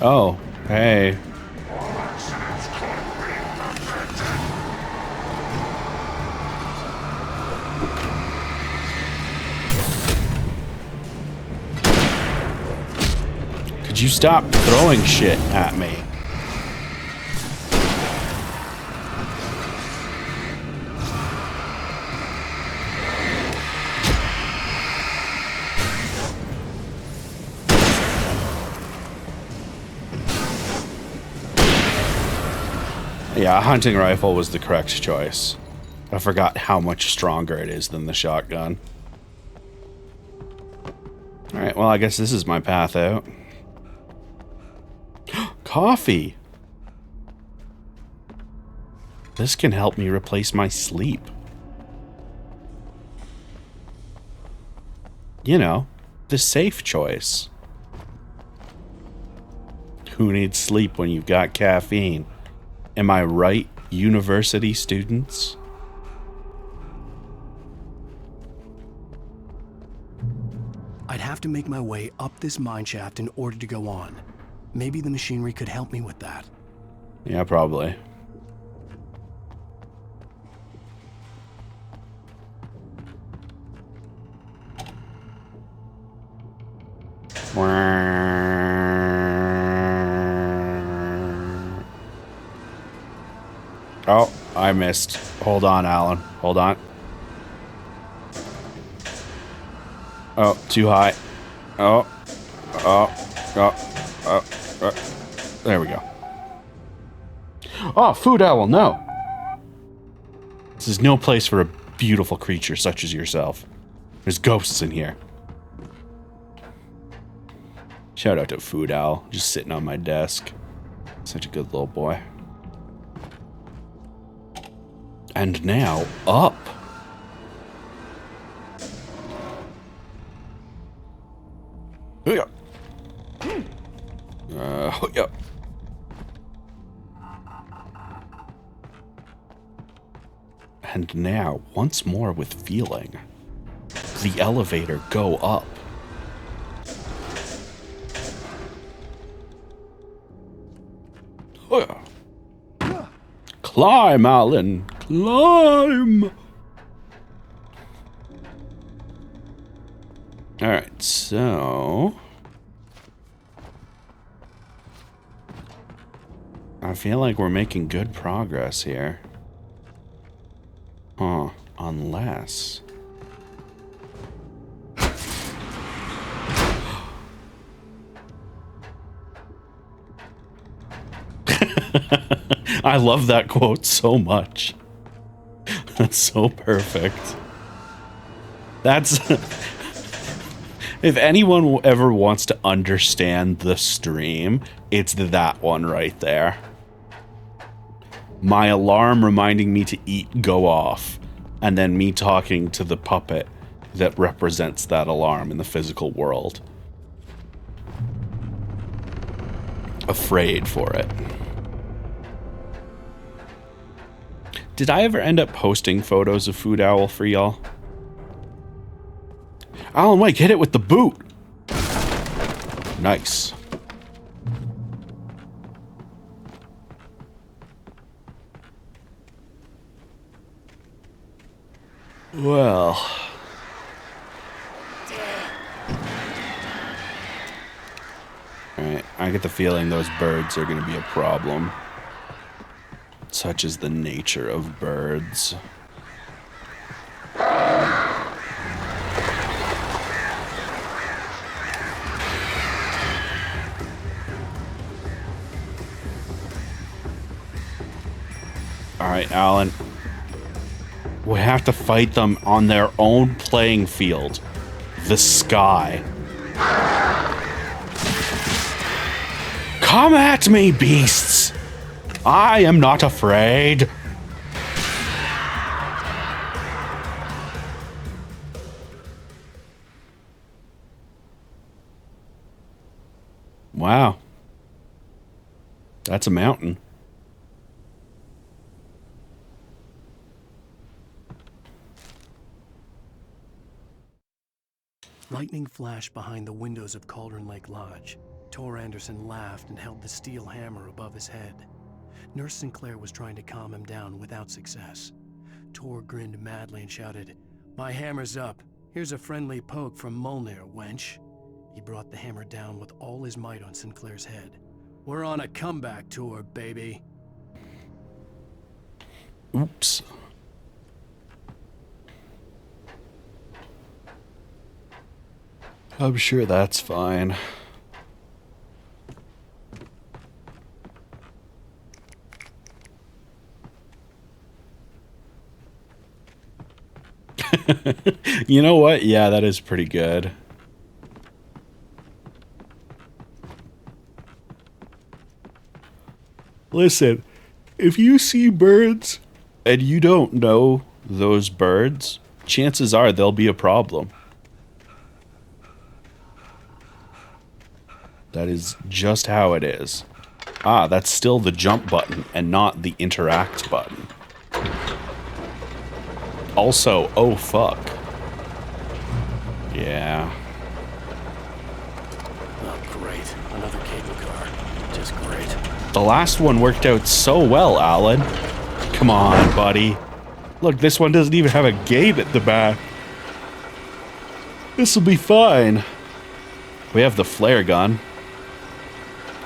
Oh, hey. Could you stop throwing shit at me? Yeah, a hunting rifle was the correct choice. I forgot how much stronger it is than the shotgun. Alright, well, I guess this is my path out. Coffee! This can help me replace my sleep. You know, the safe choice. Who needs sleep when you've got caffeine? Am I right, university students? I'd have to make my way up this mine shaft in order to go on. Maybe the machinery could help me with that. Yeah, probably. Oh, I missed. Hold on, Alan. Hold on. Oh, too high. Oh. There we go. Oh, food owl, no. This is no place for a beautiful creature such as yourself. There's ghosts in here. Shout out to Food Owl, just sitting on my desk. Such a good little boy. And now, up. Yeah. Yeah. And now, once more with feeling, the elevator go up. Climb, Alan, climb! Alright, so... I feel like we're making good progress here. Huh, unless... I love that quote so much. That's so perfect. That's... If anyone ever wants to understand the stream, it's that one right there. My alarm reminding me to eat go off, and then me talking to the puppet that represents that alarm in the physical world. Afraid for it. Did I ever end up posting photos of Food Owl for y'all? Alan Wake, hit it with the boot! Nice. Well... Alright, I get the feeling those birds are going to be a problem. Such is the nature of birds. Alright, Alan. We have to fight them on their own playing field. The sky. Come at me, beasts! I am not afraid. Wow. That's a mountain. Lightning flashed behind the windows of Cauldron Lake Lodge. Tor Anderson laughed and held the steel hammer above his head. Nurse Sinclair was trying to calm him down without success. Tor grinned madly and shouted, "My hammer's up. Here's a friendly poke from Molnir, wench." He brought the hammer down with all his might on Sinclair's head. "We're on a comeback tour, baby." Oops. I'm sure that's fine. You know what? Yeah, that is pretty good. Listen, if you see birds and you don't know those birds, chances are there'll be a problem. That is just how it is. Ah, that's still the jump button and not the interact button. Also, oh fuck. Yeah. Oh, great. Another cable car. Just great. The last one worked out so well, Alan. Come on, buddy. Look, this one doesn't even have a gate at the back. This'll be fine. We have the flare gun.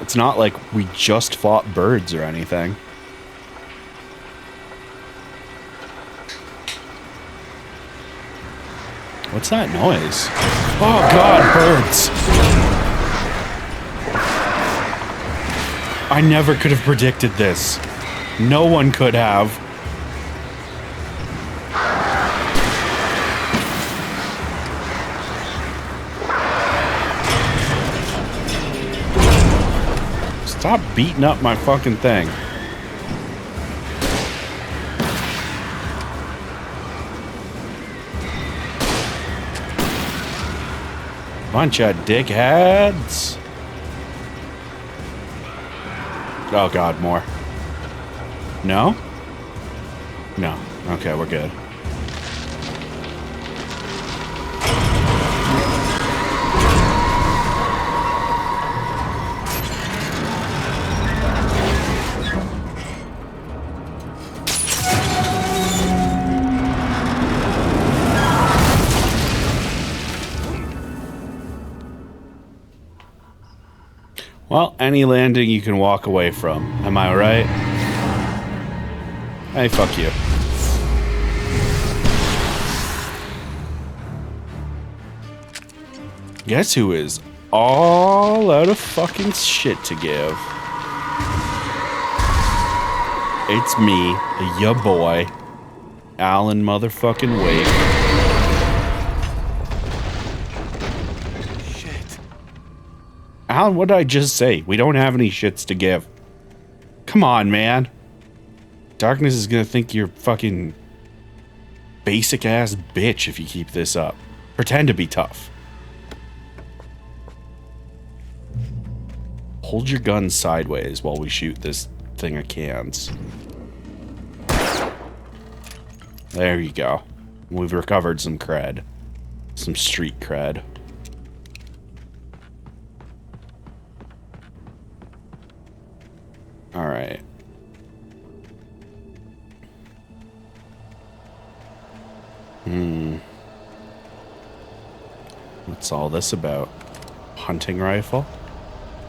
It's not like we just fought birds or anything. What's that noise? Oh god, birds! I never could have predicted this. No one could have. Stop beating up my fucking thing. Bunch of dickheads. Oh god, more. No? No. Okay, we're good. Well, any landing you can walk away from. Am I right? Hey, fuck you. Guess who is all out of fucking shit to give? It's me, ya boy, Alan motherfucking Wake. Alan, what did I just say? We don't have any shits to give. Come on, man. Darkness is gonna think you're fucking basic ass bitch if you keep this up. Pretend to be tough. Hold your gun sideways while we shoot this thing of cans. There you go. We've recovered some cred. Some street cred. All right. What's all this about? Hunting rifle?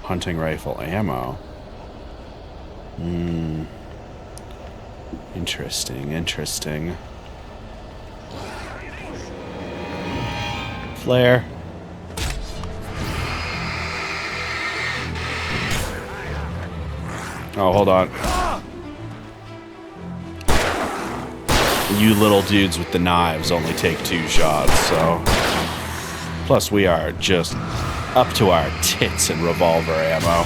Hunting rifle ammo. Interesting, interesting. Flare. Oh, hold on. You little dudes with the knives only take 2 shots, so... Plus, we are just up to our tits in revolver ammo.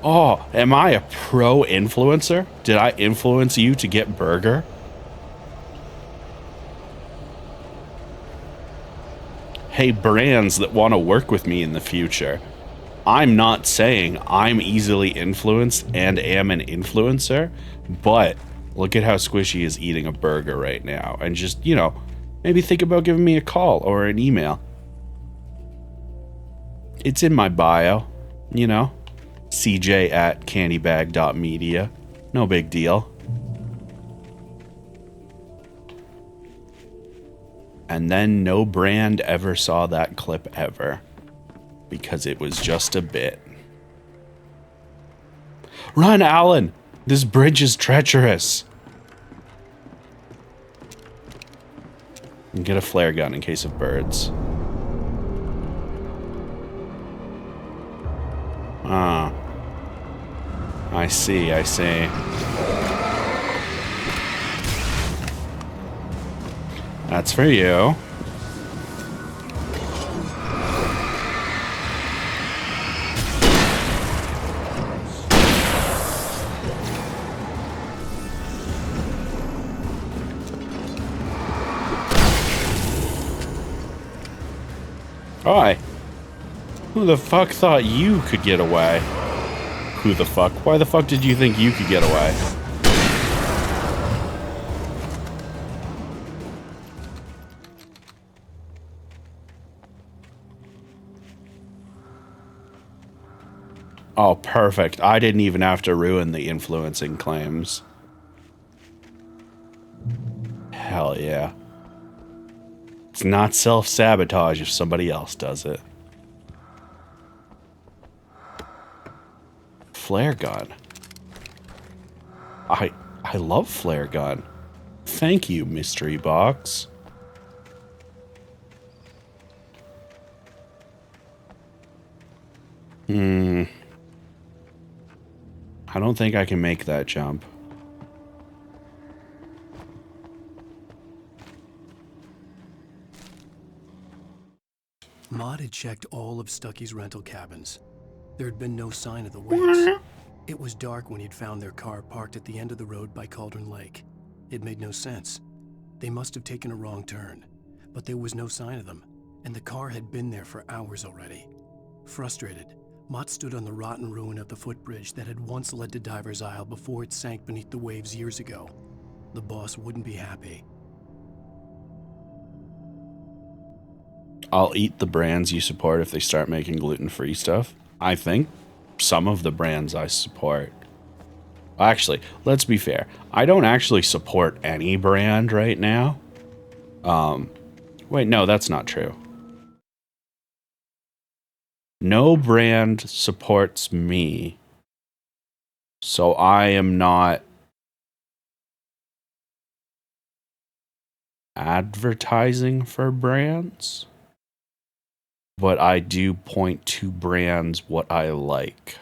Oh, am I a pro influencer? Did I influence you to get burger? Hey, brands that want to work with me in the future. I'm not saying I'm easily influenced and am an influencer, but look at how Squishy is eating a burger right now. And just, you know, maybe think about giving me a call or an email. It's in my bio, you know. CJ@candybag.media. No big deal. And then no brand ever saw that clip ever. Because it was just a bit. Run, Alan! This bridge is treacherous. And get a flare gun in case of birds. Ah. I see, I see. That's for you. Hi. Who the fuck thought you could get away? Who the fuck? Why the fuck did you think you could get away? Oh, perfect. I didn't even have to ruin the influencing claims. Hell yeah. It's not self-sabotage if somebody else does it. Flare gun. I love flare gun. Thank you, mystery box. I don't think I can make that jump. Maud had checked all of Stucky's rental cabins. There had been no sign of the Wakes. It was dark when he'd found their car parked at the end of the road by Cauldron Lake. It made no sense. They must have taken a wrong turn, but there was no sign of them, and the car had been there for hours already. Frustrated, Mott stood on the rotten ruin of the footbridge that had once led to Diver's Isle before it sank beneath the waves years ago. The boss wouldn't be happy. I'll eat the brands you support if they start making gluten-free stuff. I think some of the brands I support. Actually, let's be fair. I don't actually support any brand right now. Wait, no, that's not true. No brand supports me. So I am not advertising for brands. But I do point to brands what I like.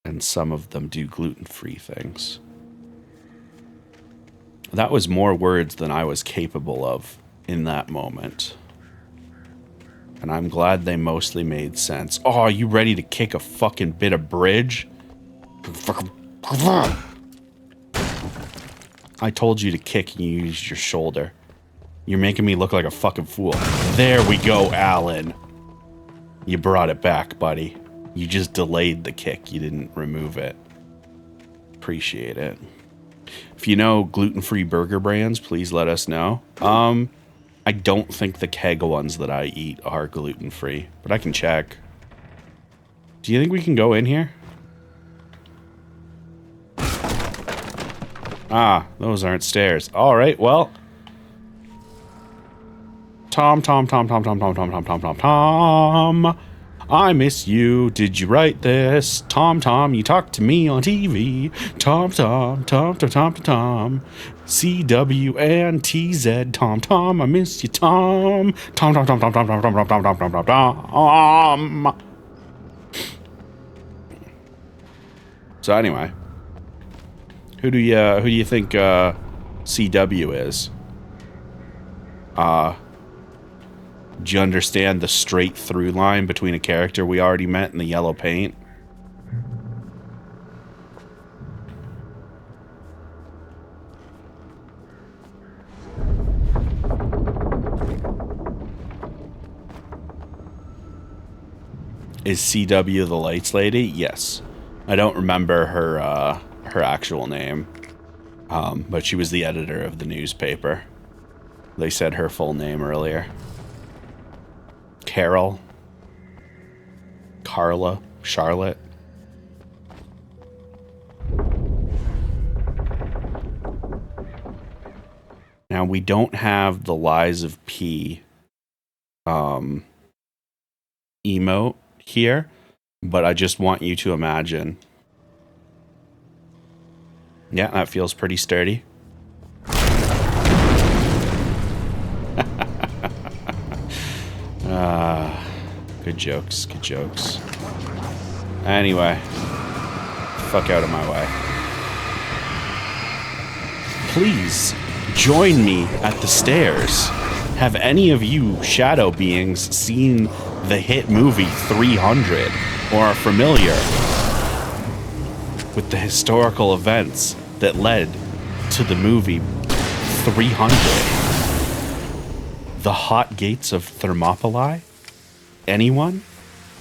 And some of them do gluten-free things. That was more words than I was capable of in that moment. And I'm glad they mostly made sense. Oh, are you ready to kick a fucking bit of bridge? I told you to kick and you used your shoulder. You're making me look like a fucking fool. There we go, Alan. You brought it back, buddy. You just delayed the kick. You didn't remove it. Appreciate it. If you know gluten-free burger brands, please let us know. I don't think the keg ones that I eat are gluten-free, but I can check. Do you think we can go in here? Ah, those aren't stairs. All right, well. Tom. I miss you. Did you write this? Tom, Tom, you talked to me on TV. Tom, Tom, Tom, Tom, Tom, Tom. CW and TZ. Tom, Tom, I miss you, Tom. Tom, Tom, Tom, Tom, Tom, Tom, Tom, Tom, Tom, Tom, Tom, Tom. So anyway, who do you think CW is? Do you understand the straight through line between a character we already met in the yellow paint? Is CW the lights lady? Yes. I don't remember her actual name, but she was the editor of the newspaper. They said her full name earlier. Carol, Carla, Charlotte. Now we don't have the Lies of P emote here, but I just want you to imagine. Yeah, that feels pretty sturdy. Good jokes, good jokes. Anyway, fuck out of my way. Please join me at the stairs. Have any of you shadow beings seen the hit movie 300 or are familiar with the historical events that led to the movie 300? The hot gates of Thermopylae? Anyone?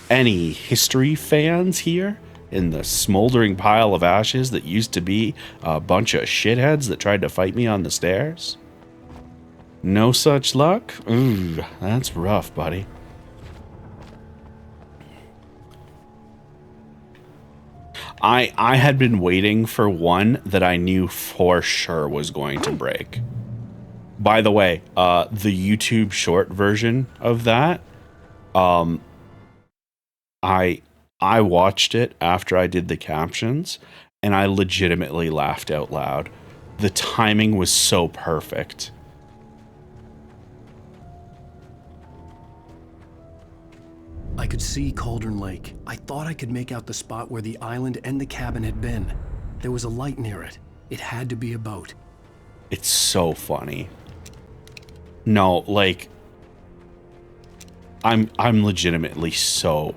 Any history fans here? In the smoldering pile of ashes that used to be a bunch of shitheads that tried to fight me on the stairs? No such luck? Ooh, that's rough, buddy. I had been waiting for one that I knew for sure was going to break. By the way, the YouTube short version of that, I watched it after I did the captions, and I legitimately laughed out loud. The timing was so perfect. I could see Cauldron Lake. I thought I could make out the spot where the island and the cabin had been. There was a light near it. It had to be a boat. It's so funny. No, like, I'm legitimately so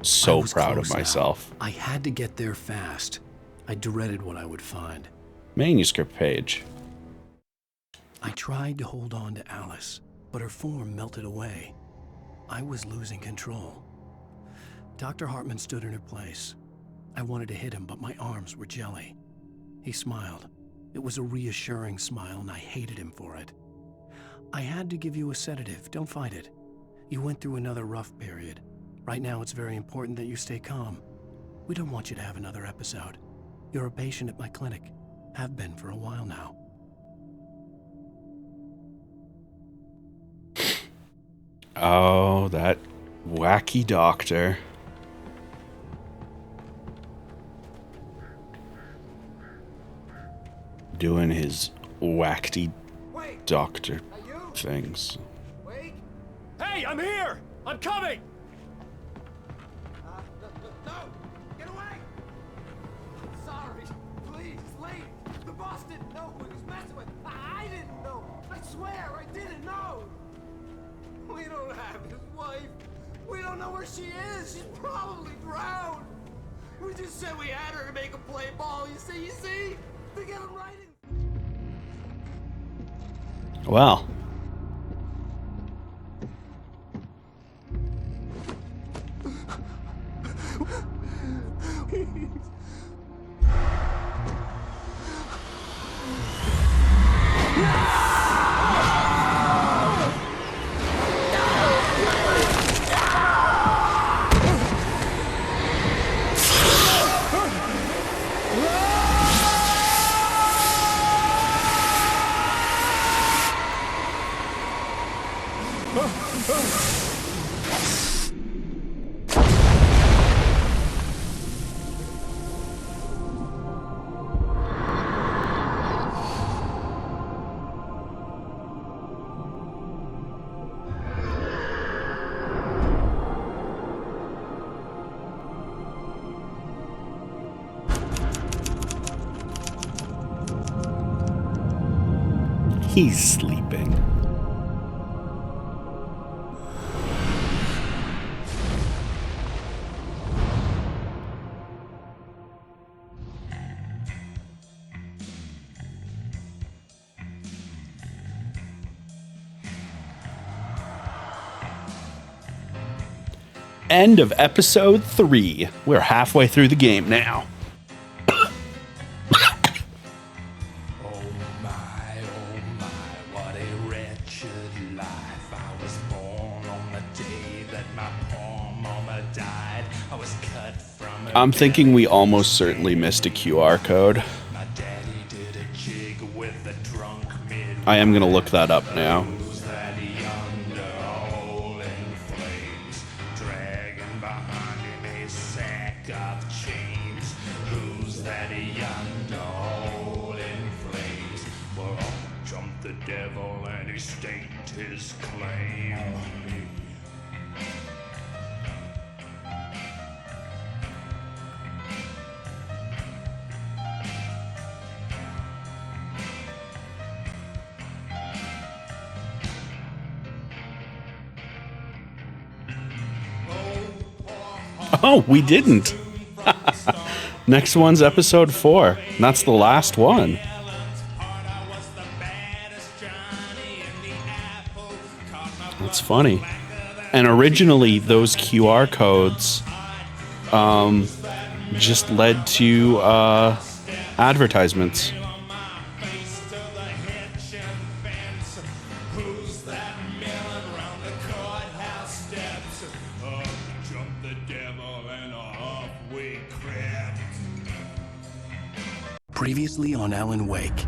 proud of myself. I had to get there fast. I dreaded what I would find. Manuscript page. I tried to hold on to Alice, but her form melted away. I was losing control. Dr. Hartman stood in her place. I wanted to hit him, but my arms were jelly. He smiled. It was a reassuring smile, and I hated him for it. I had to give you a sedative. Don't fight it. You went through another rough period. Right now, it's very important that you stay calm. We don't want you to have another episode. You're a patient at my clinic. Have been for a while now. Oh, that wacky doctor. Doing his wacky doctor things. Hey, I'm here! I'm coming! No! Get away! Sorry. Please, lady. The boss didn't know who he was messing with. I didn't know. I swear, I didn't know. We don't have his wife. We don't know where she is. She's probably drowned. We just said we had her to make him play ball. You see? To get him right in. Well. He's sleeping. End of episode 3. We're halfway through the game now. I'm thinking we almost certainly missed a QR code. I am going to look that up now. Oh, we didn't. Next one's episode 4. That's the last one. That's funny. And originally, those QR codes just led to advertisements. Previously on Alan Wake,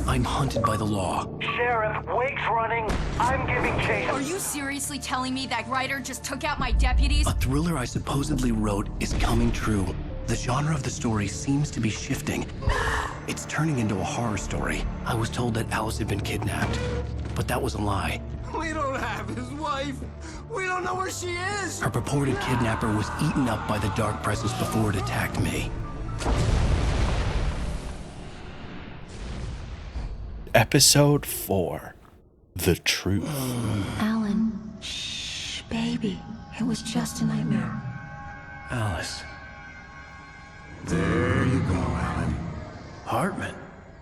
I'm hunted by the law. Sheriff, Wake's running. I'm giving chase. Are you seriously telling me that Ryder just took out my deputies? A thriller I supposedly wrote is coming true. The genre of the story seems to be shifting. It's turning into a horror story. I was told that Alice had been kidnapped, but that was a lie. We don't have his wife. We don't know where she is. Her purported kidnapper was eaten up by the dark presence before it attacked me. Episode 4. The Truth. Alan, shh, baby. It was just a nightmare. Alice. There you go, Alan. Hartman,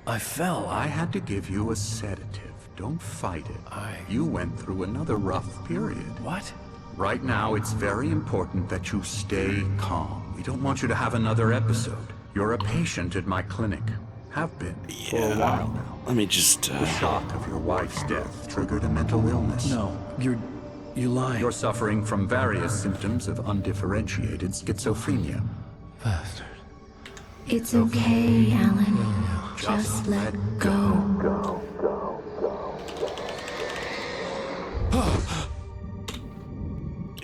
I fell. I had to give you a sedative. Don't fight it. You went through another rough period. What? Right now, it's very important that you stay calm. We don't want you to have another episode. You're a patient at my clinic. Have been for a while now. Let me just... The shock of your wife's death triggered a mental illness. No, you lie. You're suffering from various symptoms of undifferentiated schizophrenia. Bastard. It's okay, Alan. Just let go.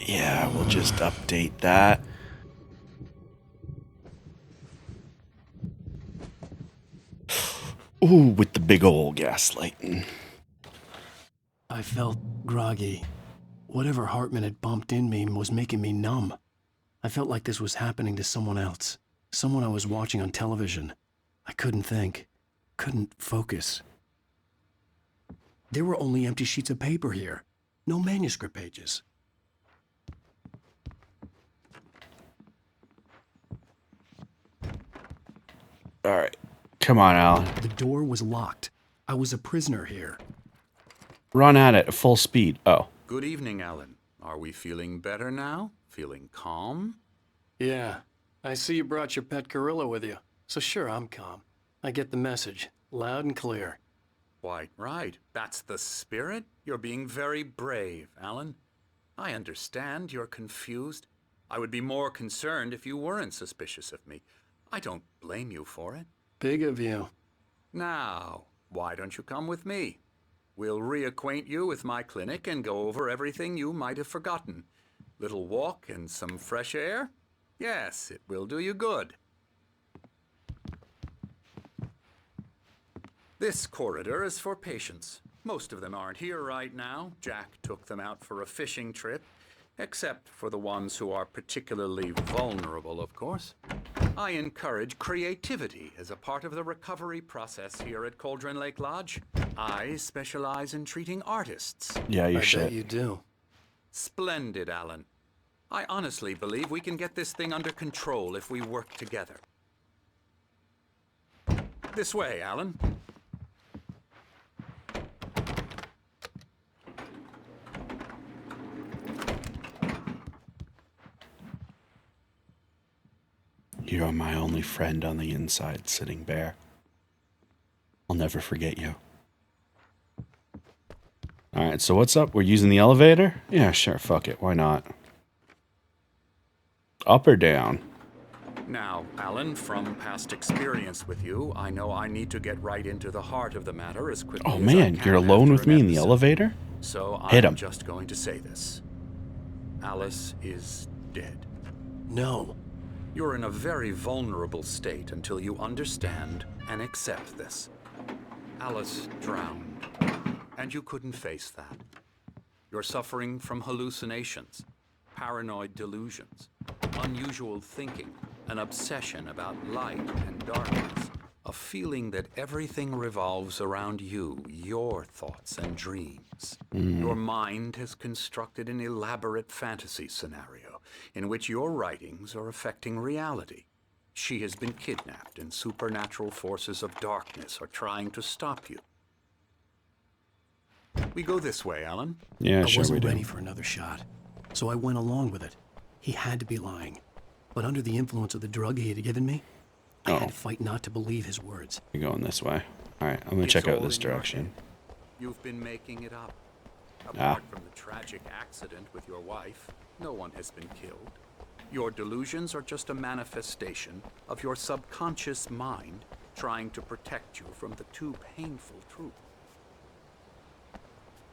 Yeah, we'll just update that. Ooh, with the big old gaslighting. I felt groggy. Whatever Hartman had bumped in me was making me numb. I felt like this was happening to someone else. Someone I was watching on television. I couldn't think. Couldn't focus. There were only empty sheets of paper here. No manuscript pages. All right. Come on, Alan. The door was locked. I was a prisoner here. Run at it at full speed. Oh. Good evening, Alan. Are we feeling better now? Feeling calm? Yeah. I see you brought your pet gorilla with you. So sure, I'm calm. I get the message. Loud and clear. Quite right. That's the spirit. You're being very brave, Alan. I understand you're confused. I would be more concerned if you weren't suspicious of me. I don't blame you for it. Big of you. Now, why don't you come with me? We'll reacquaint you with my clinic and go over everything you might have forgotten. Little walk and some fresh air? Yes, it will do you good. This corridor is for patients. Most of them aren't here right now. Jack took them out for a fishing trip, except for the ones who are particularly vulnerable, of course. I encourage creativity as a part of the recovery process here at Cauldron Lake Lodge. I specialize in treating artists. Yeah, you should. I bet you do. Splendid, Alan. I honestly believe we can get this thing under control if we work together. This way, Alan. You're my only friend on the inside, sitting bear. I'll never forget you. Alright, so what's up? We're using the elevator? Yeah, sure, fuck it. Why not? Up or down? Now, Alan, from past experience with you, I know I need to get right into the heart of the matter as quickly Oh as I man, can you're alone after with an me in the episode. elevator? So Hit I'm him. just going to say this. Alice is dead. No. You're in a very vulnerable state until you understand and accept this. Alice drowned, and you couldn't face that. You're suffering from hallucinations, paranoid delusions, unusual thinking, an obsession about light and darkness, a feeling that everything revolves around you, your thoughts and dreams. Your mind has constructed an elaborate fantasy scenario in which your writings are affecting reality. She has been kidnapped, and supernatural forces of darkness are trying to stop you. We go this way, Alan. Yeah, I sure we wasn't do. ready for another shot, so I went along with it. He had to be lying. But under the influence of the drug he had given me, I had to fight not to believe his words. You're going this way. Alright, I'm gonna It's check out all this in your direction. head. You've been making it up. Ah. Apart from the tragic accident with your wife, no one has been killed. Your delusions are just a manifestation of your subconscious mind trying to protect you from the too painful truth.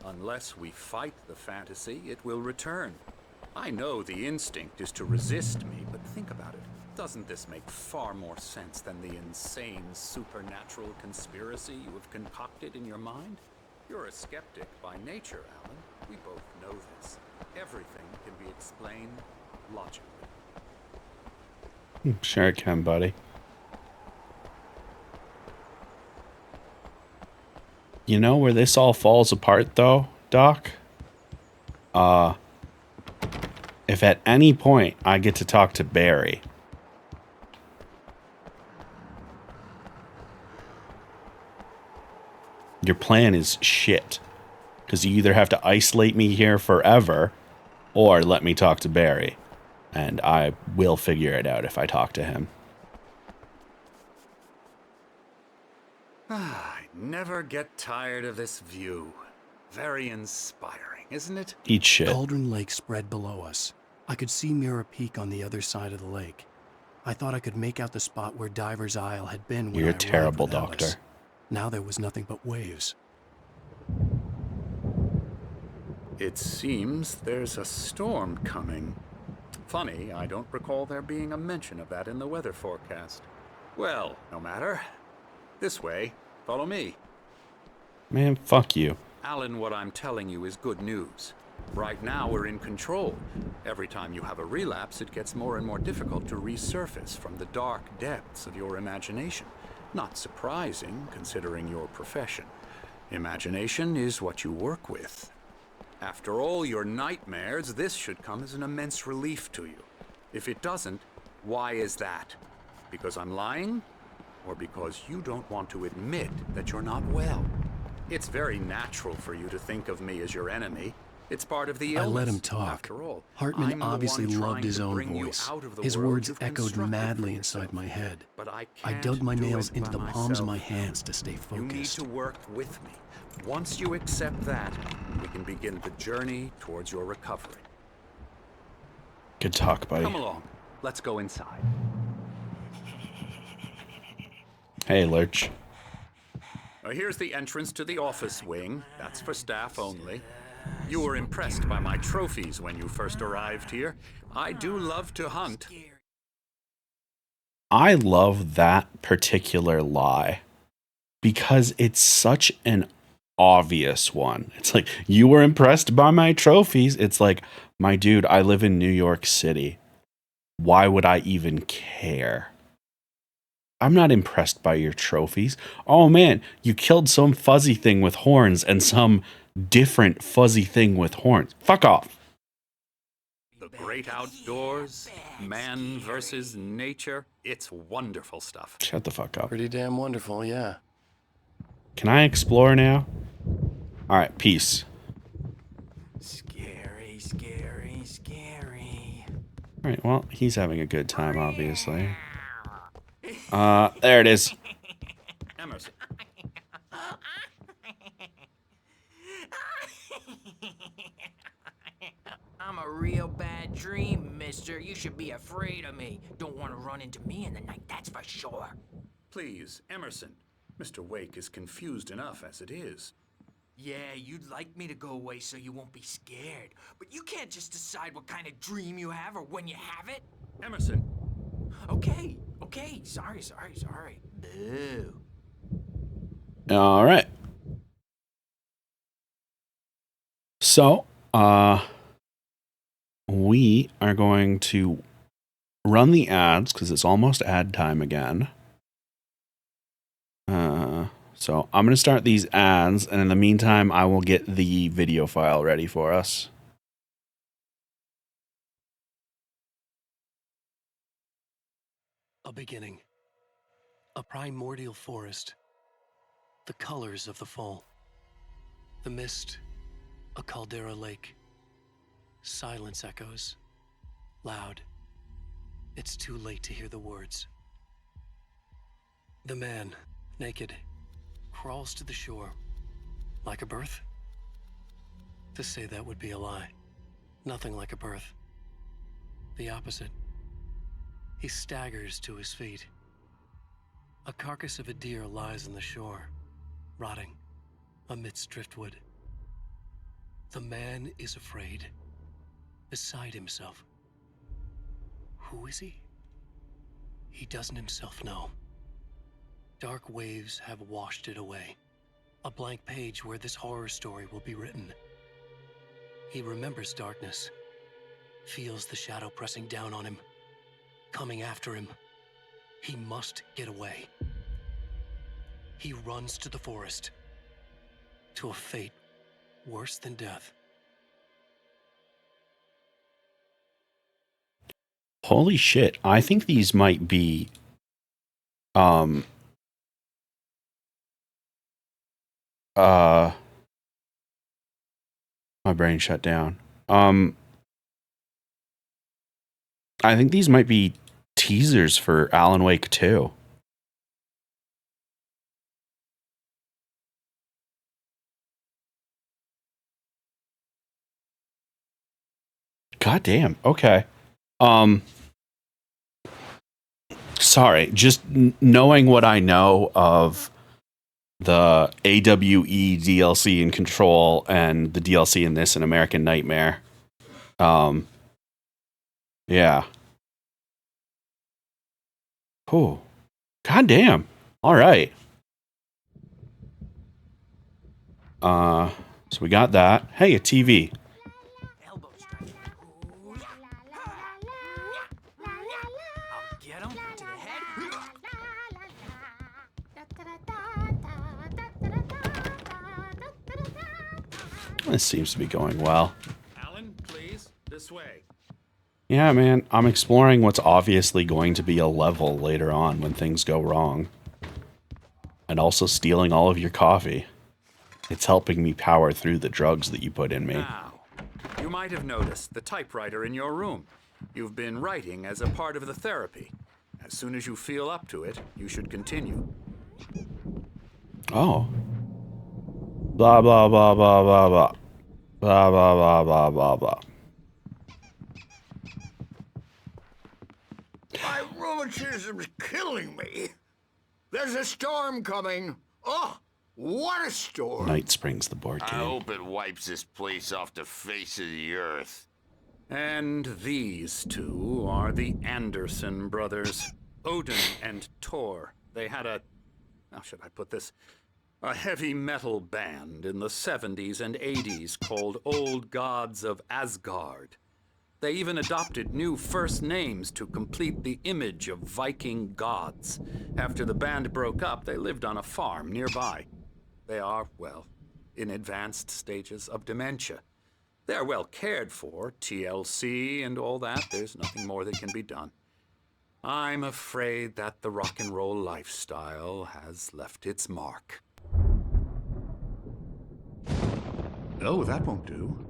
Unless we fight the fantasy, it will return. I know the instinct is to resist me, but think about it. Doesn't this make far more sense than the insane supernatural conspiracy you have concocted in your mind? You're a skeptic by nature, Alan. We both know this. Everything can be explained logically. Sure it can, buddy. You know where this all falls apart, though, Doc? If at any point I get to talk to Barry, your plan is shit. Because you either have to isolate me here forever, or let me talk to Barry. And I will figure it out if I talk to him. I never get tired of this view. Very inspiring, isn't it? Eat shit. Cauldron Lake spread below us. I could see Mirror Peak on the other side of the lake. I thought I could make out the spot where Diver's Isle had been when You're I a terrible arrived with Alice. doctor. Now there was nothing but waves. It seems there's a storm coming. Funny, I don't recall there being a mention of that in the weather forecast. Well, no matter. This way. Follow me. Man, fuck you. Alan, what I'm telling you is good news. Right now, we're in control. Every time you have a relapse, it gets more and more difficult to resurface from the dark depths of your imagination. Not surprising, considering your profession. Imagination is what you work with. After all your nightmares, this should come as an immense relief to you. If it doesn't, why is that? Because I'm lying? Or because you don't want to admit that you're not well? It's very natural for you to think of me as your enemy. It's part of the I illness. let him talk. After all, Hartman I'm the obviously one loved trying his to own bring you voice. out of the His world words you've echoed constructed madly for inside yourself. my head. But I I can't dug my do nails it into by the palms of myself. my hands to stay You need focused. to work with me. Once you accept that, we can begin the journey towards your recovery. Good talk, buddy. Come along. Let's go inside. Hey, Lurch. Here's the entrance to the office wing. That's for staff only. You were impressed by my trophies when you first arrived here. I do love to hunt. I love that particular lie because it's such an obvious one. It's like, you were impressed by my trophies. It's like, my dude, I live in New York City. Why would I even care? I'm not impressed by your trophies. Oh man, you killed some fuzzy thing with horns and some different fuzzy thing with horns. Fuck off. The great outdoors, man versus nature. It's wonderful stuff. Shut the fuck up. Pretty damn wonderful, yeah. Can I explore now? All right, peace. Scary, scary, scary. All right, well, he's having a good time, obviously. There it is. Emerson. I'm a real bad dream, mister. You should be afraid of me. Don't want to run into me in the night, that's for sure. Please, Emerson. Mr. Wake is confused enough as it is. Yeah, you'd like me to go away so you won't be scared. But you can't just decide what kind of dream you have or when you have it. Emerson. Okay. Sorry. Boo. All right. So, we are going to run the ads because it's almost ad time again. So I'm going to start these ads, and in the meantime, I will get the video file ready for us. A beginning. A primordial forest. The colors of the fall. The mist. A caldera lake. Silence echoes. Loud. It's too late to hear the words. The man, naked, crawls to the shore. Like a birth? To say that would be a lie. Nothing like a birth. The opposite. He staggers to his feet. A carcass of a deer lies on the shore, rotting amidst driftwood. The man is afraid, beside himself. Who is he? He doesn't himself know. Dark waves have washed it away. A blank page where this horror story will be written. He remembers darkness, feels the shadow pressing down on him, coming after him. He must get away. He runs to the forest, to a fate worse than death. Holy shit. I think these might be my brain shut down. I think these might be teasers for Alan Wake 2. God damn. Okay. Sorry, just knowing what I know of the AWE DLC in Control and the DLC in this, an American Nightmare. Yeah. Oh, god damn. All right. So we got that. Hey, a TV. Get him to the head. This seems to be going well. Alan, please, this way. Yeah, man, I'm exploring what's obviously going to be a level later on when things go wrong. And also stealing all of your coffee. It's helping me power through the drugs that you put in me. Now, you might have noticed the typewriter in your room. You've been writing as a part of the therapy. As soon as you feel up to it, you should continue. Oh. Blah, blah, blah, blah, blah, blah. Blah, blah, blah, blah, blah, blah. My rheumatism's killing me. There's a storm coming. Oh, what a storm. Night Springs, the board I game. hope it wipes this place off the face of the earth. And these two are the Anderson brothers, Odin and Tor. They had how should I put this? A heavy metal band in the 70s and 80s called Old Gods of Asgard. They even adopted new first names to complete the image of Viking gods. After the band broke up, they lived on a farm nearby. They are, well, in advanced stages of dementia. They're well cared for, TLC and all that. There's nothing more that can be done. I'm afraid that the rock and roll lifestyle has left its mark. Oh, that won't do.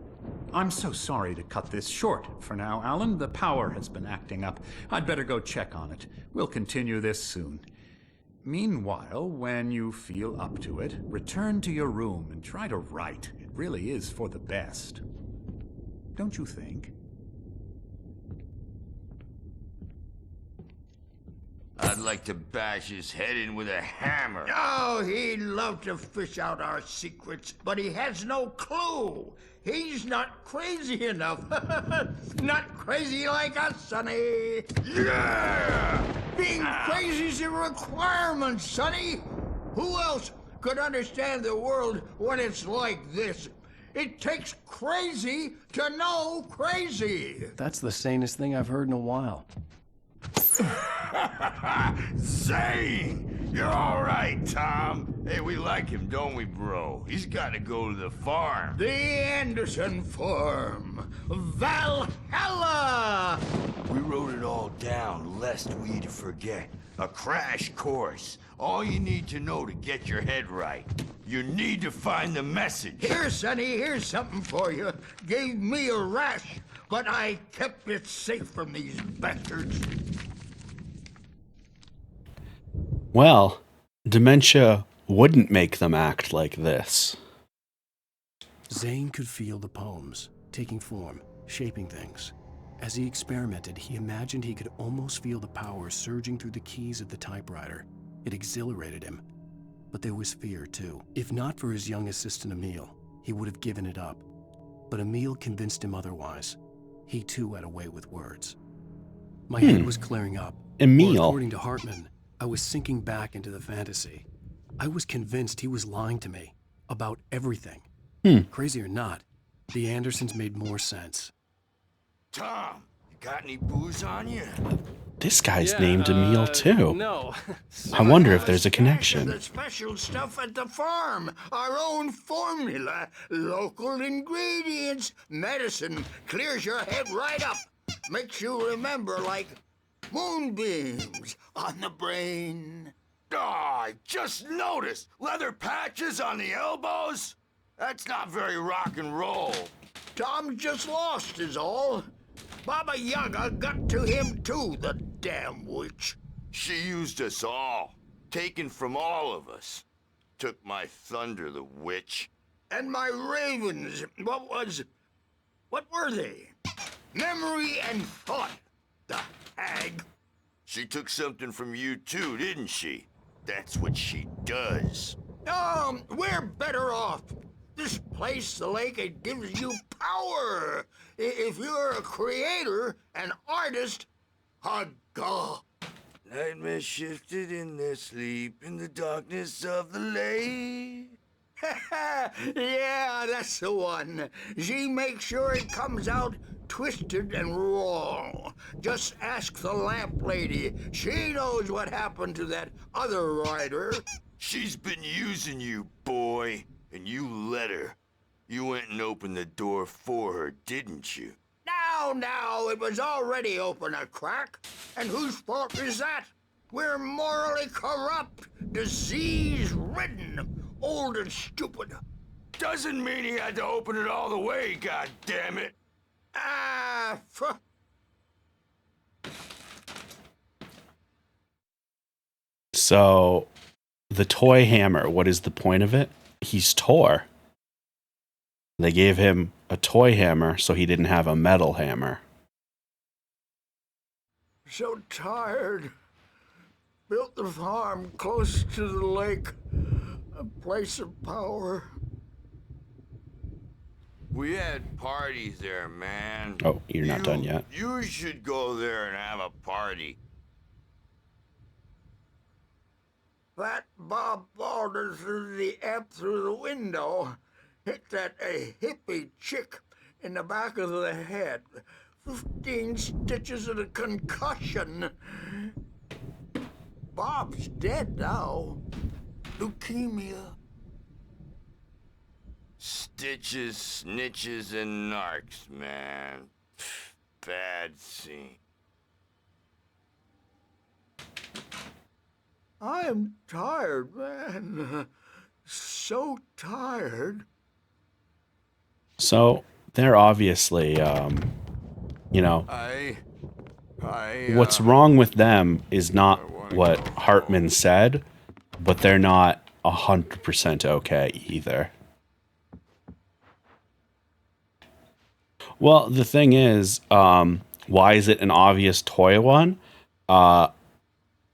I'm so sorry to cut this short for now, Alan. The power has been acting up. I'd better go check on it. We'll continue this soon. Meanwhile, when you feel up to it, return to your room and try to write. It really is for the best. Don't you think? I'd like to bash his head in with a hammer. Oh, he'd love to fish out our secrets, but he has no clue. He's not crazy enough. Not crazy like us, Sonny. Yeah! Being crazy's a requirement, Sonny. Who else could understand the world when it's like this? It takes crazy to know crazy. That's the sanest thing I've heard in a while. Zane! You're all right, Tom. Hey, we like him, don't we, bro? He's got to go to the farm. The Anderson farm. Valhalla! We wrote it all down, lest we'd forget. A crash course. All you need to know to get your head right. You need to find the message. Here, Sonny, here's something for you. Gave me a rash, but I kept it safe from these bastards. Well, dementia wouldn't make them act like this. Zane could feel the poems, taking form, shaping things. As he experimented, he imagined he could almost feel the power surging through the keys of the typewriter. It exhilarated him. But there was fear, too. If not for his young assistant Emil, he would have given it up. But Emil convinced him otherwise. He, too, had a way with words. My head was clearing up. Emil. Or, according to Hartman, I was sinking back into the fantasy. I was convinced he was lying to me about everything. Crazy or not, the Andersons made more sense. Tom, you got any booze on you? This guy's named Emil too. No. I wonder if there's a connection. The special stuff at the farm. Our own formula. Local ingredients. Medicine. Clears your head right up. Makes you remember like moonbeams on the brain. Oh, I just noticed. Leather patches on the elbows? That's not very rock and roll. Tom just lost is all. Baba Yaga got to him too, the damn witch. She used us all. Taken from all of us. Took my thunder, the witch. And my ravens. What were they? Memory and thought, the hag. She took something from you too, didn't she? That's what she does. We're better off. This place, the lake, it gives you power. If you're a creator, an artist, a god. Nightmares shifted in their sleep in the darkness of the lake. Yeah, that's the one. She makes sure it comes out twisted and wrong. Just ask the lamp lady. She knows what happened to that other writer. She's been using you, boy. And you let her. You went and opened the door for her, didn't you? Now, it was already open a crack. And whose fault is that? We're morally corrupt, disease-ridden, old and stupid. Doesn't mean he had to open it all the way, goddammit. So, the toy hammer, what is the point of it? He's Tor. They gave him a toy hammer so he didn't have a metal hammer. So tired. Built the farm close to the lake. A place of power. We had parties there, man. Oh, you're not done yet. You should go there and have a party. That Bob Balder threw the amp through the window. Hit that hippie chick in the back of the head. 15 stitches and a concussion. Bob's dead now. Leukemia. Stitches, snitches, and narcs, man. Bad scene. I am tired, man. So tired. So they're obviously, you know, what's wrong with them is not what Hartman said, but they're not 100% okay either. Well, the thing is, why is it an obvious toy one?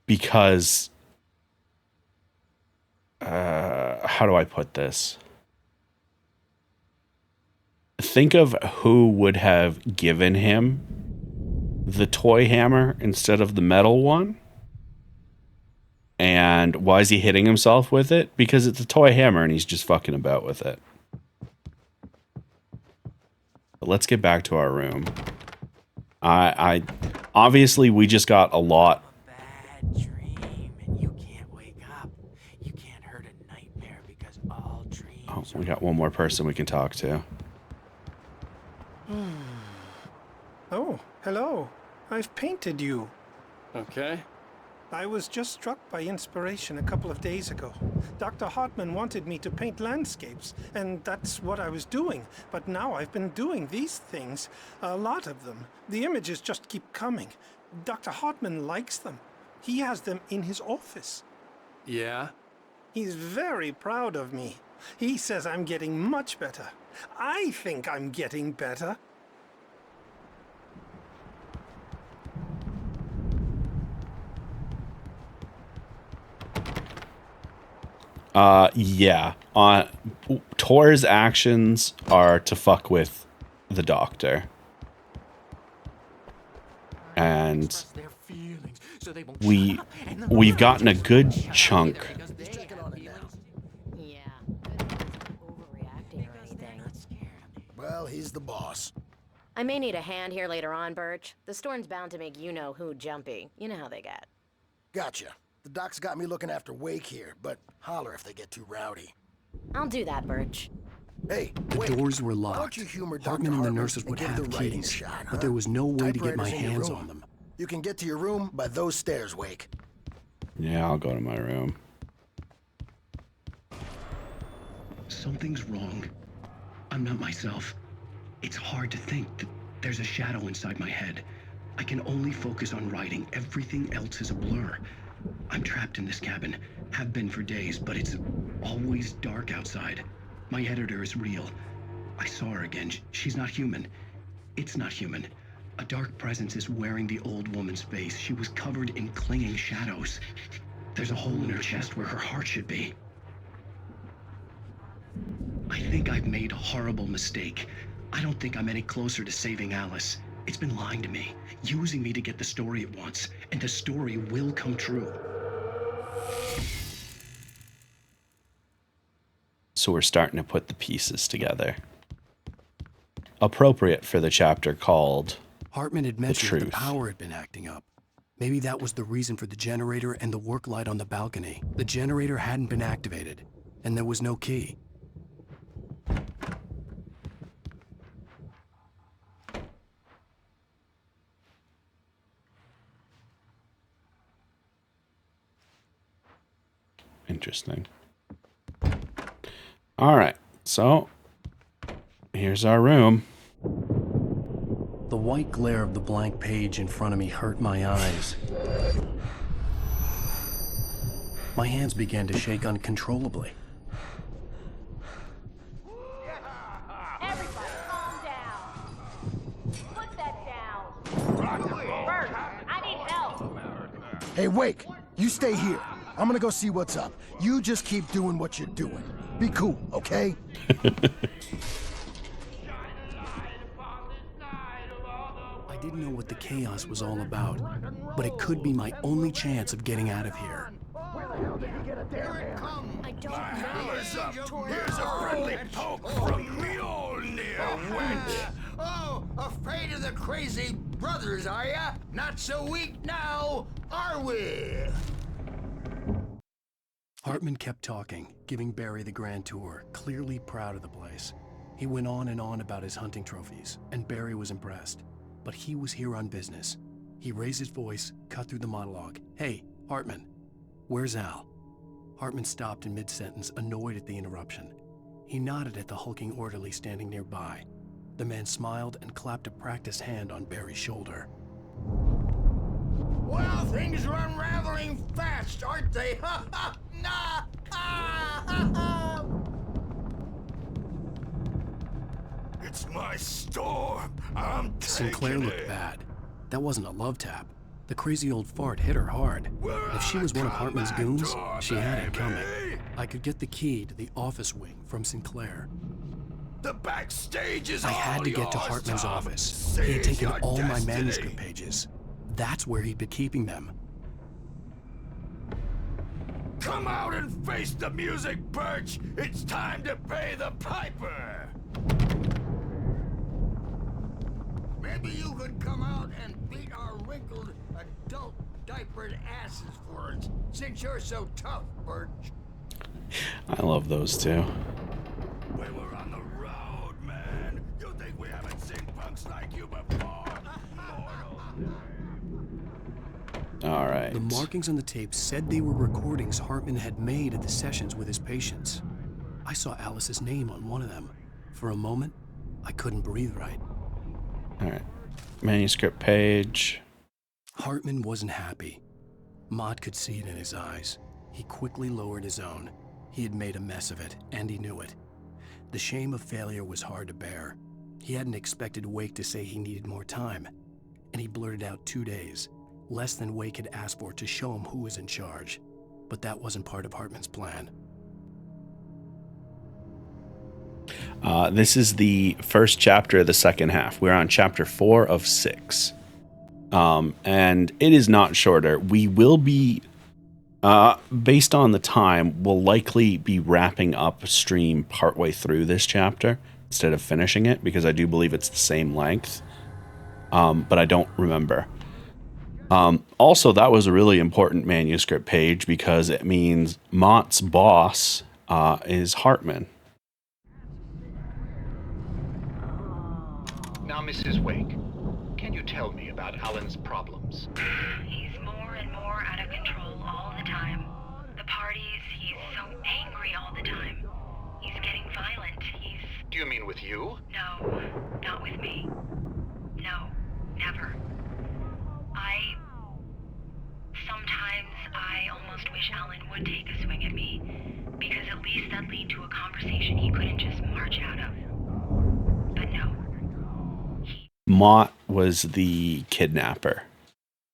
Because, how do I put this? Think of who would have given him the toy hammer instead of the metal one. And why is he hitting himself with it? Because it's a toy hammer and he's just fucking about with it. But let's get back to our room. I obviously we just got a lot. Bad dream, and you can't wake up. You can't hurt a nightmare because all dreams. Oh, we got one more person we can talk to. Oh, hello. I've painted you. Okay. I was just struck by inspiration a couple of days ago. Dr. Hartman wanted me to paint landscapes, and that's what I was doing. But now I've been doing these things, a lot of them. The images just keep coming. Dr. Hartman likes them. He has them in his office. Yeah? He's very proud of me. He says I'm getting much better. I think I'm getting better. Yeah. Tor's actions are to fuck with the doctor. And we've gotten a good chunk. Well, he's the boss. I may need a hand here later on, Birch. The storm's bound to make you-know-who jumpy. You know how they get. Gotcha. The doc's got me looking after Wake here, but holler if they get too rowdy. I'll do that, Birch. Hey, the doors were locked. Hartman and the nurses would have keys, but there was no way to get my hands on them. You can get to your room by those stairs, Wake. Yeah, I'll go to my room. Something's wrong. I'm not myself. It's hard to think that there's a shadow inside my head. I can only focus on writing. Everything else is a blur. I'm trapped in this cabin. Have been for days, but it's always dark outside. My editor is real. I saw her again. She's not human. It's not human. A dark presence is wearing the old woman's face. She was covered in clinging shadows. There's a hole in her chest where her heart should be. I think I've made a horrible mistake. I don't think I'm any closer to saving Alice. It's been lying to me, using me to get the story it wants, and the story will come true. So we're starting to put the pieces together. Appropriate for the chapter called Hartman had mentioned The the Truth. power had been acting up. Maybe that was the reason for the generator and the work light on the balcony. The generator hadn't been activated, and there was no key. Interesting. All right, so here's our room. The white glare of the blank page in front of me hurt my eyes. My hands began to shake uncontrollably. Everybody, calm down. Put that down. Bert, I need help. Hey, Wake, you stay here. I'm gonna go see what's up. You just keep doing what you're doing. Be cool, okay? I didn't know what the chaos was all about, but it could be my only chance of getting out of here. I don't know. Here's a friendly poke from Mjolnir, wench. Oh, afraid of the crazy brothers, are ya? Not so weak now, are we? Hartman kept talking, giving Barry the grand tour, clearly proud of the place. He went on and on about his hunting trophies, and Barry was impressed. But he was here on business. He raised his voice, cut through the monologue. "Hey, Hartman, where's Al?" Hartman stopped in mid-sentence, annoyed at the interruption. He nodded at the hulking orderly standing nearby. The man smiled and clapped a practiced hand on Barry's shoulder. Well, things are unraveling fast, aren't they? Ha ha! Nah! Ah, ha, ha. It's my storm. I'm taking Sinclair looked it. bad. That wasn't a love tap. The crazy old fart hit her hard. If she was one of Hartman's goons, she had it coming. I could get the key to the office wing from Sinclair. The backstage is I had to get to Hartman's office. He had taken all my manuscript pages. That's where he'd been keeping them. Come out and face the music, Birch! It's time to pay the piper! Maybe you could come out and beat our wrinkled adult diapered asses for us, since you're so tough, Birch. I love those two. We were on the road, man. You think we haven't seen punks like you before? All right. The markings on the tape said they were recordings Hartman had made at the sessions with his patients. I saw Alice's name on one of them. For a moment, I couldn't breathe right. All right. Manuscript page. Hartman wasn't happy. Mott could see it in his eyes. He quickly lowered his own. He had made a mess of it, and he knew it. The shame of failure was hard to bear. He hadn't expected Wake to say he needed more time, and he blurted out 2 days, less than Wake had asked for to show him who was in charge. But that wasn't part of Hartman's plan. This is the first chapter of the second half. We're on chapter 4 of 6. And it is not shorter. We will be, based on the time, we'll likely be wrapping up stream partway through this chapter instead of finishing it, because I do believe it's the same length. But I don't remember. Also, that was a really important manuscript page because it means Mott's boss is Hartman. Now, Mrs. Wake, can you tell me about Alan's problems? He's more and more out of control all the time. The parties, he's so angry all the time. He's getting violent. Do you mean with you? No, not with me. No, never. Sometimes I almost wish Alan would take a swing at me, because at least that'd lead to a conversation he couldn't just march out of. But no. Mott was the kidnapper.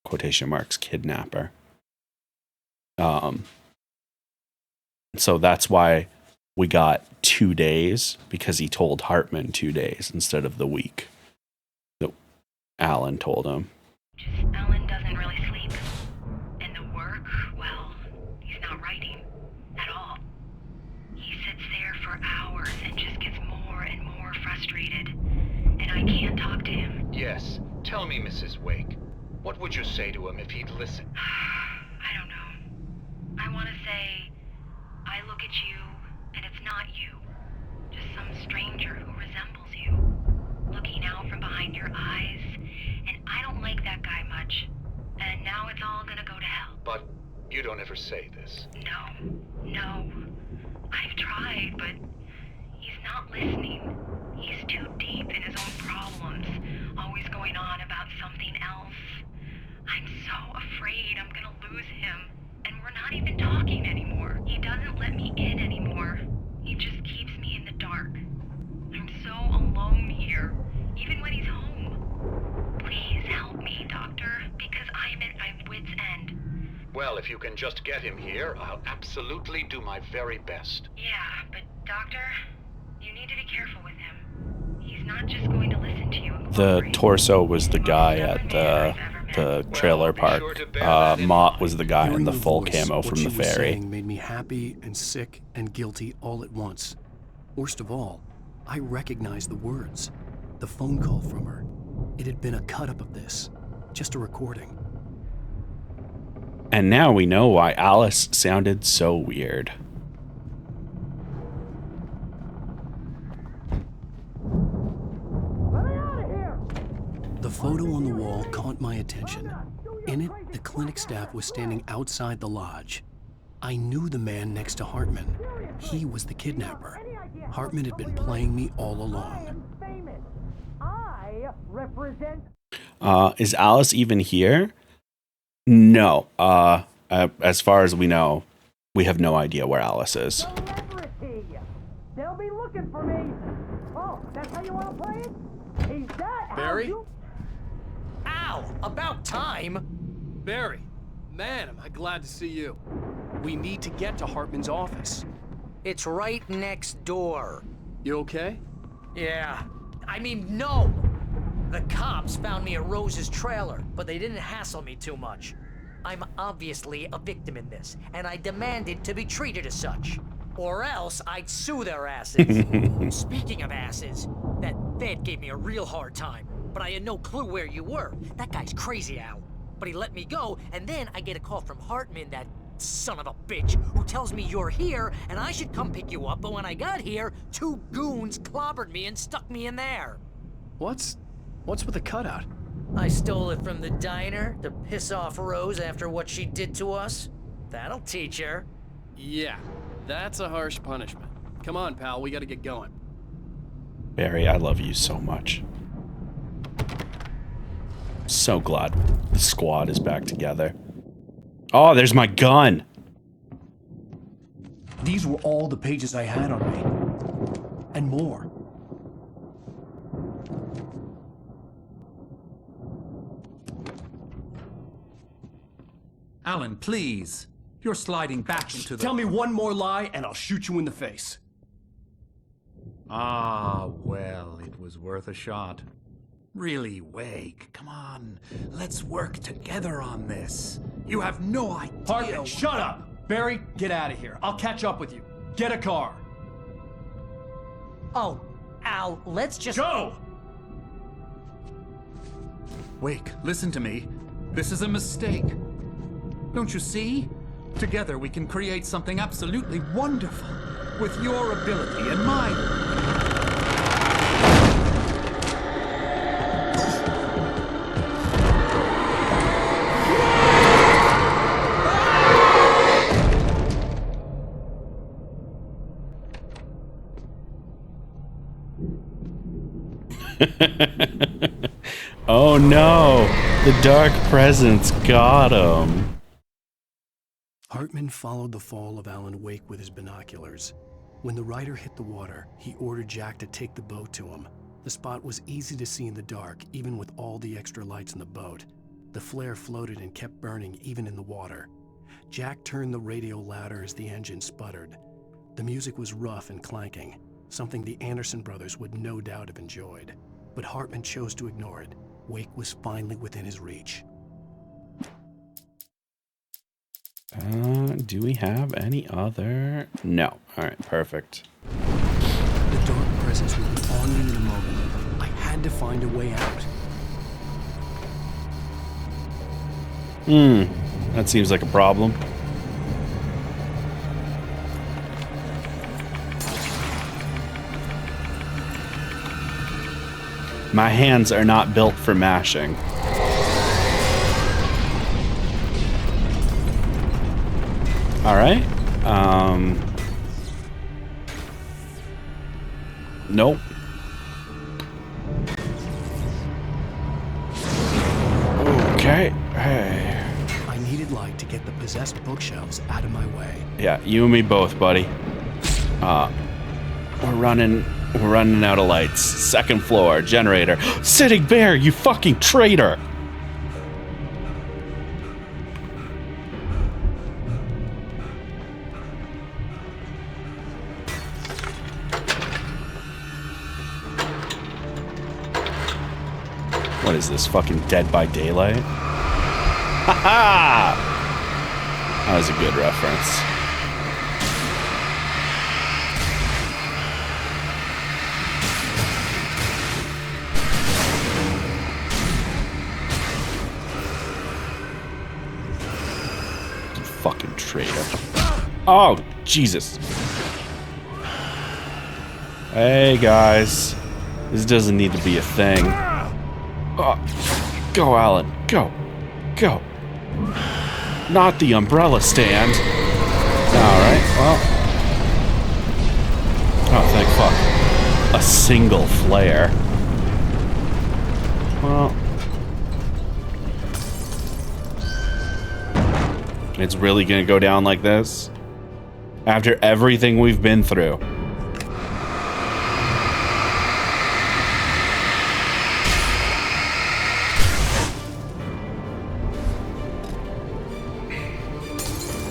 Quotation marks, kidnapper. So that's why we got 2 days, because he told Hartman 2 days instead of the week that Alan told him. Alan doesn't really sleep. And the work, well, he's not writing at all. He sits there for hours and just gets more and more frustrated. And I can't talk to him. Yes. Tell me, Mrs. Wake. What would you say to him if he'd listen? I don't know. I want to say, I look at you, and it's not you. Just some stranger who resembles you. Looking out from behind your eyes. And I don't like that guy much. And now it's all gonna go to hell. But you don't ever say this. No. I've tried, but he's not listening. He's too deep in his own problems, always going on about something else. I'm so afraid I'm gonna lose him, and we're not even talking anymore. He doesn't let me in anymore. He just keeps me in the dark. I'm so alone here, even when he's home. Please help me, Doctor, because I'm at my wit's end. Well, if you can just get him here, I'll absolutely do my very best. Yeah, but Doctor, you need to be careful with him. He's not just going to listen to you. The torso was the guy at the trailer park. Mott was the guy in the full camo from the ferry. What she was saying made me happy and sick and guilty all at once. Worst of all, I recognized the words. The phone call from her. It had been a cut-up of this. Just a recording. And now we know why Alice sounded so weird. The photo on the wall caught my attention. In it, the clinic staff was standing outside the lodge. I knew the man next to Hartman. He was the kidnapper. Hartman had been playing me all along. I represent. Is Alice even here? No. As far as we know, we have no idea where Alice is. Celebrity. They'll be looking for me. Oh, that's how you want to play it? Is that how Barry? you... Ow! About time! Barry, man, am I glad to see you. We need to get to Hartman's office. It's right next door. You okay? Yeah. I mean, no! The cops found me at Rose's trailer, but they didn't hassle me too much. I'm obviously a victim in this, and I demanded to be treated as such. Or else I'd sue their asses. Speaking of asses, that vet gave me a real hard time, but I had no clue where you were. That guy's crazy, Al. But he let me go, and then I get a call from Hartman, that son of a bitch, who tells me you're here, and I should come pick you up, but when I got here, 2 goons clobbered me and stuck me in there. What's with the cutout? I stole it from the diner to piss off Rose after what she did to us. That'll teach her. Yeah, that's a harsh punishment. Come on, pal, we gotta get going. Barry, I love you so much. So glad the squad is back together. Oh, there's my gun. These were all the pages I had on me. And more. Alan, please. You're sliding back into the... Tell me one more lie and I'll shoot you in the face. Ah, well, it was worth a shot. Really, Wake, come on. Let's work together on this. You have no idea... Hartman, shut up! Barry, get out of here. I'll catch up with you. Get a car. Oh, Al, let's just... Go! Wake, listen to me. This is a mistake. Don't you see? Together we can create something absolutely wonderful. With your ability and mine. Oh no, the dark presence got him. Hartman followed the fall of Alan Wake with his binoculars. When the rider hit the water, he ordered Jack to take the boat to him. The spot was easy to see in the dark, even with all the extra lights in the boat. The flare floated and kept burning even in the water. Jack turned the radio louder as the engine sputtered. The music was rough and clanking, something the Anderson brothers would no doubt have enjoyed. But Hartman chose to ignore it. Wake was finally within his reach. Do we have any other? No. All right, perfect. The dark presence would be on me in a moment. I had to find a way out. That seems like a problem. My hands are not built for mashing. All right. Nope. Okay. Hey. I needed light to get the possessed bookshelves out of my way. Yeah, you and me both, buddy. We're running out of lights. Second floor, generator. Sitting bear, you fucking traitor! What is this, fucking Dead by Daylight? Ha ha! That was a good reference. traitor. Oh, Jesus. Hey, guys. This doesn't need to be a thing. Oh, go, Alan. Go. Go. Not the umbrella stand. Alright, well. Oh, thank fuck. A single flare. Well. It's really gonna go down like this? After everything we've been through.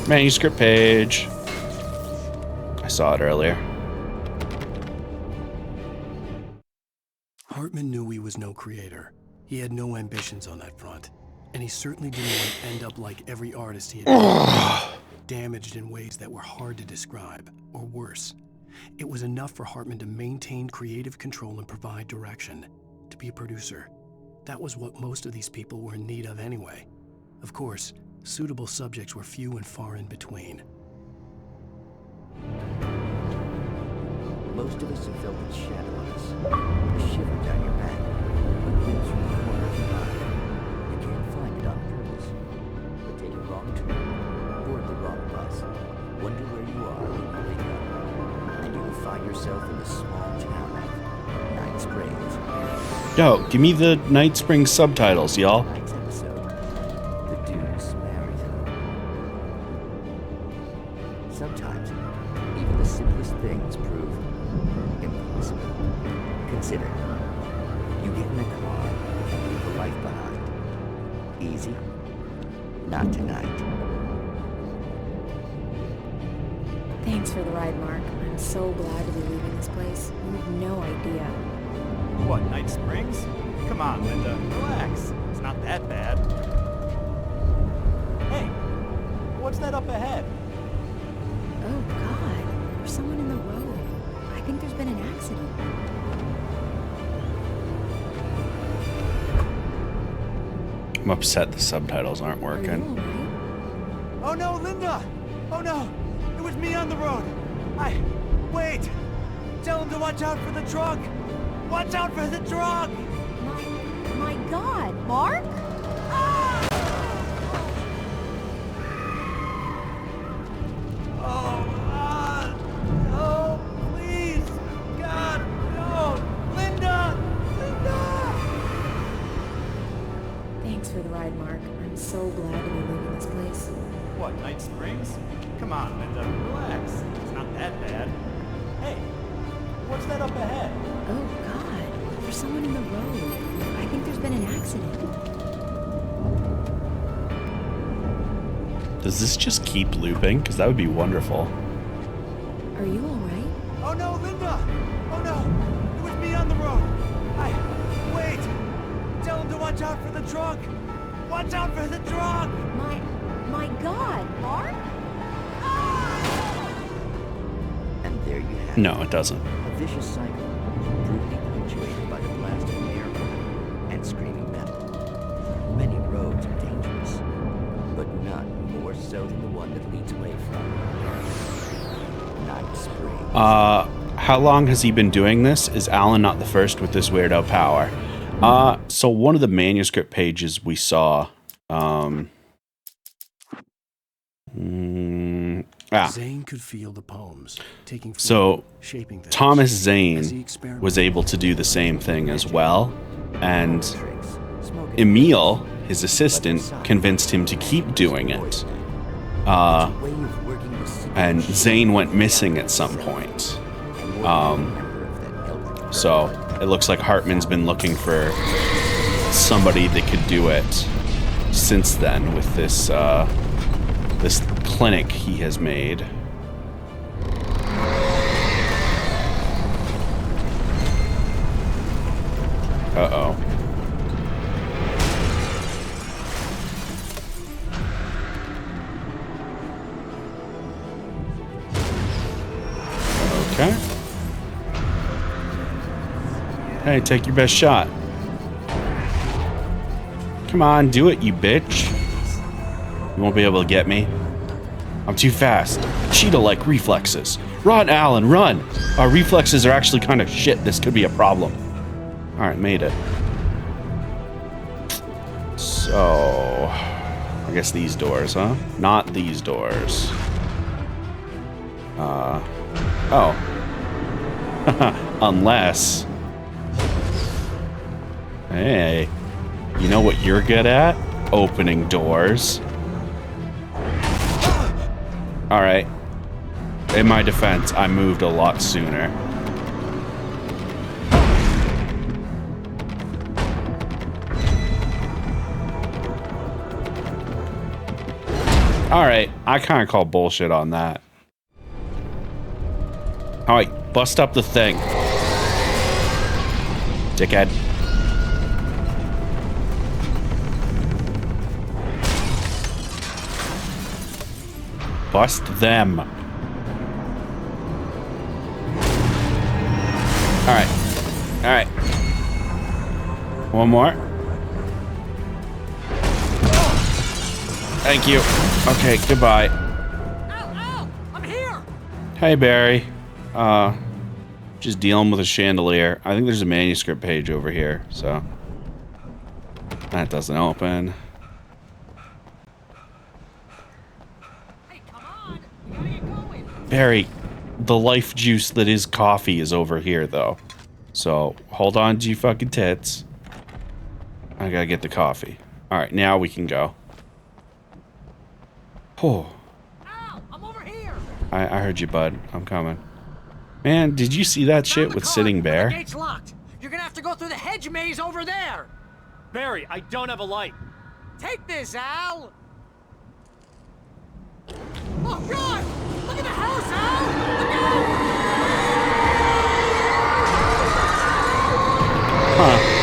Manuscript page. I saw it earlier. Hartman knew he was no creator. He had no ambitions on that front. And he certainly didn't want to end up like every artist he had been, damaged in ways that were hard to describe, or worse. It was enough for Hartman to maintain creative control and provide direction, to be a producer. That was what most of these people were in need of anyway. Of course, suitable subjects were few and far in between. Most of us have felt its shadow on us. A shiver down your back. It lives from the corner of your eye. You can't find it on purpose. But take a wrong turn, board the wrong bus, wonder where you are when you wake up, and you will find yourself in the small town of Night Springs. Yo, give me the Night Springs subtitles, y'all. Tonight's episode, the Deuce Marathon. Sometimes, even the simplest things prove impossible. Consider, you get in a car and leave a life behind. Easy? Not tonight. Thanks for the ride, Mark. I'm so glad to be leaving this place. You have no idea. What, Night Springs? Come on, Linda, relax. It's not that bad. Hey, what's that up ahead? Oh, God. There's someone in the road. I think there's been an accident. I'm upset the subtitles aren't working. Oh no, Linda! Oh no! It was me on the road! Wait! Tell him to watch out for the truck! Watch out for the truck! My God, Mark? Oh, please! God, no! Linda! Linda! Thanks for the ride, Mark. I'm so glad to be leaving this place. What, Night Springs? Come on, Linda, relax. It's not that bad. Hey, what's that up ahead? Oh, God. There's someone in the road. I think there's been an accident. Does this just keep looping? Because that would be wonderful. Are you alright? Oh no, Linda! Oh no! It was me on the road! Wait! Tell him to watch out for the truck! Watch out for the truck! My God, Mark? And there you have No, it doesn't. a vicious cycle, brutally punctuated by the blast of an airport and screaming metal. Many roads are dangerous, but none more so than the one that leads away from Night Springs. How long has he been doing this? Is Alan not the first with this weirdo power? So one of the manuscript pages we saw, Zane could feel the poems taking so form, shaping things. Thomas As he Zane experimented. was able to do the same thing as well, and Emil, his assistant, convinced him to keep doing it. And Zane went missing at some point. So it looks like Hartman's been looking for somebody that could do it since then with this this clinic he has made. Uh-oh. Okay. Hey, take your best shot. Come on, do it, you bitch. You won't be able to get me. I'm too fast. Cheetah-like reflexes. Run, Alan, run! Our reflexes are actually kind of shit. This could be a problem. Alright, made it. So... I guess these doors, huh? Not these doors. Oh. Unless... Hey. You know what you're good at? Opening doors. Alright. In my defense, I moved a lot sooner. Alright, I kind of call bullshit on that. Alright, bust up the thing. Dickhead. Bust them. Alright. Alright. One more. Thank you. Okay, goodbye. Al, I'm here. Hey, Barry. Just dealing with a chandelier. I think there's a manuscript page over here, so. That doesn't open. Barry, the life juice that is coffee is over here, though. So, hold on to your fucking tits. I gotta get the coffee. Alright, now we can go. Oh. Al, I'm over here. I heard you, bud. I'm coming. Man, did you see that shit with Sitting Bear? The gate's locked. You're gonna have to go through the hedge maze over there. Barry, I don't have a light. Take this, Al. Oh, God! Look at the house, Al! Look out! Huh.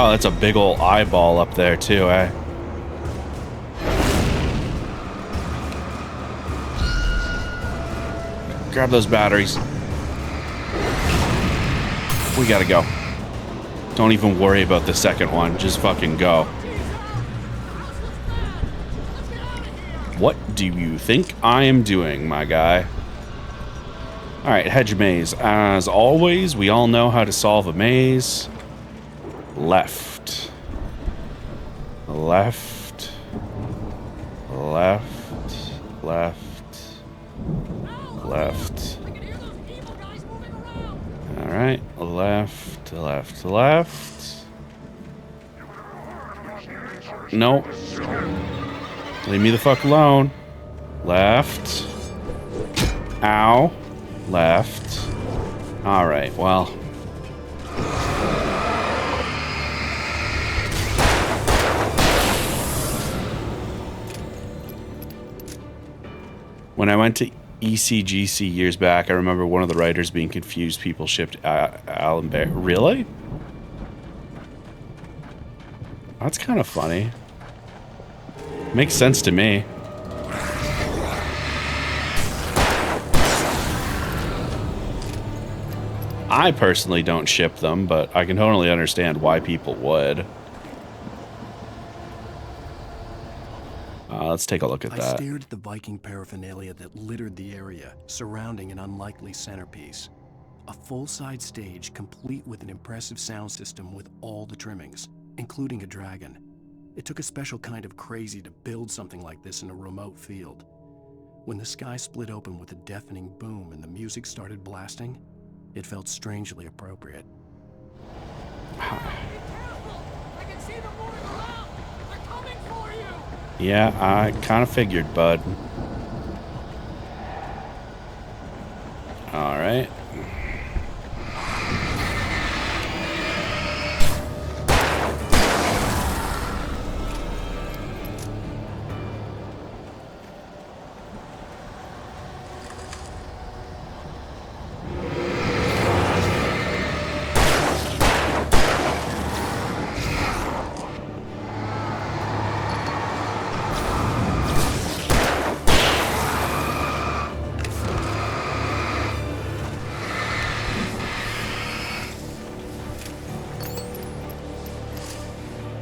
Oh, that's a big ol' eyeball up there, too, eh? Grab those batteries. We gotta go. Don't even worry about the second one. Just fucking go. What do you think I am doing, my guy? Alright, hedge maze. As always, we all know how to solve a maze. Left. Left. Left. Left. Left. Alright, left, left, left. Nope. Leave me the fuck alone. Left. Ow. Left. Alright, well. When I went to ECGC years back, I remember one of the writers being confused people shipped Alan Bear. Really? That's kind of funny. Makes sense to me. I personally don't ship them, but I can totally understand why people would. Let's take a look at that. I stared at the Viking paraphernalia that littered the area, surrounding an unlikely centerpiece. A full-size stage complete with an impressive sound system with all the trimmings, including a dragon. It took a special kind of crazy to build something like this in a remote field. When the sky split open with a deafening boom and the music started blasting, it felt strangely appropriate. Yeah, I kind of figured, bud. All right.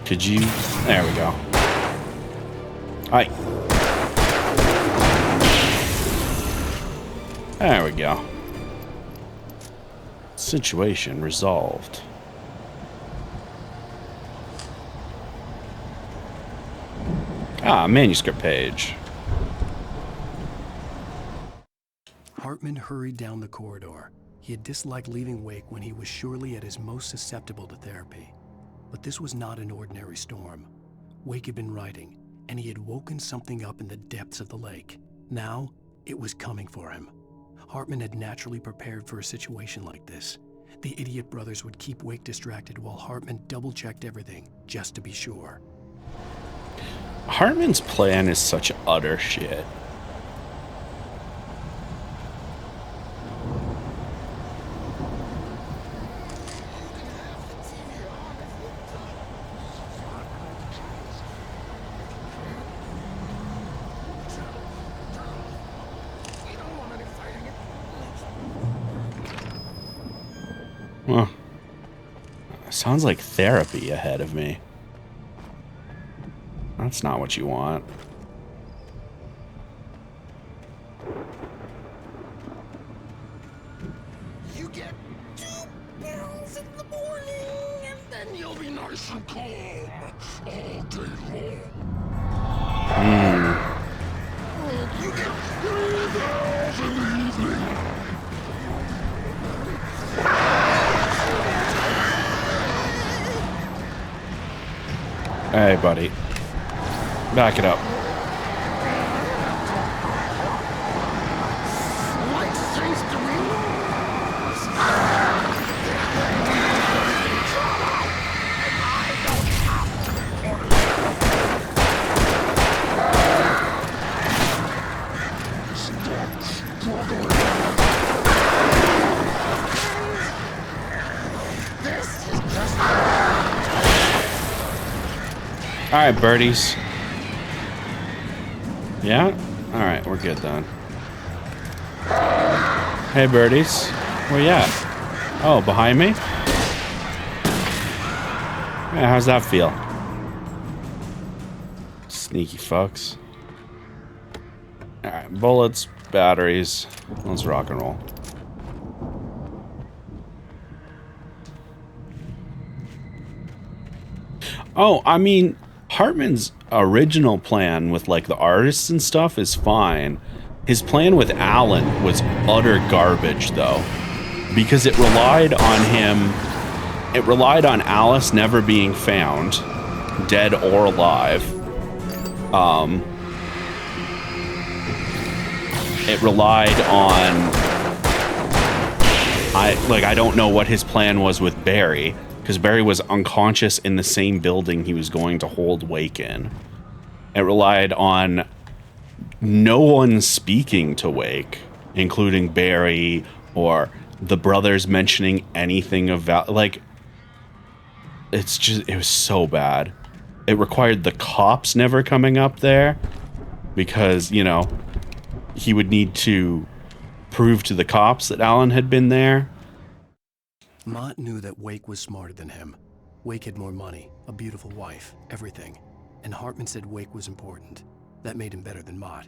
Could you? There we go. Hi. There we go. Situation resolved. Ah, manuscript page. Hartman hurried down the corridor. He had disliked leaving Wake when he was surely at his most susceptible to therapy. But this was not an ordinary storm. Wake had been writing, and he had woken something up in the depths of the lake. Now, it was coming for him. Hartman had naturally prepared for a situation like this. The idiot brothers would keep Wake distracted while Hartman double-checked everything, just to be sure. Hartman's plan is such utter shit. Well, sounds like therapy ahead of me. That's not what you want. You get 2 pills in the morning, and then you'll be nice and calm all day long. You get 3 pills in the evening. Hey, buddy. Back it up. All right, birdies. Yeah? All right, we're good then. Hey, birdies. Where you at? Oh, behind me? Yeah, how's that feel? Sneaky fucks. All right, bullets, batteries. Let's rock and roll. Oh, I mean, Hartman's original plan with like the artists and stuff is fine. His plan with Alan was utter garbage though, because it relied on Alice never being found, dead or alive. It relied on, I don't know what his plan was with Barry, because Barry was unconscious in the same building he was going to hold Wake in. It relied on no one speaking to Wake, including Barry or the brothers mentioning anything of like, it was so bad. It required the cops never coming up there because, you know, he would need to prove to the cops that Alan had been there. Mott knew that Wake was smarter than him. Wake had more money, a beautiful wife, everything. And Hartman said Wake was important. That made him better than Mott.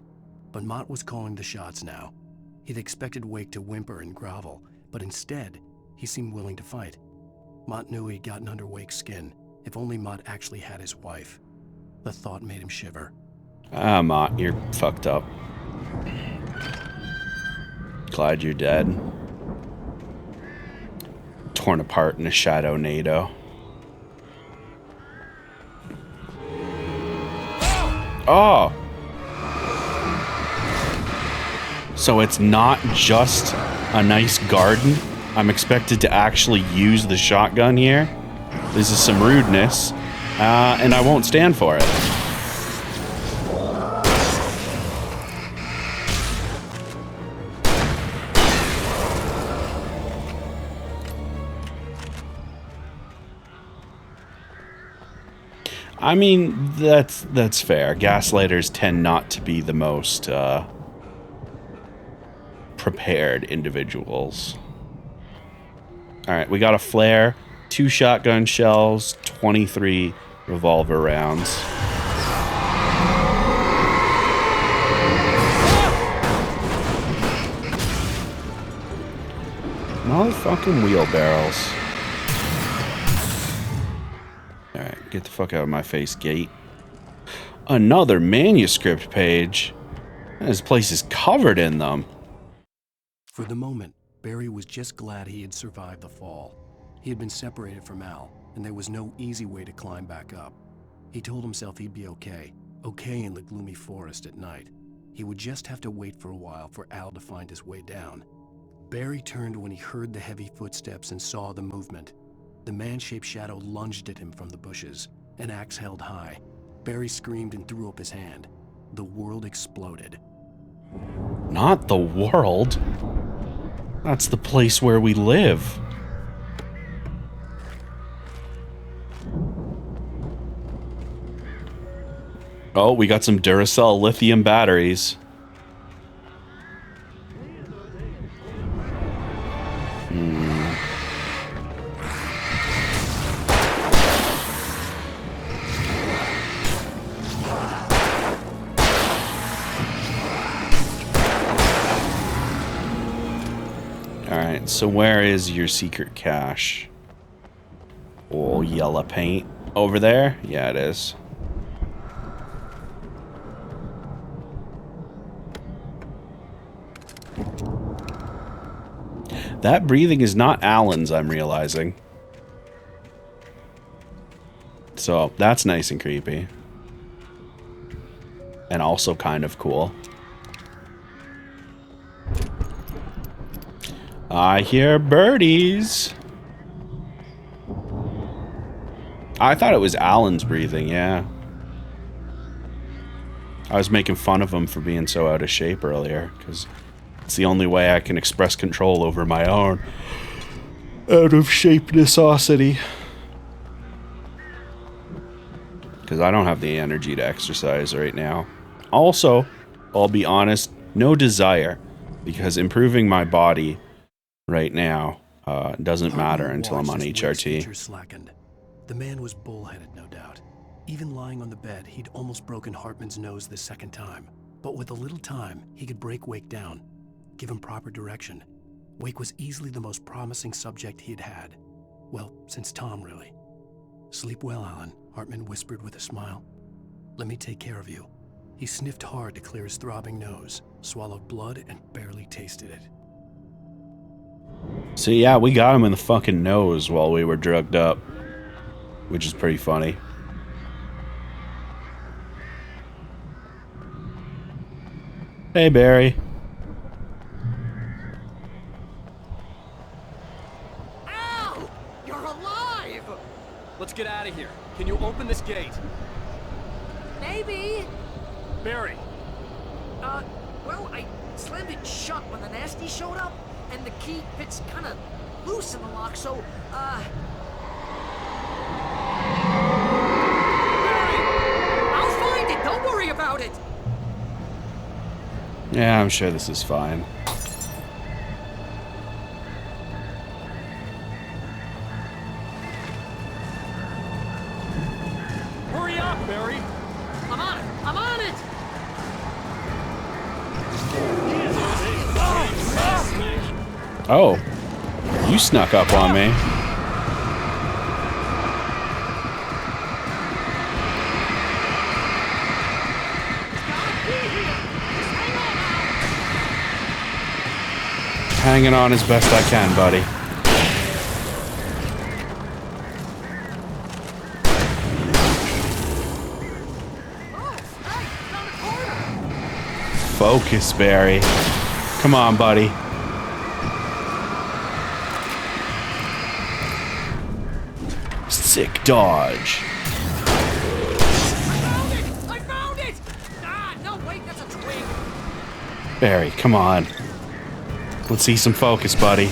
But Mott was calling the shots now. He'd expected Wake to whimper and grovel, but instead, he seemed willing to fight. Mott knew he'd gotten under Wake's skin. If only Mott actually had his wife. The thought made him shiver. Ah, Mott, you're fucked up. Glad you're dead. Torn apart in a shadow NATO. Oh! So it's not just a nice garden? I'm expected to actually use the shotgun here? This is some rudeness, and I won't stand for it. I mean, that's fair. Gaslighters tend not to be the most prepared individuals. All right, we got a flare, 2 shotgun shells, 23 revolver rounds. Motherfucking wheelbarrows. Alright, get the fuck out of my face, gate. Another manuscript page. This place is covered in them. For the moment, Barry was just glad he had survived the fall. He had been separated from Al, and there was no easy way to climb back up. He told himself he'd be okay in the gloomy forest at night. He would just have to wait for a while for Al to find his way down. Barry turned when he heard the heavy footsteps and saw the movement. The man-shaped shadow lunged at him from the bushes, an axe held high. Barry screamed and threw up his hand. The world exploded. Not the world. That's the place where we live. Oh, we got some Duracell lithium batteries. Alright, so where is your secret cache? Oh, yellow paint. Over there? Yeah, it is. That breathing is not Alan's, I'm realizing. So, that's nice and creepy. And also kind of cool. I hear birdies. I thought it was Alan's breathing, yeah. I was making fun of him for being so out of shape earlier, because it's the only way I can express control over my own out of shapenessosity. Because I don't have the energy to exercise right now. Also, I'll be honest, no desire, because improving my body right now doesn't matter until I'm on HRT. Slackened. The man was bullheaded, no doubt. Even lying on the bed, he'd almost broken Hartman's nose the second time. But with a little time, he could break Wake down, give him proper direction. Wake was easily the most promising subject he'd had. Well, since Tom, really. Sleep well, Alan, Hartman whispered with a smile. Let me take care of you. He sniffed hard to clear his throbbing nose, swallowed blood, and barely tasted it. So yeah, we got him in the fucking nose while we were drugged up, which is pretty funny. Hey, Barry. Al! You're alive! Let's get out of here. Can you open this gate? Maybe. Barry. Well, I slammed it shut when the nasty showed up, and the key fits kind of loose in the lock, so, Barry! I'll find it! Don't worry about it! Yeah, I'm sure this is fine. Hurry up, Barry! I'm on it! I'm on it! Oh, you snuck up on me. Hanging on as best I can, buddy. Focus, Barry. Come on, buddy. Sick dodge. I found it! Ah, no, wait, that's a twig. Barry, come on. Let's see some focus, buddy.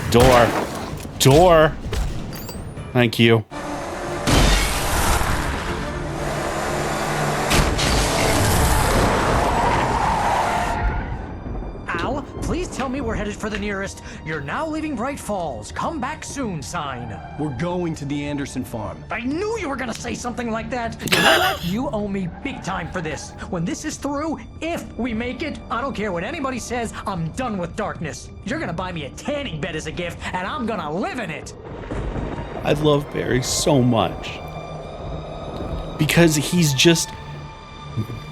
Door. Door. Thank you. Al, please just tell me we're headed for the nearest "You're now leaving Bright Falls. Come back soon" sign. We're going to the Anderson farm. I knew you were gonna say something like that. You know what? You owe me big time for this. When this is through, if we make it, I don't care what anybody says, I'm done with darkness. You're gonna buy me a tanning bed as a gift, and I'm gonna live in it. I love Barry so much. Because he's just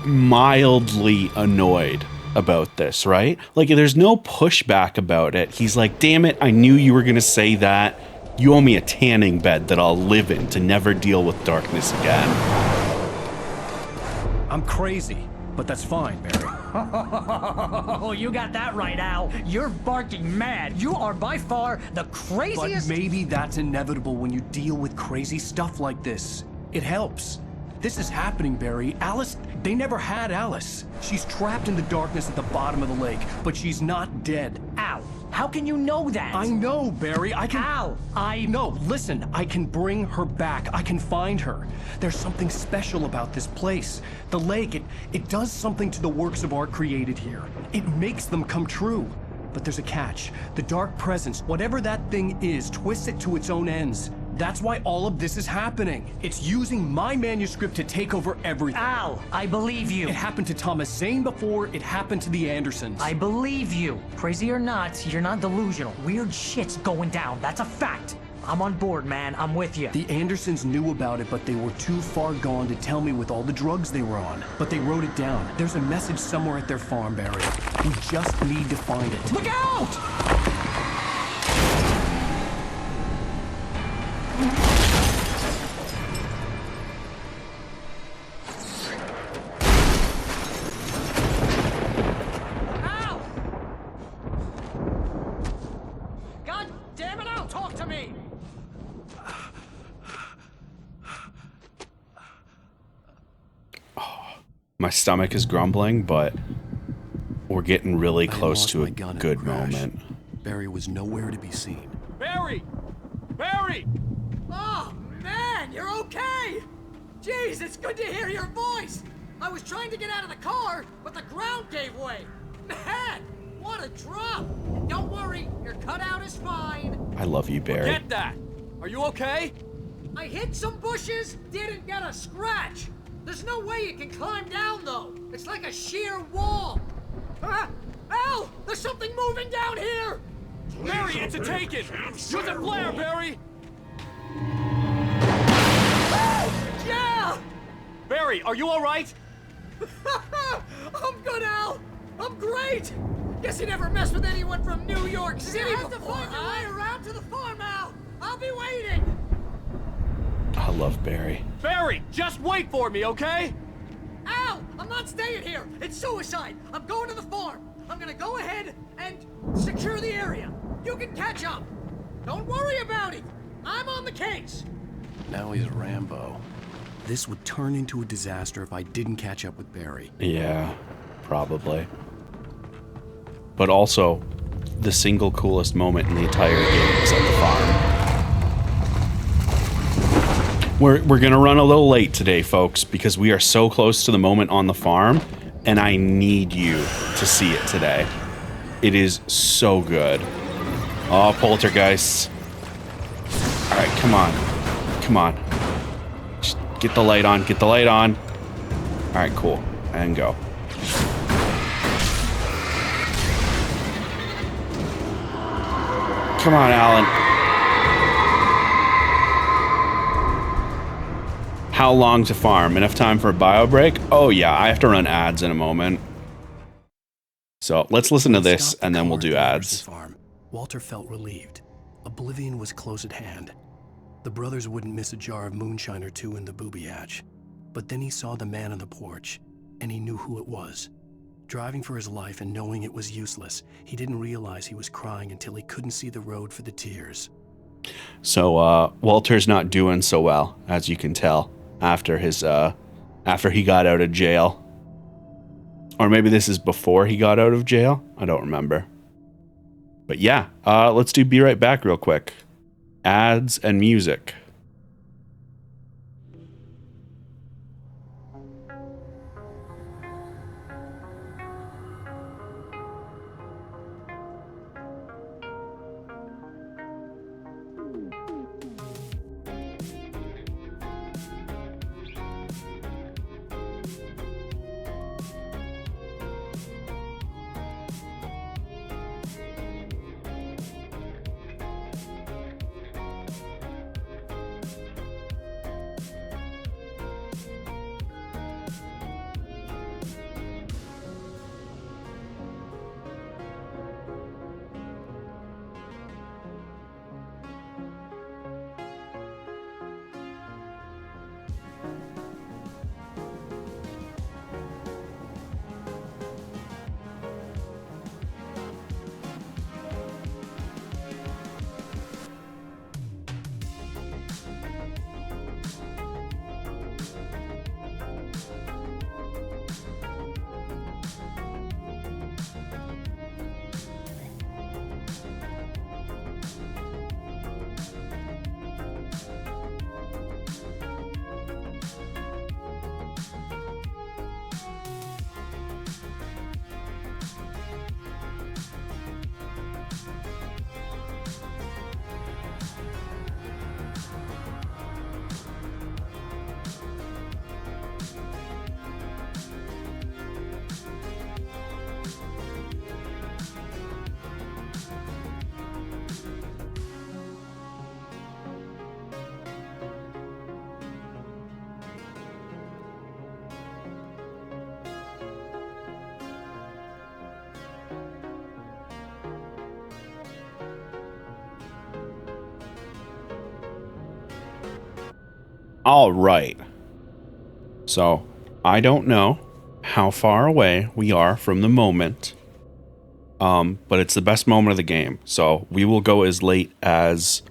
mildly annoyed about this, right? Like, there's no pushback about it. He's like, damn it, I knew you were going to say that. You owe me a tanning bed that I'll live in to never deal with darkness again. I'm crazy, but that's fine, Barry. Oh, you got that right, Al. You're barking mad. You are by far the craziest... But maybe that's inevitable when you deal with crazy stuff like this. It helps. This is happening, Barry. Alice, they never had Alice. She's trapped in the darkness at the bottom of the lake, but she's not dead. Al, how can you know that? I know, Barry. I can... Al, No, listen. I can bring her back. I can find her. There's something special about this place. The lake, it does something to the works of art created here. It makes them come true. But there's a catch. The dark presence, whatever that thing is, twists it to its own ends. That's why all of this is happening. It's using my manuscript to take over everything. Al, I believe you. It happened to Thomas Zane before it happened to the Andersons. I believe you. Crazy or not, you're not delusional. Weird shit's going down. That's a fact. I'm on board, man. I'm with you. The Andersons knew about it, but they were too far gone to tell me with all the drugs they were on. But they wrote it down. There's a message somewhere at their farm, Barry. We just need to find it. Look out! My stomach is grumbling, but we're getting really close to a good moment. Barry was nowhere to be seen. Barry! Barry! Oh, man, you're okay! Jeez, it's good to hear your voice! I was trying to get out of the car, but the ground gave way. Man, what a drop! Don't worry, your cutout is fine. I love you, Barry. Forget that! Are you okay? I hit some bushes, didn't get a scratch. There's no way you can climb down, though. It's like a sheer wall. Al, there's something moving down here! Barry, it's a taken! Use a flare, Barry! Yeah! Barry, are you alright? I'm good, Al! I'm great! Guess you never messed with anyone from New York City before, to find your way around to the farm, Al! I'll be waiting! I love Barry. Barry, just wait for me, okay? Al, I'm not staying here! It's suicide! I'm going to the farm! I'm gonna go ahead and secure the area. You can catch up. Don't worry about it. I'm on the case. Now he's Rambo. This would turn into a disaster if I didn't catch up with Barry. Yeah, probably. But also, the single coolest moment in the entire game is at the farm. We're gonna run a little late today, folks, because we are so close to the moment on the farm, and I need you to see it today. It is so good. Oh, poltergeists. All right, come on. Come on. Just get the light on. Get the light on. All right, cool. And go. Come on, Alan. How long to farm? Enough time for a bio break? Oh yeah, I have to run ads in a moment. So let's listen to this and then we'll do ads. Farm. Walter felt relieved. Oblivion was close at hand. The brothers wouldn't miss a jar of moonshine or two in the booby hatch. But then he saw the man on the porch, and he knew who it was. Driving for his life and knowing it was useless, he didn't realize he was crying until he couldn't see the road for the tears. So Walter's not doing so well, as you can tell, after he got out of jail. Or maybe this is before he got out of jail? I don't remember. But yeah, let's do Be Right Back real quick. Ads and music. All right. So, I don't know how far away we are from the moment. But it's the best moment of the game. So, we will go as late as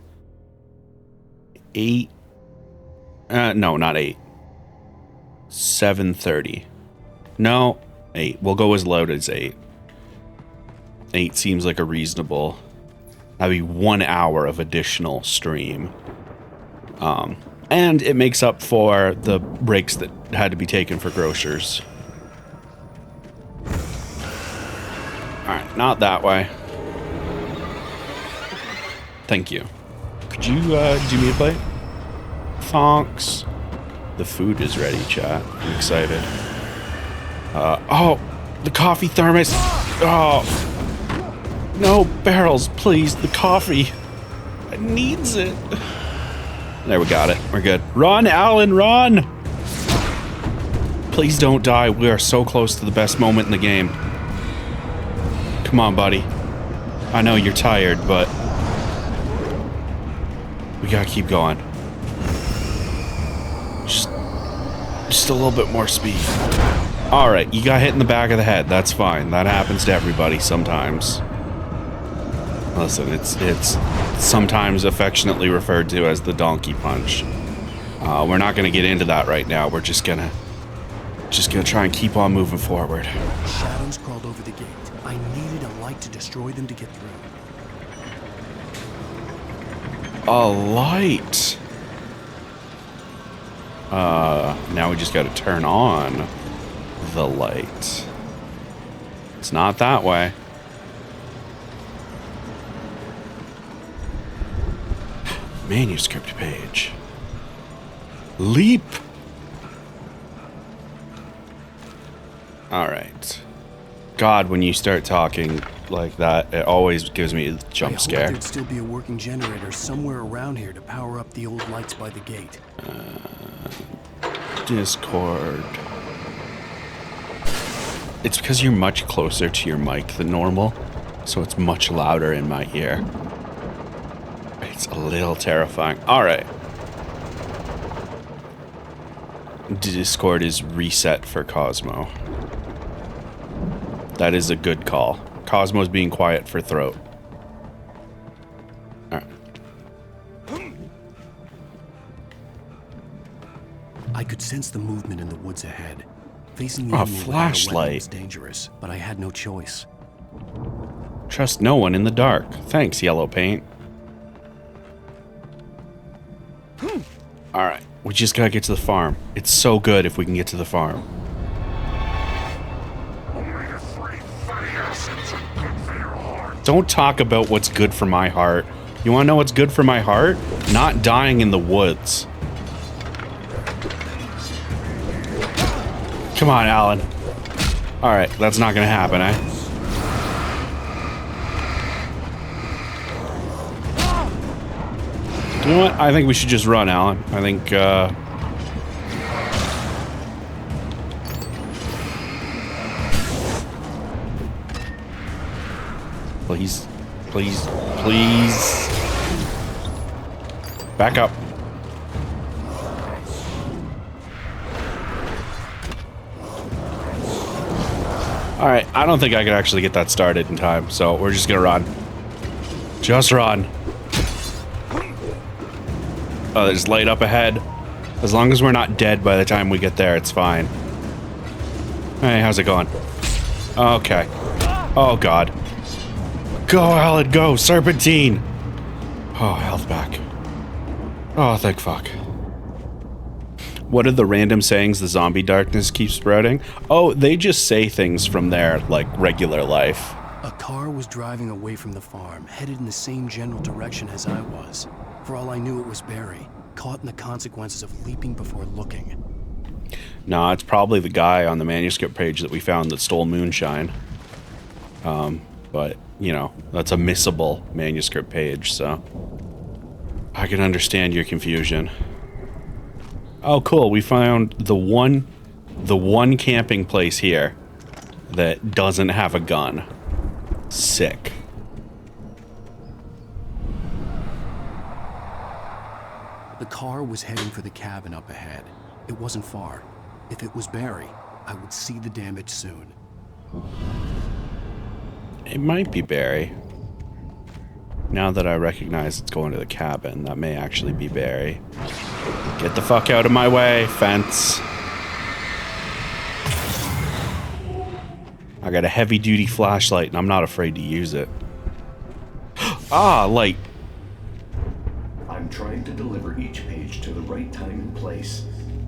8. No, not 8. 7:30. No, 8. We'll go as low as 8. 8 seems like a reasonable. That'd be 1 hour of additional stream. And it makes up for the breaks that had to be taken for grocers. Alright, not that way. Thank you. Could you do me a plate? Thanks. The food is ready, chat. I'm excited. Oh, the coffee thermos. Oh. No, barrels, please. The coffee. It needs it. There, we got it. We're good. Run, Alan, run! Please don't die. We are so close to the best moment in the game. Come on, buddy. I know you're tired, but we gotta keep going. Just a little bit more speed. Alright, you got hit in the back of the head. That's fine. That happens to everybody sometimes. Listen, it's sometimes affectionately referred to as the donkey punch. We're not gonna get into that right now. We're just gonna try and keep on moving forward. Shadows crawled over the gate. I needed a light to destroy them to get through. A light. Now we just gotta turn on the light. It's not that way. Manuscript page. Leap. Alright. God, when you start talking like that, it always gives me a jump scare. I hope there'd still be a working generator somewhere around here to power up the old lights by the gate. Discord. It's because you're much closer to your mic than normal, so it's much louder in my ear. It's a little terrifying. Alright. Discord is reset for Cosmo. That is a good call. Cosmo's being quiet for throat. Alright. I could sense the movement in the woods ahead. Facing the enemy without a flashlight. weapon was dangerous, but I had no choice. Trust no one in the dark. Thanks, yellow paint. Alright, we just gotta get to the farm. It's so good if we can get to the farm. Don't talk about what's good for my heart. You wanna know what's good for my heart? Not dying in the woods. Come on, Alan. Alright, that's not gonna happen, eh? You know what? I think we should just run, Alan. I think, Please. Please. Please. Back up. Alright, I don't think I could actually get that started in time, so we're just gonna run. Just run. Oh, there's light up ahead. As long as we're not dead by the time we get there, it's fine. Hey, how's it going? Okay. Oh, God. Go, Alan, go! Serpentine! Oh, health back. Oh, thank fuck. What are the random sayings the zombie darkness keeps spreading? Oh, they just say things from their, like, regular life. A car was driving away from the farm, headed in the same general direction as I was. For all I knew, it was Barry, caught in the consequences of leaping before looking. Nah, it's probably the guy on the manuscript page that we found that stole moonshine. But, you know, that's a missable manuscript page, so I can understand your confusion. Oh, cool. We found the one camping place here that doesn't have a gun. Sick. The car was heading for the cabin up ahead. It wasn't far. If it was Barry, I would see the damage soon. It might be Barry. Now that I recognize it's going to the cabin, that may actually be Barry. Get the fuck out of my way, fence. I got a heavy-duty flashlight, and I'm not afraid to use it. Ah, light. I'm trying to deliver each page to the right time and place.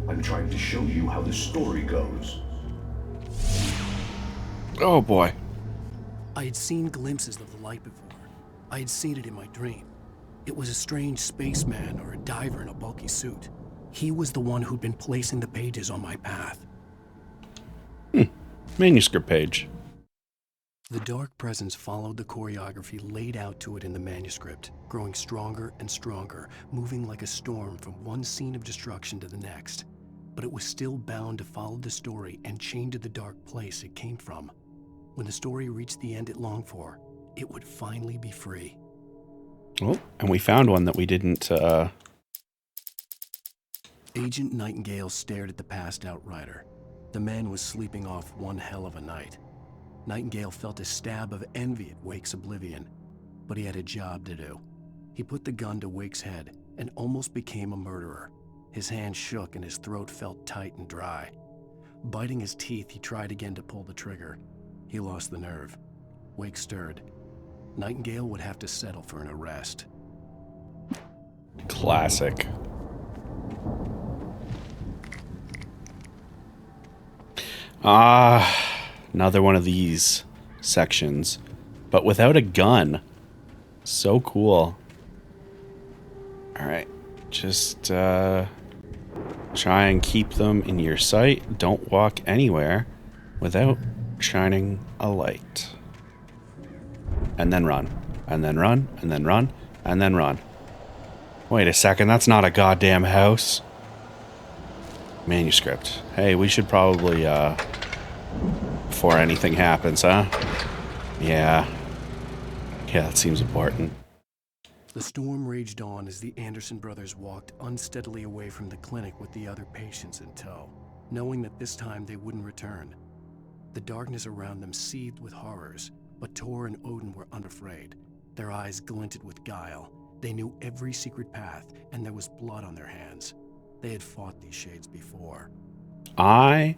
I'm trying to show you how the story goes. Oh, boy. I had seen glimpses of the light before. I had seen it in my dream. It was a strange spaceman or a diver in a bulky suit. He was the one who'd been placing the pages on my path. Manuscript page. The dark presence followed the choreography laid out to it in the manuscript, growing stronger and stronger, moving like a storm from one scene of destruction to the next. But it was still bound to follow the story and chained to the dark place it came from. When the story reached the end it longed for, it would finally be free. Oh, and we found one that we didn't, Agent Nightingale stared at the passed-out rider. The man was sleeping off one hell of a night. Nightingale felt a stab of envy at Wake's oblivion, but he had a job to do. He put the gun to Wake's head and almost became a murderer. His hand shook and his throat felt tight and dry. Biting his teeth, he tried again to pull the trigger. He lost the nerve. Wake stirred. Nightingale would have to settle for an arrest. Classic. Another one of these sections, but without a gun. So cool. Alright, just try and keep them in your sight. Don't walk anywhere without shining a light. And then run. And then run. And then run. And then run. Wait a second, that's not a goddamn house. Manuscript. Hey, we should probably, before anything happens, huh? Yeah. Yeah, that seems important. The storm raged on as the Anderson brothers walked unsteadily away from the clinic with the other patients in tow, knowing that this time they wouldn't return. The darkness around them seethed with horrors, but Tor and Odin were unafraid. Their eyes glinted with guile. They knew every secret path, and there was blood on their hands. They had fought these shades before. I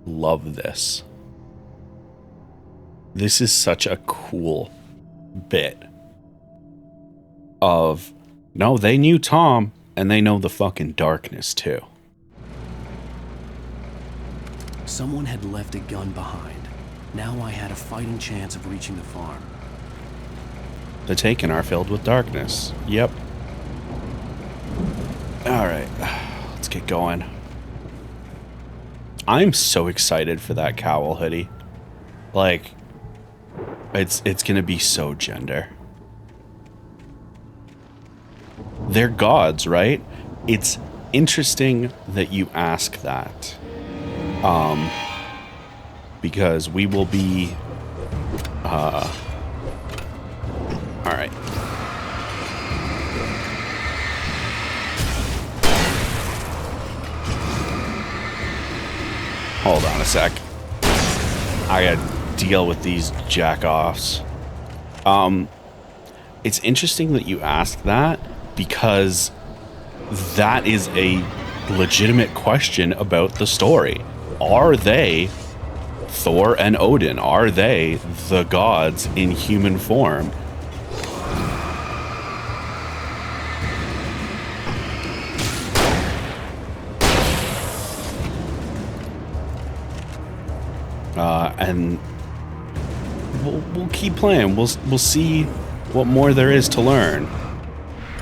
love this. This is such a cool bit of, no, they knew Tom, and they know the fucking darkness too. Someone had left a gun behind. Now I had a fighting chance of reaching the farm. The Taken are filled with darkness. Yep. Alright, let's get going. I'm so excited for that cowl hoodie. Like, it's gonna be so gender. They're gods, right? It's interesting that you ask that. Because we will be, alright. Hold on a sec. I gotta deal with these jack-offs. It's interesting that you ask that, because that is a legitimate question about the story. Are they Thor and Odin? Are they the gods in human form? And we'll keep playing. We'll see what more there is to learn.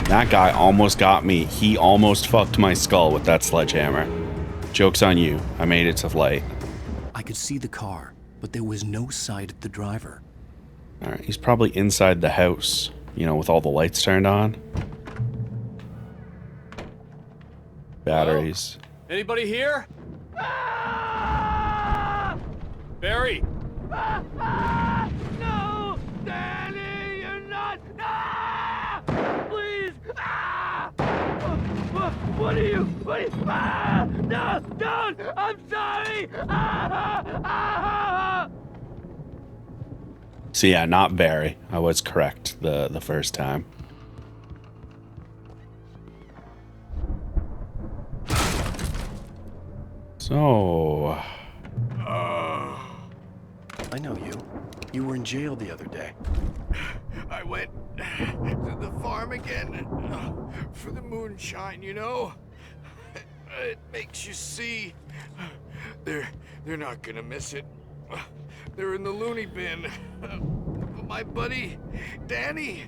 That guy almost got me. He almost fucked my skull with that sledgehammer. Joke's on you. I made it to light. I could see the car, but there was no sight of the driver. Alright, he's probably inside the house, you know, with all the lights turned on. Batteries. Hello? Anybody here? Barry! No! Danny, you're not! Please! are you? What are you? Ah! No! Don't! I'm sorry! So yeah, not Barry. I was correct the first time. So... I know you. You were in jail the other day. I went to the farm again for the moonshine, you know? It makes you see. They're not gonna miss it. They're in the loony bin. My buddy, Danny,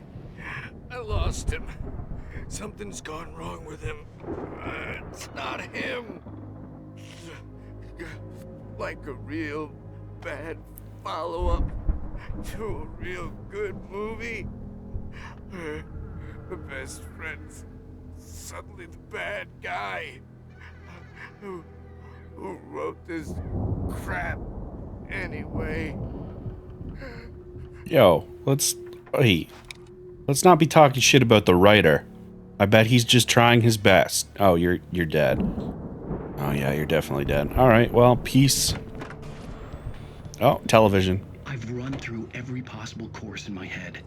I lost him. Something's gone wrong with him. It's not him. Like a real bad follow-up to a real good movie. The best friend's suddenly the bad guy. Who wrote this crap anyway? Yo, let's not be talking shit about the writer. I bet he's just trying his best. Oh, you're dead. Oh yeah, you're definitely dead. All right, well, peace. Oh, television. I've run through every possible course in my head.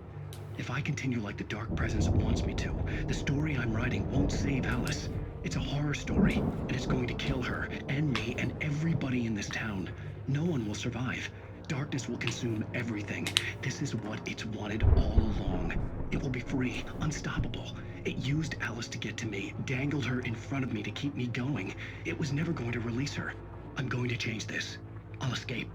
If I continue like the Dark Presence wants me to, the story I'm writing won't save Alice. It's a horror story, and it's going to kill her, and me, and everybody in this town. No one will survive. Darkness will consume everything. This is what it's wanted all along. It will be free, unstoppable. It used Alice to get to me, dangled her in front of me to keep me going. It was never going to release her. I'm going to change this. I'll escape.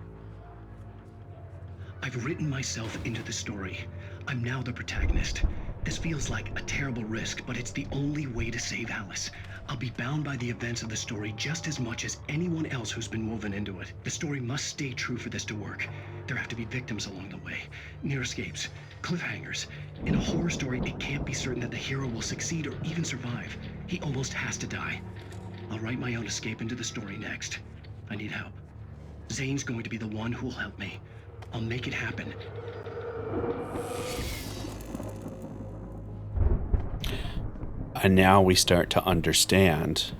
I've written myself into the story. I'm now the protagonist. This feels like a terrible risk, but it's the only way to save Alice. I'll be bound by the events of the story just as much as anyone else who's been woven into it. The story must stay true for this to work. There have to be victims along the way, near escapes, cliffhangers. In a horror story, it can't be certain that the hero will succeed or even survive. He almost has to die. I'll write my own escape into the story next. I need help. Zane's going to be the one who'll help me. I'll make it happen. And now we start to understand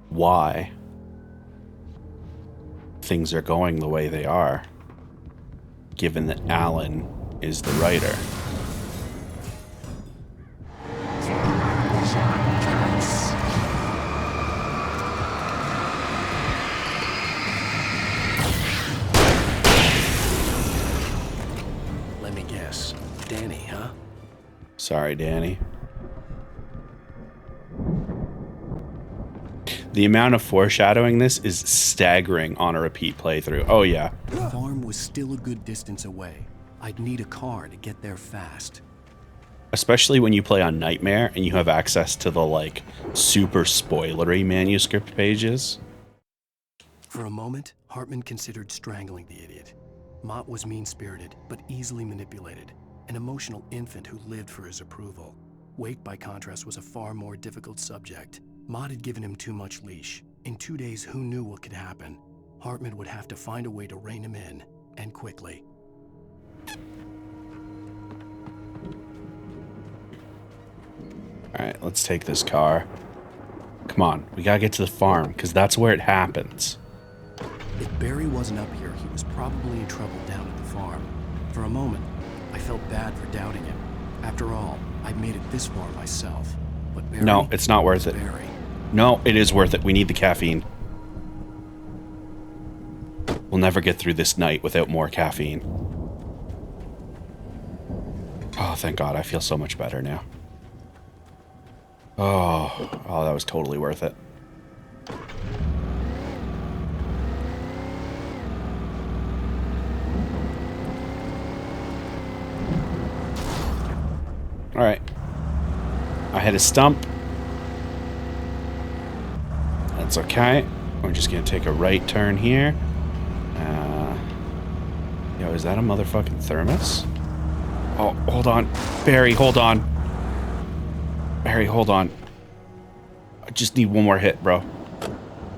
why things are going the way they are, given that Alan is the writer. Let me guess. Danny, huh? Sorry, Danny. The amount of foreshadowing this is staggering on a repeat playthrough. Oh, yeah. The farm was still a good distance away. I'd need a car to get there fast. Especially when you play on Nightmare and you have access to the, like, super spoilery manuscript pages. For a moment, Hartman considered strangling the idiot. Mott was mean-spirited, but easily manipulated. An emotional infant who lived for his approval. Wake, by contrast, was a far more difficult subject. Mott had given him too much leash. In 2 days, who knew what could happen? Hartman would have to find a way to rein him in, and quickly. Alright, let's take this car. Come on, we gotta get to the farm, because that's where it happens. If Barry wasn't up here, he was probably in trouble down at the farm. For a moment, I felt bad for doubting him. After all, I'd made it this far myself. But Barry, no, it's not worth it. Barry. No, it is worth it. We need the caffeine. We'll never get through this night without more caffeine. Oh, thank God. I feel so much better now. Oh, that was totally worth it. All right. I hit a stump. That's okay. We're just gonna take a right turn here. Yo, is that a motherfucking thermos? Oh, hold on. Barry, hold on. Barry, hold on. I just need one more hit, bro.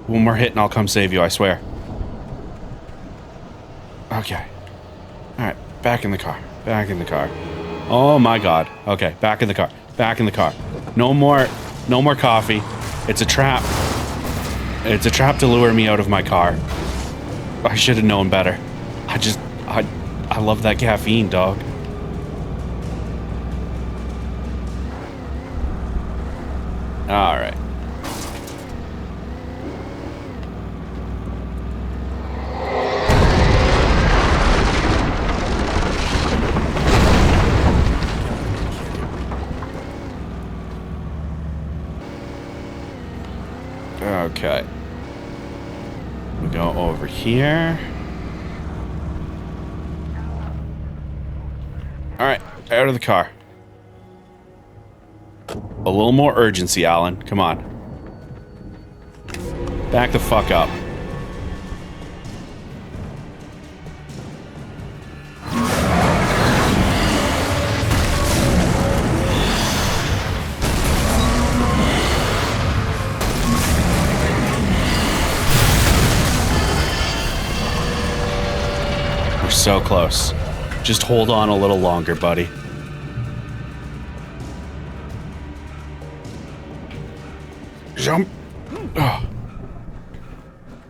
One more hit and I'll come save you, I swear. Okay. Alright, back in the car. Back in the car. Oh my God. Okay, back in the car. Back in the car. No more coffee. It's a trap. It's a trap to lure me out of my car. I should have known better. I love that caffeine, dog. All right. Okay. We go over here. All right, out of the car. A little more urgency, Alan. Come on. Back the fuck up. We're so close. Just hold on a little longer, buddy. Jump. Oh.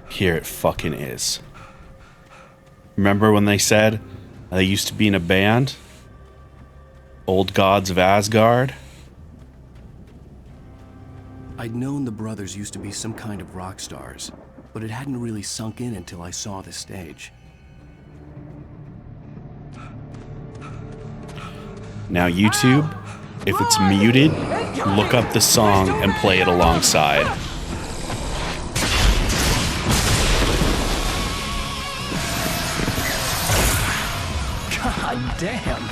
Here it fucking is. Remember when they said they used to be in a band? Old Gods of Asgard? I'd known the brothers used to be some kind of rock stars, but it hadn't really sunk in until I saw the stage. Now YouTube, if it's muted, look up the song and play it alongside. God damn.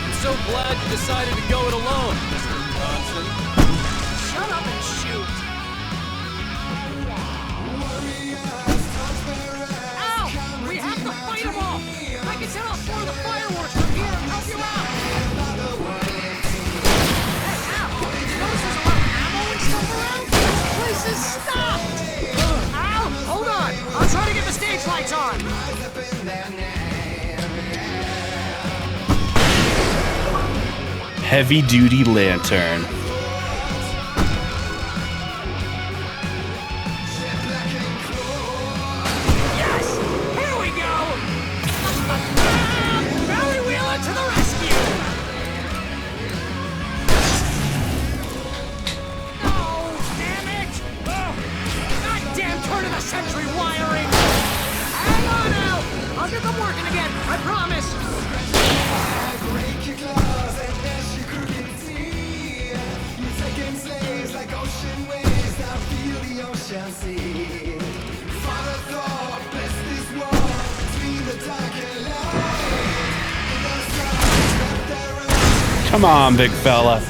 I'm so glad you decided to go it alone, Mr. Johnson. Shut up and shoot. Ow! We have to fight them off! I can set off more of the fireworks from here and help you out! Hey, ow! Did you notice there's a lot of ammo and stuff around? This place is stopped! Ow! Hold on! I'll try to get the stage lights on! Heavy duty lantern. Sentry wiring! Hang on now! I'll get them working again, I promise! Come on, big fella.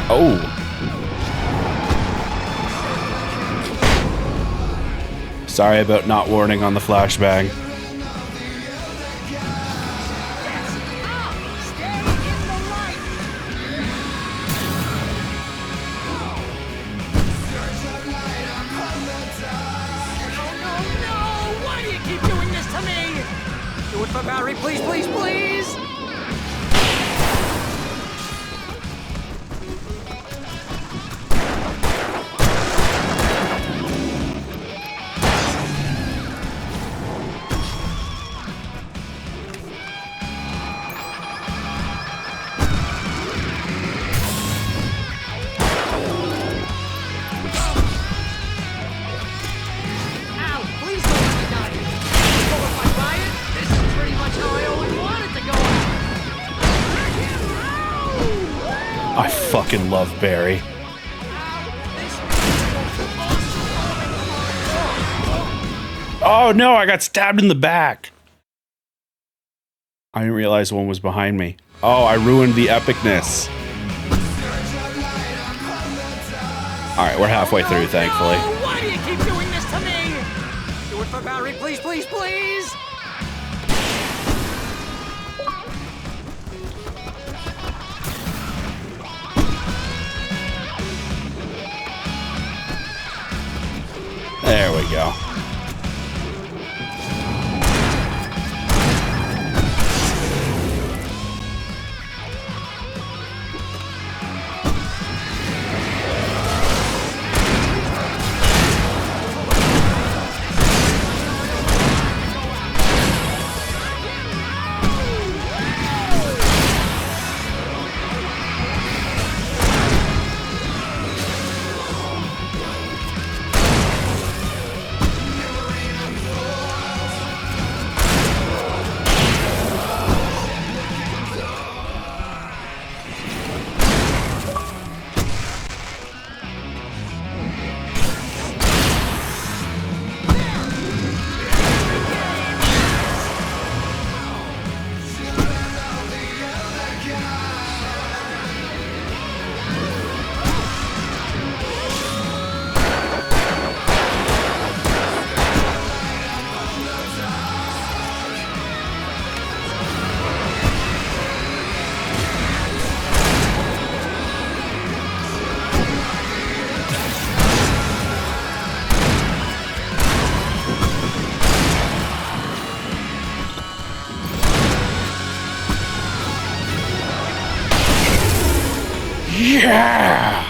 Oh. Sorry about not warning on the flashbang. No! Why do you keep doing this to me? Do it for Barry, please, please, please! I fucking love Barry. Oh no, I got stabbed in the back. I didn't realize one was behind me. Oh, I ruined the epicness. Alright, we're halfway through, thankfully. Why do you keep doing this to me? Do it for Barry, please, please, please! we go. Yeah!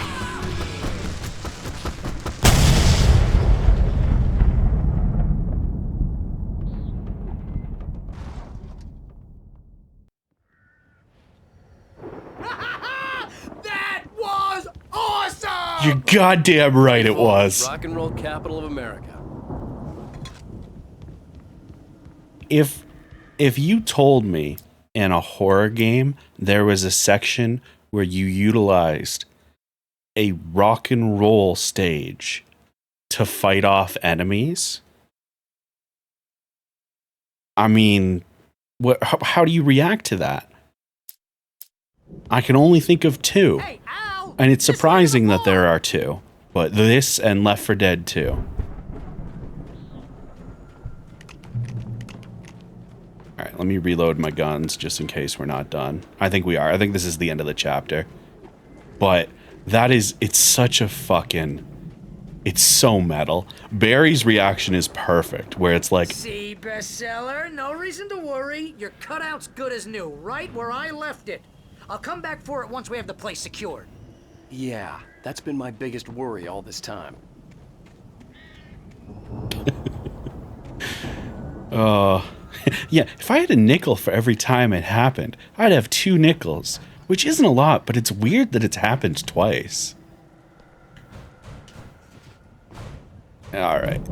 That was awesome! You're goddamn right it was. Rock and roll capital of America. If you told me in a horror game there was a section where you utilized a rock and roll stage to fight off enemies, I mean, how do you react to that? I can only think of two. Hey, Al! And it's surprising that there are two. But this and Left 4 Dead 2. Alright, let me reload my guns just in case we're not done. I think we are. I think this is the end of the chapter. But that is, it's such a fucking, it's so metal. Barry's reaction is perfect, where it's like, See, bestseller, no reason to worry. Your cutout's good as new, right where I left it. I'll come back for it once we have the place secured. Yeah, that's been my biggest worry all this time. yeah, if I had a nickel for every time it happened, I'd have 2 nickels. Which isn't a lot, but it's weird that it's happened twice. Alright.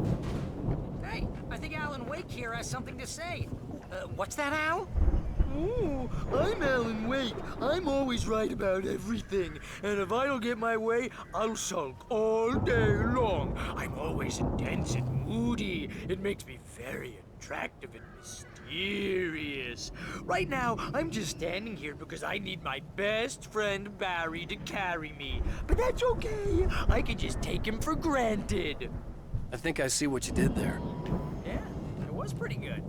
Hey, I think Alan Wake here has something to say. What's that, Al? Ooh, I'm Alan Wake. I'm always right about everything. And if I don't get my way, I'll sulk all day long. I'm always intense and moody. It makes me very attractive and mysterious. Right now, I'm just standing here because I need my best friend Barry to carry me. But that's okay. I can just take him for granted. I think I see what you did there. Yeah, it was pretty good.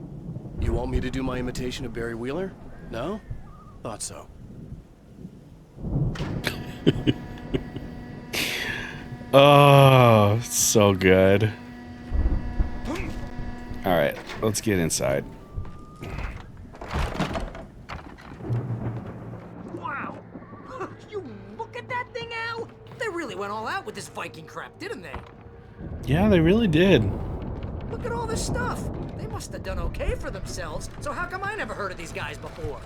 You want me to do my imitation of Barry Wheeler? No? Thought so. Oh, so good. Alright, let's get inside. Wow! You look at that thing, Al! They really went all out with this Viking crap, didn't they? Yeah, they really did. Look at all this stuff. They must have done okay for themselves, so how come I never heard of these guys before?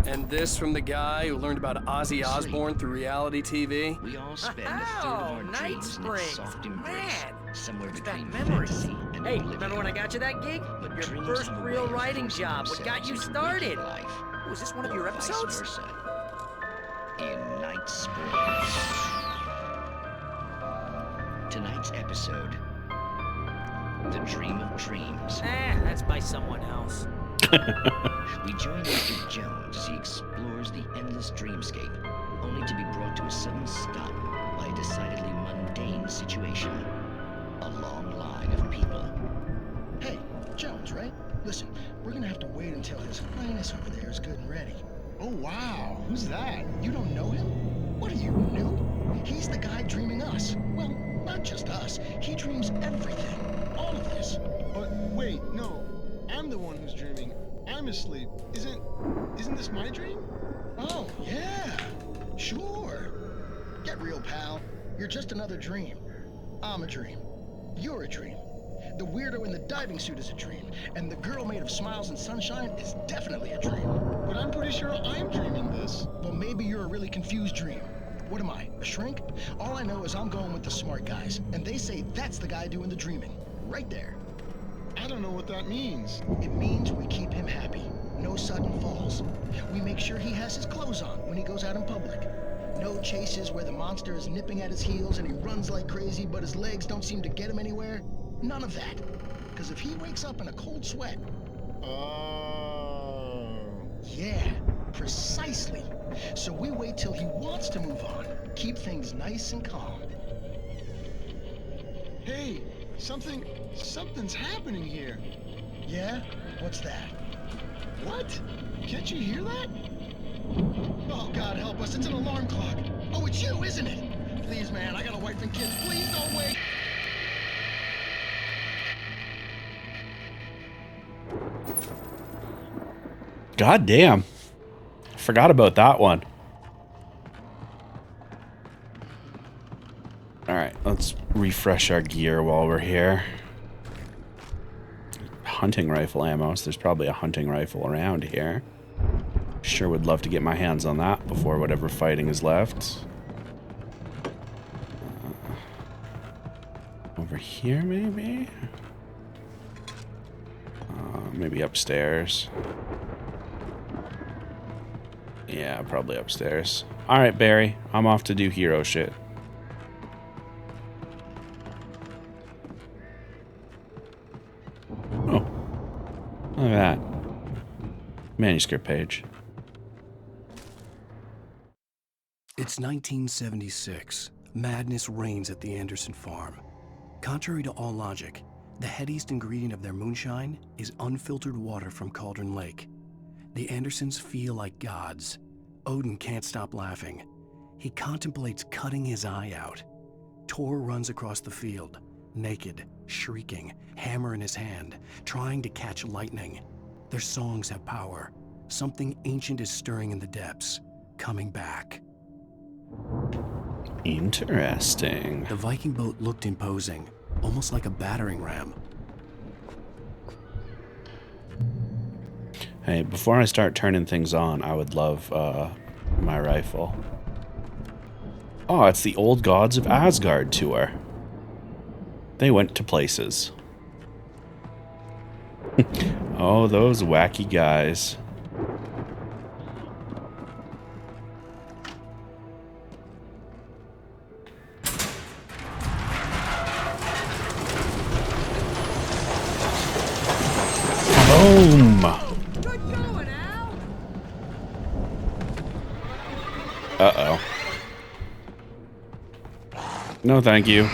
And this from the guy who learned about Ozzy Osbourne through reality TV? We all spend a third of our Night dreams in a Springs. soft embrace, somewhere between memories. fantasy and Hey, oblivion. remember when I got you that gig? But Your dreams first have a real way of writing forcing job. What got you themselves into started? waking life, Was this one of your or vice episodes? versa. In Night Springs. Tonight's episode, The Dream of Dreams. That's by someone else. We join Mr. Jones as he explores the endless dreamscape, only to be brought to a sudden stop by a decidedly mundane situation. A long line of people. Hey, Jones, right? Listen, we're gonna have to wait until His Highness over there is good and ready. Oh, wow. Who's that? You don't know him? What are you, new? He's the guy dreaming us. Well, not just us. He dreams everything. all of this. But wait, no. I'm the one who's dreaming. I'm asleep. Isn't this my dream? Oh, yeah. Sure. Get real, pal. You're just another dream. I'm a dream. You're a dream. The weirdo in the diving suit is a dream, and the girl made of smiles and sunshine is definitely a dream. But I'm pretty sure I'm dreaming this. Well, maybe you're a really confused dream. What am I, a shrink? All I know is I'm going with the smart guys, and they say that's the guy doing the dreaming. Right there. I don't know what that means. It means we keep him happy. No sudden falls. We make sure he has his clothes on when he goes out in public. No chases where the monster is nipping at his heels and he runs like crazy, but his legs don't seem to get him anywhere. None of that. Because if he wakes up in a cold sweat... Oh... Yeah, precisely. So we wait till he wants to move on. Keep things nice and calm. Hey, something's happening here. Yeah? What's that? What? Can't you hear that? Oh, God help us, it's an alarm clock. Oh, it's you, isn't it? Please, man, I got a wife and kids. Please don't wait. God damn. I forgot about that one. Alright, let's refresh our gear while we're here. Hunting rifle ammo, so there's probably a hunting rifle around here. Sure would love to get my hands on that before whatever fighting is left. Over here, maybe? Maybe upstairs. Yeah, probably upstairs. Alright, Barry. I'm off to do hero shit. Oh. Look at that. Manuscript page. It's 1976. Madness reigns at the Anderson farm. Contrary to all logic, the headiest ingredient of their moonshine is unfiltered water from Cauldron Lake. The Andersons feel like gods. Odin can't stop laughing. He contemplates cutting his eye out. Tor runs across the field, naked, shrieking, hammer in his hand, trying to catch lightning. Their songs have power. Something ancient is stirring in the depths, coming back. Interesting. The Viking boat looked imposing, almost like a battering ram. Hey, before I start turning things on, I would love my rifle. Oh, it's the Old Gods of Asgard tour. They went to places. Oh, those wacky guys. Boom! Uh-oh. No, thank you.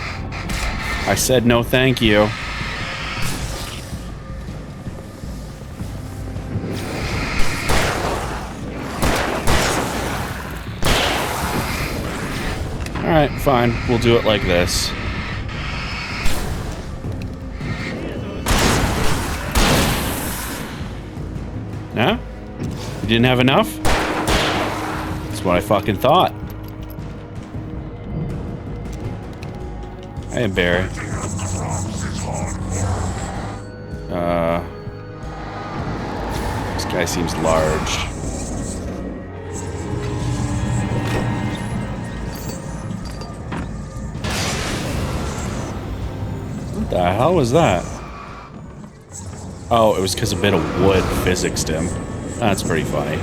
I said no, thank you. Alright, fine. We'll do it like this. No? You didn't have enough? That's what I fucking thought. Hey, Barry. This guy seems large. What the hell was that? Oh, it was because a bit of wood physicsed him. That's pretty funny.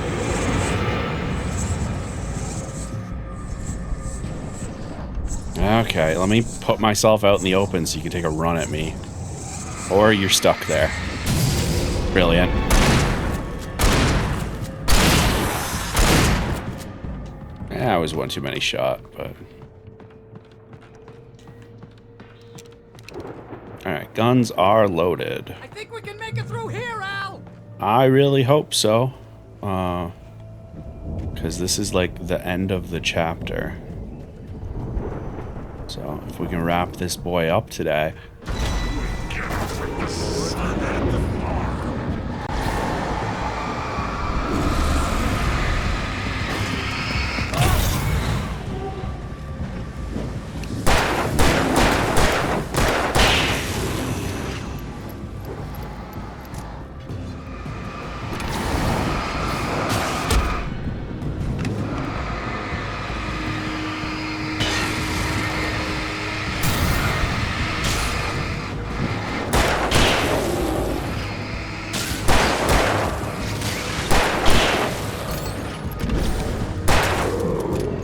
Okay, let me put myself out in the open so you can take a run at me. Or you're stuck there. Brilliant. That was one too many shot, but... Alright, guns are loaded. I think we can make it through here, Al! I really hope so. Because this is like the end of the chapter. So, if we can wrap this boy up today.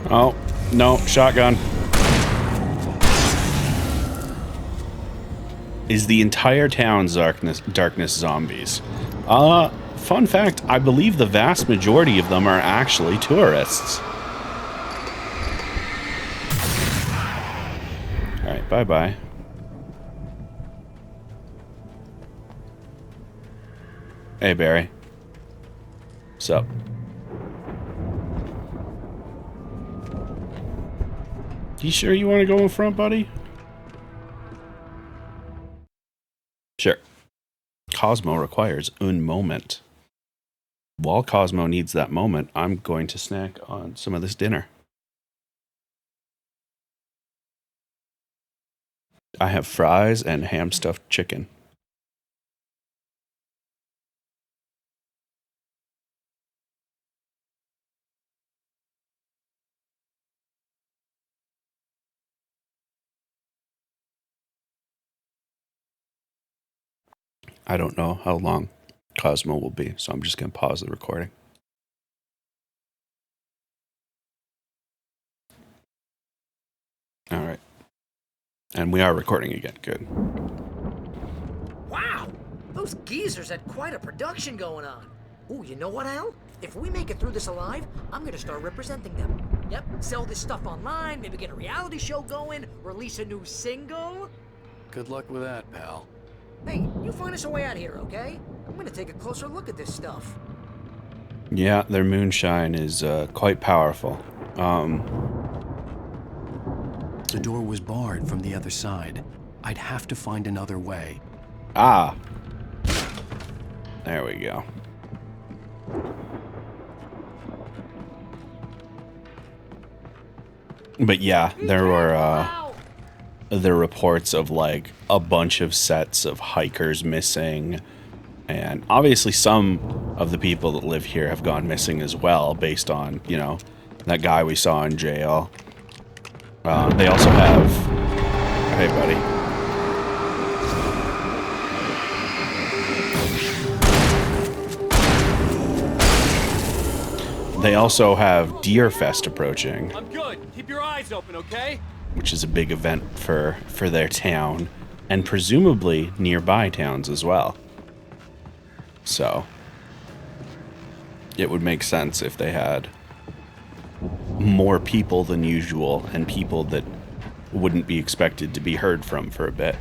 Oh, no, shotgun. Is the entire town's darkness zombies? Fun fact, I believe the vast majority of them are actually tourists. Alright, bye-bye. Hey, Barry. What's up? You sure you want to go in front, buddy? Sure. Cosmo requires un moment. While Cosmo needs that moment, I'm going to snack on some of this dinner. I have fries and ham stuffed chicken. I don't know how long Cosmo will be, so I'm just going to pause the recording. All right. And we are recording again. Good. Wow! Those geezers had quite a production going on. Ooh, you know what, Al? If we make it through this alive, I'm gonna start representing them. Yep, sell this stuff online, maybe get a reality show going, release a new single. Good luck with that, pal. Hey, you find us a way out here, okay? I'm gonna take a closer look at this stuff. Yeah, their moonshine is quite powerful. The door was barred from the other side. I'd have to find another way. Ah. There we go. But yeah, there were reports of like a bunch of sets of hikers missing, and obviously some of the people that live here have gone missing as well, based on, you know, that guy we saw in jail. They also have... Hey, buddy. They also have Deer Fest approaching. I'm good. Keep your eyes open, okay? Which is a big event for their town, and presumably nearby towns as well. So, it would make sense if they had more people than usual, and people that wouldn't be expected to be heard from for a bit.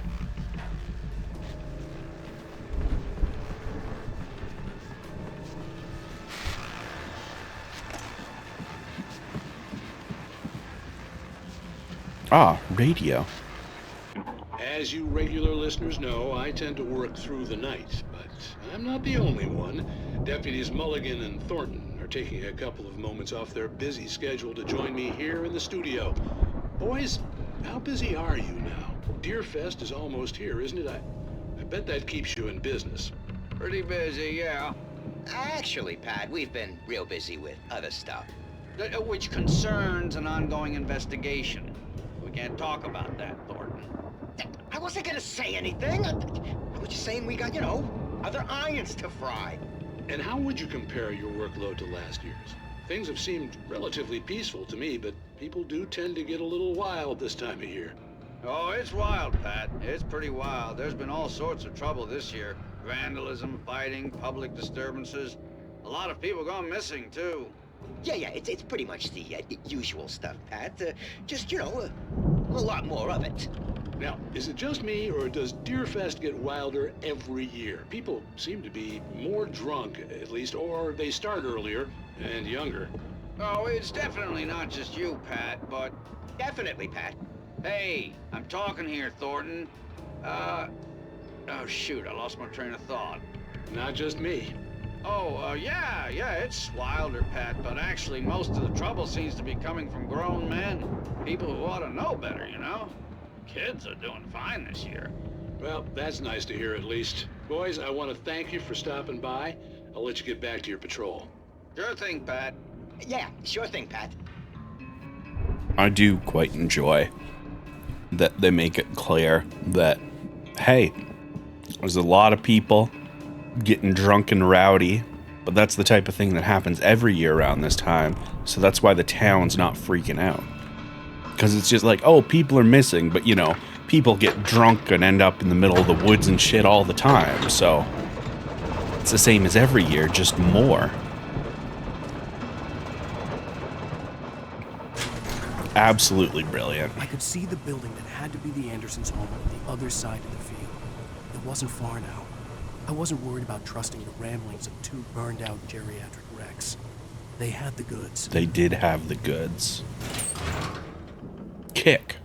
Ah, radio. As you regular listeners know, I tend to work through the night, but I'm not the only one. Deputies Mulligan and Thornton are taking a couple of moments off their busy schedule to join me here in the studio. Boys, how busy are you now? Deerfest is almost here, isn't it? I bet that keeps you in business. Pretty busy, yeah. Actually, Pat, we've been real busy with other stuff, which concerns an ongoing investigation. We can't talk about that, Thornton. I wasn't gonna say anything. I was just saying we got, you know, other irons to fry. And how would you compare your workload to last year's? Things have seemed relatively peaceful to me, but people do tend to get a little wild this time of year. Oh, it's wild, Pat. It's pretty wild. There's been all sorts of trouble this year. Vandalism, fighting, public disturbances. A lot of people gone missing, too. Yeah, it's pretty much the usual stuff, Pat. Just, you know, a lot more of it. Now, is it just me, or does Deerfest get wilder every year? People seem to be more drunk, at least, or they start earlier and younger. Oh, it's definitely not just you, Pat, but... Definitely, Pat. Hey, I'm talking here, Thornton. Oh, shoot, I lost my train of thought. Not just me. Oh, yeah, it's wilder, Pat, but actually most of the trouble seems to be coming from grown men. People who ought to know better, you know? Kids are doing fine this year. Well, that's nice to hear at least. Boys, I want to thank you for stopping by. I'll let you get back to your patrol. Sure thing, Pat. Yeah, sure thing, Pat. I do quite enjoy that they make it clear that, hey, there's a lot of people getting drunk and rowdy, but that's the type of thing that happens every year around this time, so that's why the town's not freaking out. Because it's just like, oh, people are missing, but you know, people get drunk and end up in the middle of the woods and shit all the time, so it's the same as every year, just more. Absolutely brilliant. I could see the building that had to be the Andersons' home on the other side of the field. It wasn't far now. I wasn't worried about trusting the ramblings of two burned-out geriatric wrecks. They had the goods. They did have the goods. Kick.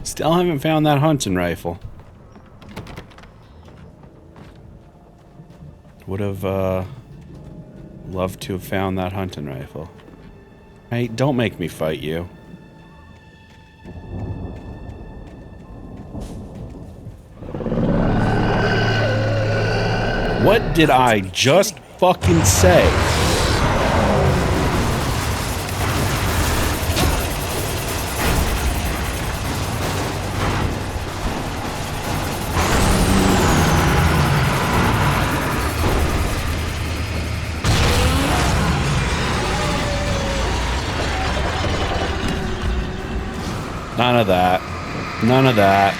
Still haven't found that hunting rifle. Would have loved to have found that hunting rifle. Hey, don't make me fight you. What did I just fucking say? None of that. None of that.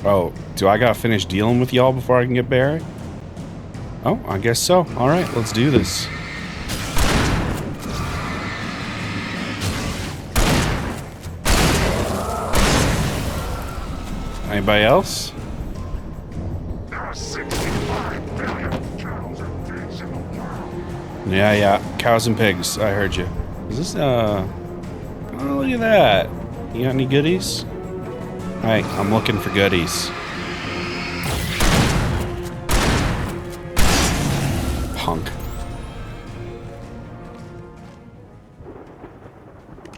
Oh, do I gotta finish dealing with y'all before I can get Barry? Oh, I guess so. Alright, let's do this. Anybody else? Yeah, cows and pigs. I heard you. Is this, oh, look at that. You got any goodies? Hey, I'm looking for goodies. Punk.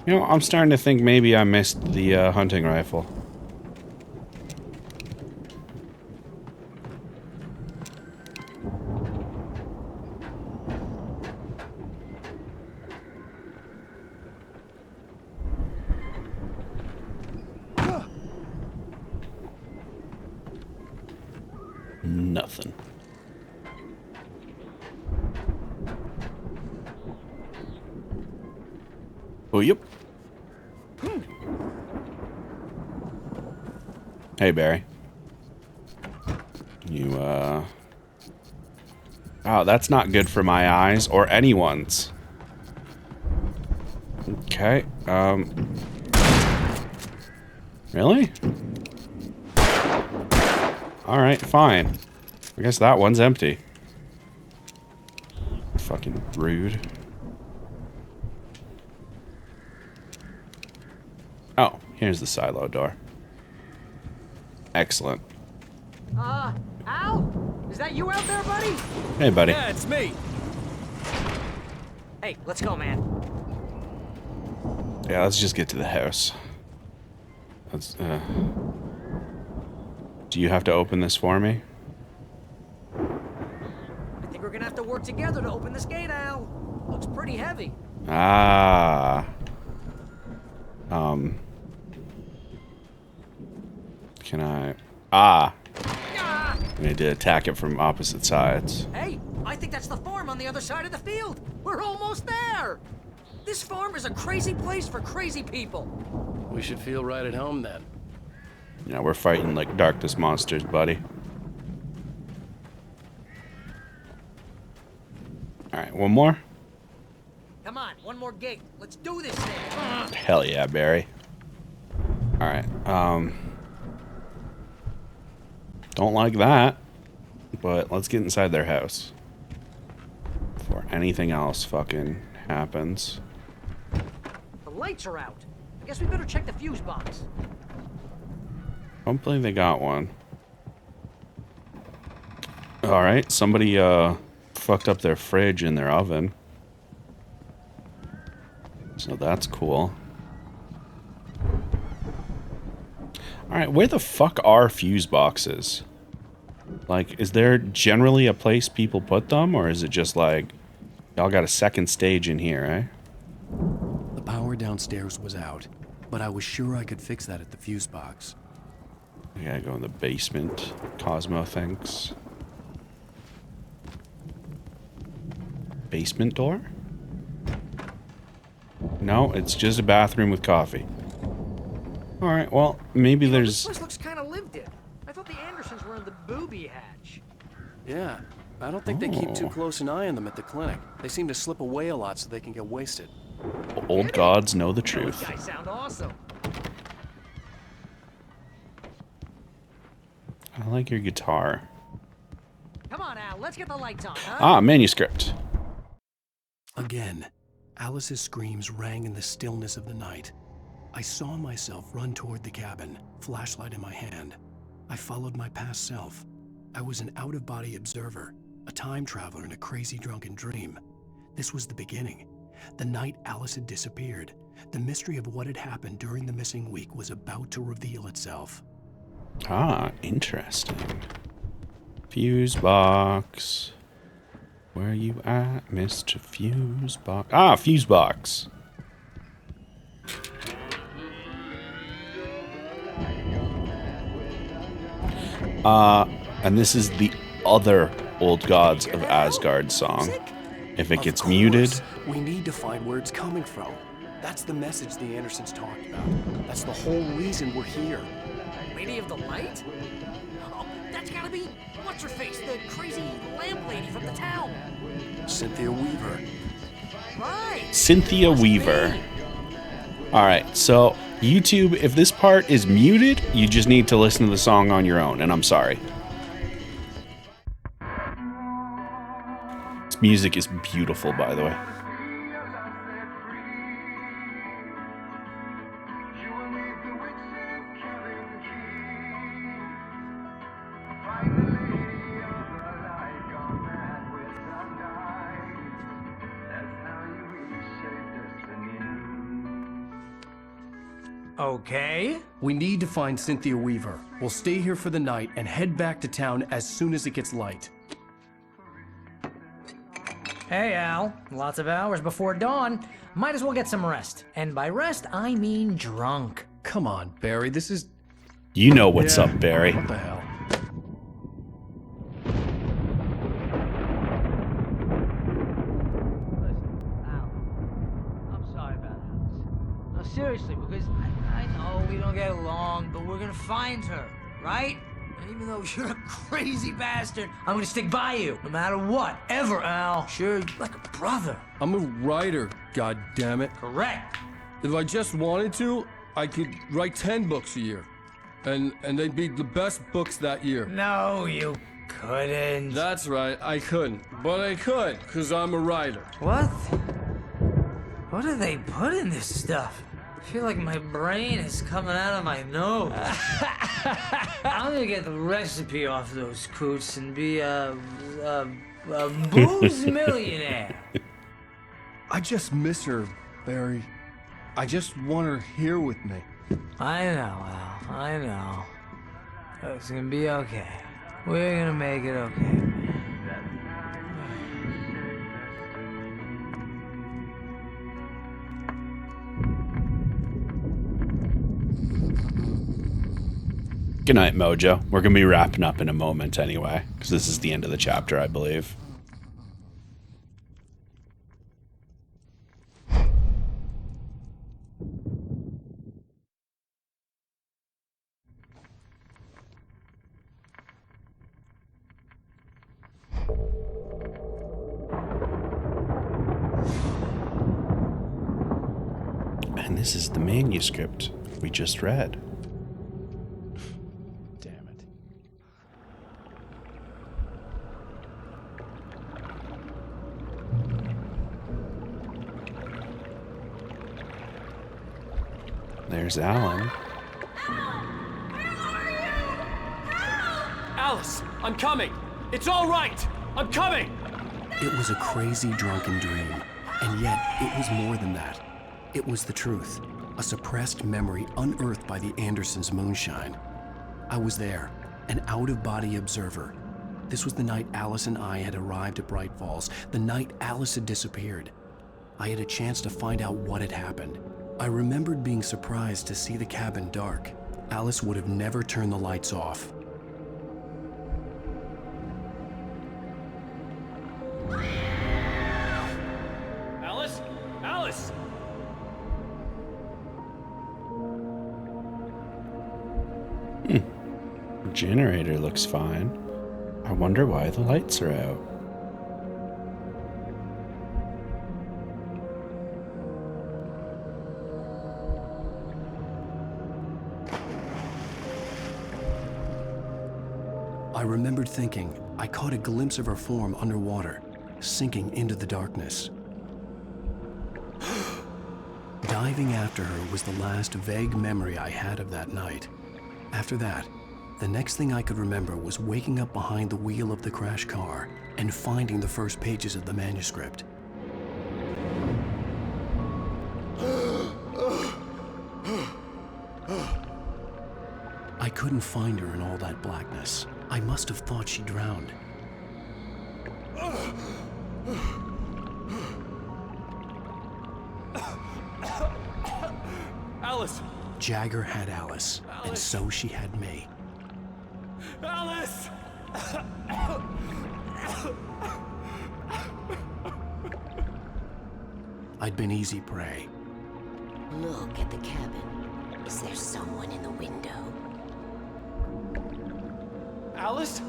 You know, I'm starting to think maybe I missed the hunting rifle. Nothing. Oh, yep. Hey, Barry. You, oh, that's not good for my eyes or anyone's. Okay, really? Alright, fine. I guess that one's empty. Fucking rude. Oh, here's the silo door. Excellent. Al? Is that you out there, buddy? Hey, buddy. Yeah, it's me. Hey, let's go, man. Yeah, let's just get to the house. Let's, do you have to open this for me? I think we're gonna have to work together to open this gate, Al. Looks pretty heavy. Ah. Can I... Ah. I need to attack it from opposite sides. Hey, I think that's the farm on the other side of the field. We're almost there. This farm is a crazy place for crazy people. We should feel right at home then. Yeah, we're fighting like darkness monsters, buddy. Alright, one more? Come on, one more gate. Let's do this thing. Hell yeah, Barry. Alright, don't like that. But let's get inside their house before anything else fucking happens. The lights are out. I guess we better check the fuse box. Hopefully they got one. Alright, somebody fucked up their fridge and their oven. So that's cool. Alright, where the fuck are fuse boxes? Like, is there generally a place people put them? Or is it just like, y'all got a second stage in here, eh? The power downstairs was out, but I was sure I could fix that at the fuse box. I gotta go in the basement, Cosmo thinks. Basement door? No, it's just a bathroom with coffee. Alright, well, maybe there's... This place looks kind of lived in. I thought the Andersons were in the booby hatch. Yeah, I don't think they keep too close an eye on them at the clinic. They seem to slip away a lot so they can get wasted. Old gods know the truth. Those guys sound awesome. I like your guitar. Come on, Al, let's get the lights on, huh? Ah, manuscript. Again, Alice's screams rang in the stillness of the night. I saw myself run toward the cabin, flashlight in my hand. I followed my past self. I was an out-of-body observer, a time traveler in a crazy drunken dream. This was the beginning. The night Alice had disappeared. The mystery of what had happened during the missing week was about to reveal itself. Ah, interesting. Fuse box. Where you at, Mr. Fuse box? Ah, fuse box. And this is the other Old Gods of Asgard song. If it gets muted... We need to find where it's coming from. That's the message the Andersons talked about. That's the whole reason we're here. Lady of the Light? Oh, that's gotta be... What's-her-face, the crazy lamp lady from the town. Cynthia Weaver. Right. Cynthia Weaver. Alright, so YouTube, if this part is muted, you just need to listen to the song on your own, and I'm sorry. This music is beautiful, by the way. Okay. We need to find Cynthia Weaver. We'll stay here for the night and head back to town as soon as it gets light. Hey, Al. Lots of hours before dawn. Might as well get some rest. And by rest, I mean drunk. Come on, Barry. This is... You know what's up, Barry. What the hell? Seriously, because I know we don't get along, but we're gonna find her, right? And even though you're a crazy bastard, I'm gonna stick by you, no matter what, ever, Al. Sure, like a brother. I'm a writer, goddammit. Correct. If I just wanted to, I could write 10 books a year. And they'd be the best books that year. No, you couldn't. That's right, I couldn't. But I could, because I'm a writer. What? What do they put in this stuff? I feel like my brain is coming out of my nose. I'm gonna get the recipe off those coots and be a booze millionaire. I just miss her, Barry. I just want her here with me. I know, Al. I know. It's gonna be okay. We're gonna make it okay. Good night, Mojo. We're going to be wrapping up in a moment anyway, because this is the end of the chapter, I believe. And this is the manuscript we just read. There's Alan. Alice, I'm coming. It's all right. I'm coming. It was a crazy, drunken dream, and yet it was more than that. It was the truth, a suppressed memory unearthed by the Andersons' moonshine. I was there, an out-of-body observer. This was the night Alice and I had arrived at Bright Falls, the night Alice had disappeared. I had a chance to find out what had happened. I remembered being surprised to see the cabin dark. Alice would have never turned the lights off. Alice? Alice! The generator looks fine. I wonder why the lights are out. I remembered thinking I caught a glimpse of her form underwater, sinking into the darkness. Diving after her was the last vague memory I had of that night. After that, the next thing I could remember was waking up behind the wheel of the crash car and finding the first pages of the manuscript. I couldn't find her in all that blackness. I must have thought she drowned. Alice! Jagger had Alice, and so she had me. Alice! I'd been easy prey. Look at the cabin. Is there someone in the window? Alice?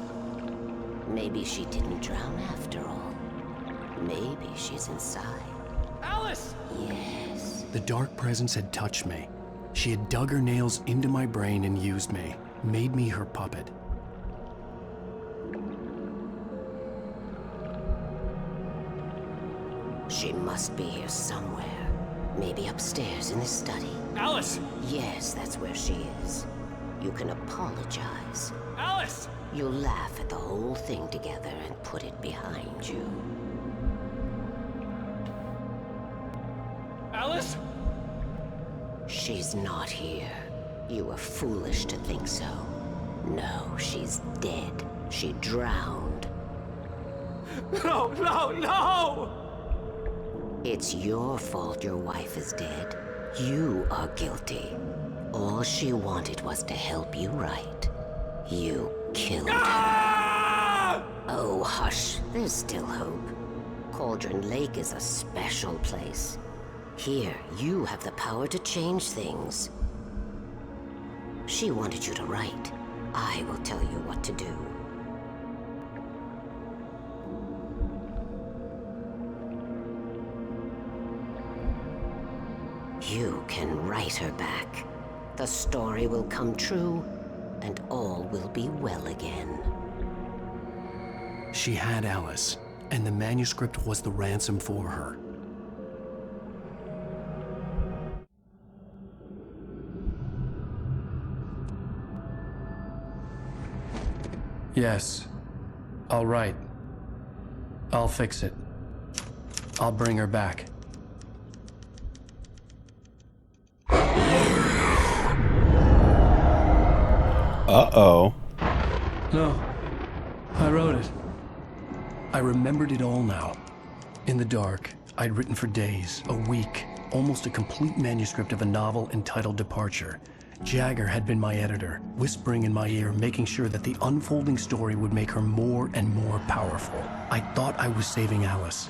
Maybe she didn't drown after all. Maybe she's inside. Alice! Yes. The dark presence had touched me. She had dug her nails into my brain and used me, made me her puppet. She must be here somewhere. Maybe upstairs in the study. Alice! Yes, that's where she is. You can apologize. Alice! You'll laugh at the whole thing together and put it behind you. Alice? She's not here. You were foolish to think so. No, she's dead. She drowned. No, no, no! It's your fault your wife is dead. You are guilty. All she wanted was to help you right. You killed her. Oh, hush. There's still hope. Cauldron Lake is a special place. Here, you have the power to change things. She wanted you to write. I will tell you what to do. You can write her back. The story will come true, and all will be well again. She had Alice, and the manuscript was the ransom for her. Yes. I'll write. I'll fix it. I'll bring her back. Uh-oh. No. I wrote it. I remembered it all now. In the dark, I'd written for days, a week, almost a complete manuscript of a novel entitled Departure. Jagger had been my editor, whispering in my ear, making sure that the unfolding story would make her more and more powerful. I thought I was saving Alice.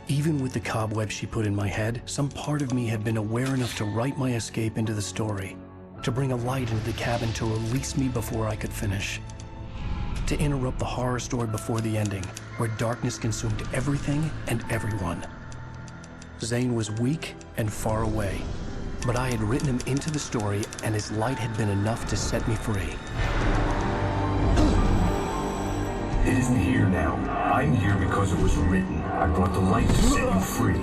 Even with the cobweb she put in my head, some part of me had been aware enough to write my escape into the story, to bring a light into the cabin to release me before I could finish, to interrupt the horror story before the ending, where darkness consumed everything and everyone. Zane was weak and far away, but I had written him into the story, and his light had been enough to set me free. It isn't here now. I'm here because it was written. I brought the light to set you free.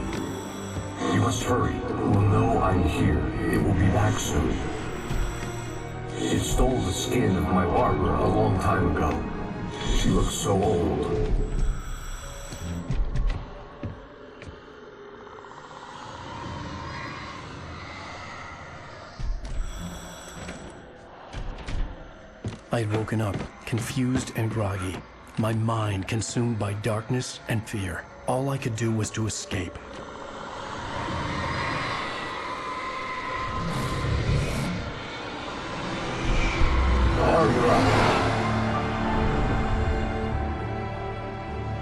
You must hurry. It will know I'm here. It will be back soon. It stole the skin of my Barbara a long time ago. She looks so old. I had woken up, confused and groggy, my mind consumed by darkness and fear. All I could do was to escape.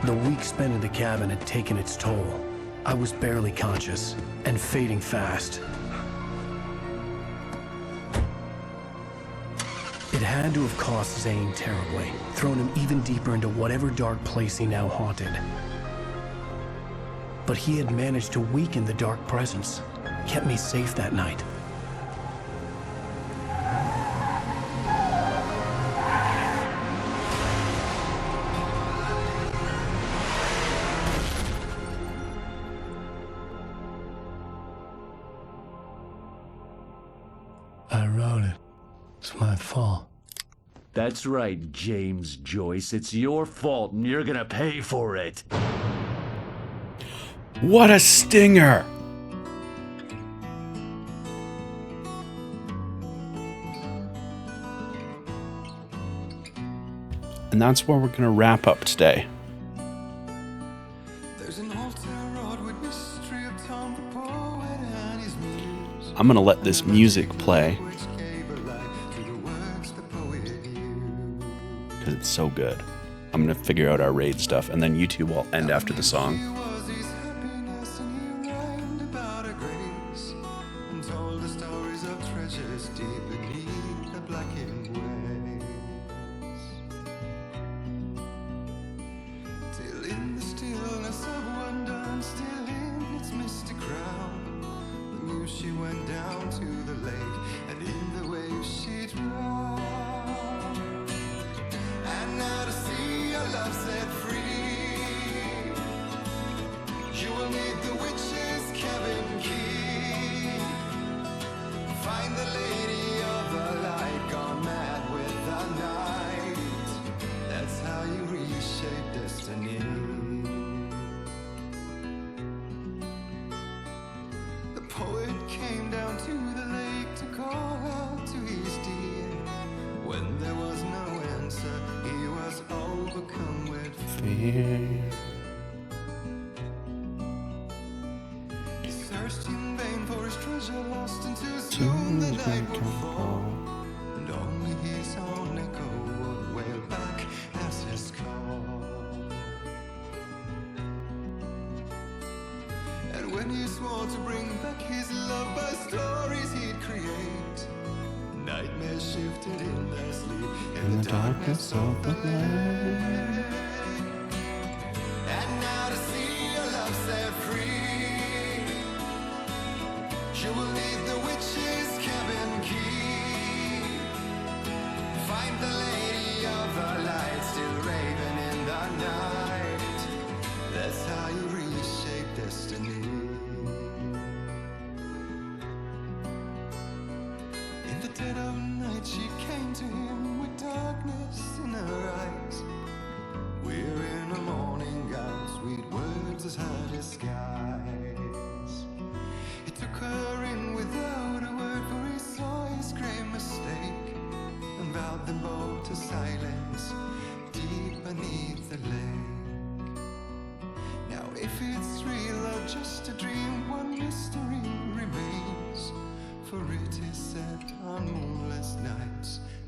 The week spent in the cabin had taken its toll. I was barely conscious and fading fast. It had to have cost Zane terribly, thrown him even deeper into whatever dark place he now haunted. But he had managed to weaken the dark presence, kept me safe that night. I wrote it. It's my fault. That's right, James Joyce. It's your fault, and you're gonna pay for it. What a stinger! And that's where we're going to wrap up today. I'm going to let this music play because it's so good. I'm going to figure out our raid stuff, and then you two will end after the song.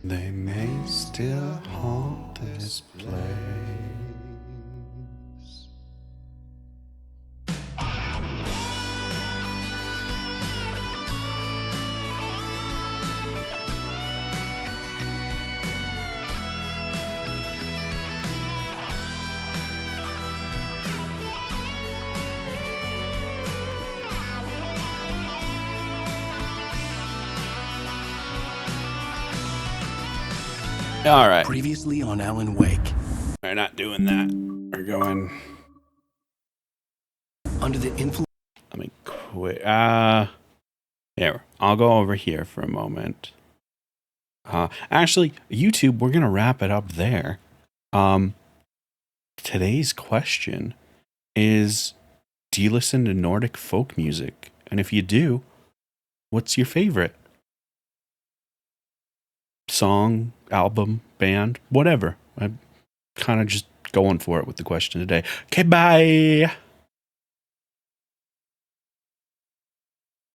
They may still haunt this place. All right. Previously on Alan Wake. We're not doing that. We're going under the influence. Let me Wait, here, I'll go over here for a moment. Actually, YouTube, we're gonna wrap it up there. Today's question is, do you listen to Nordic folk music? And if you do, what's your favorite song, album, band, whatever? I'm kind of just going for it with the question today. Okay, bye.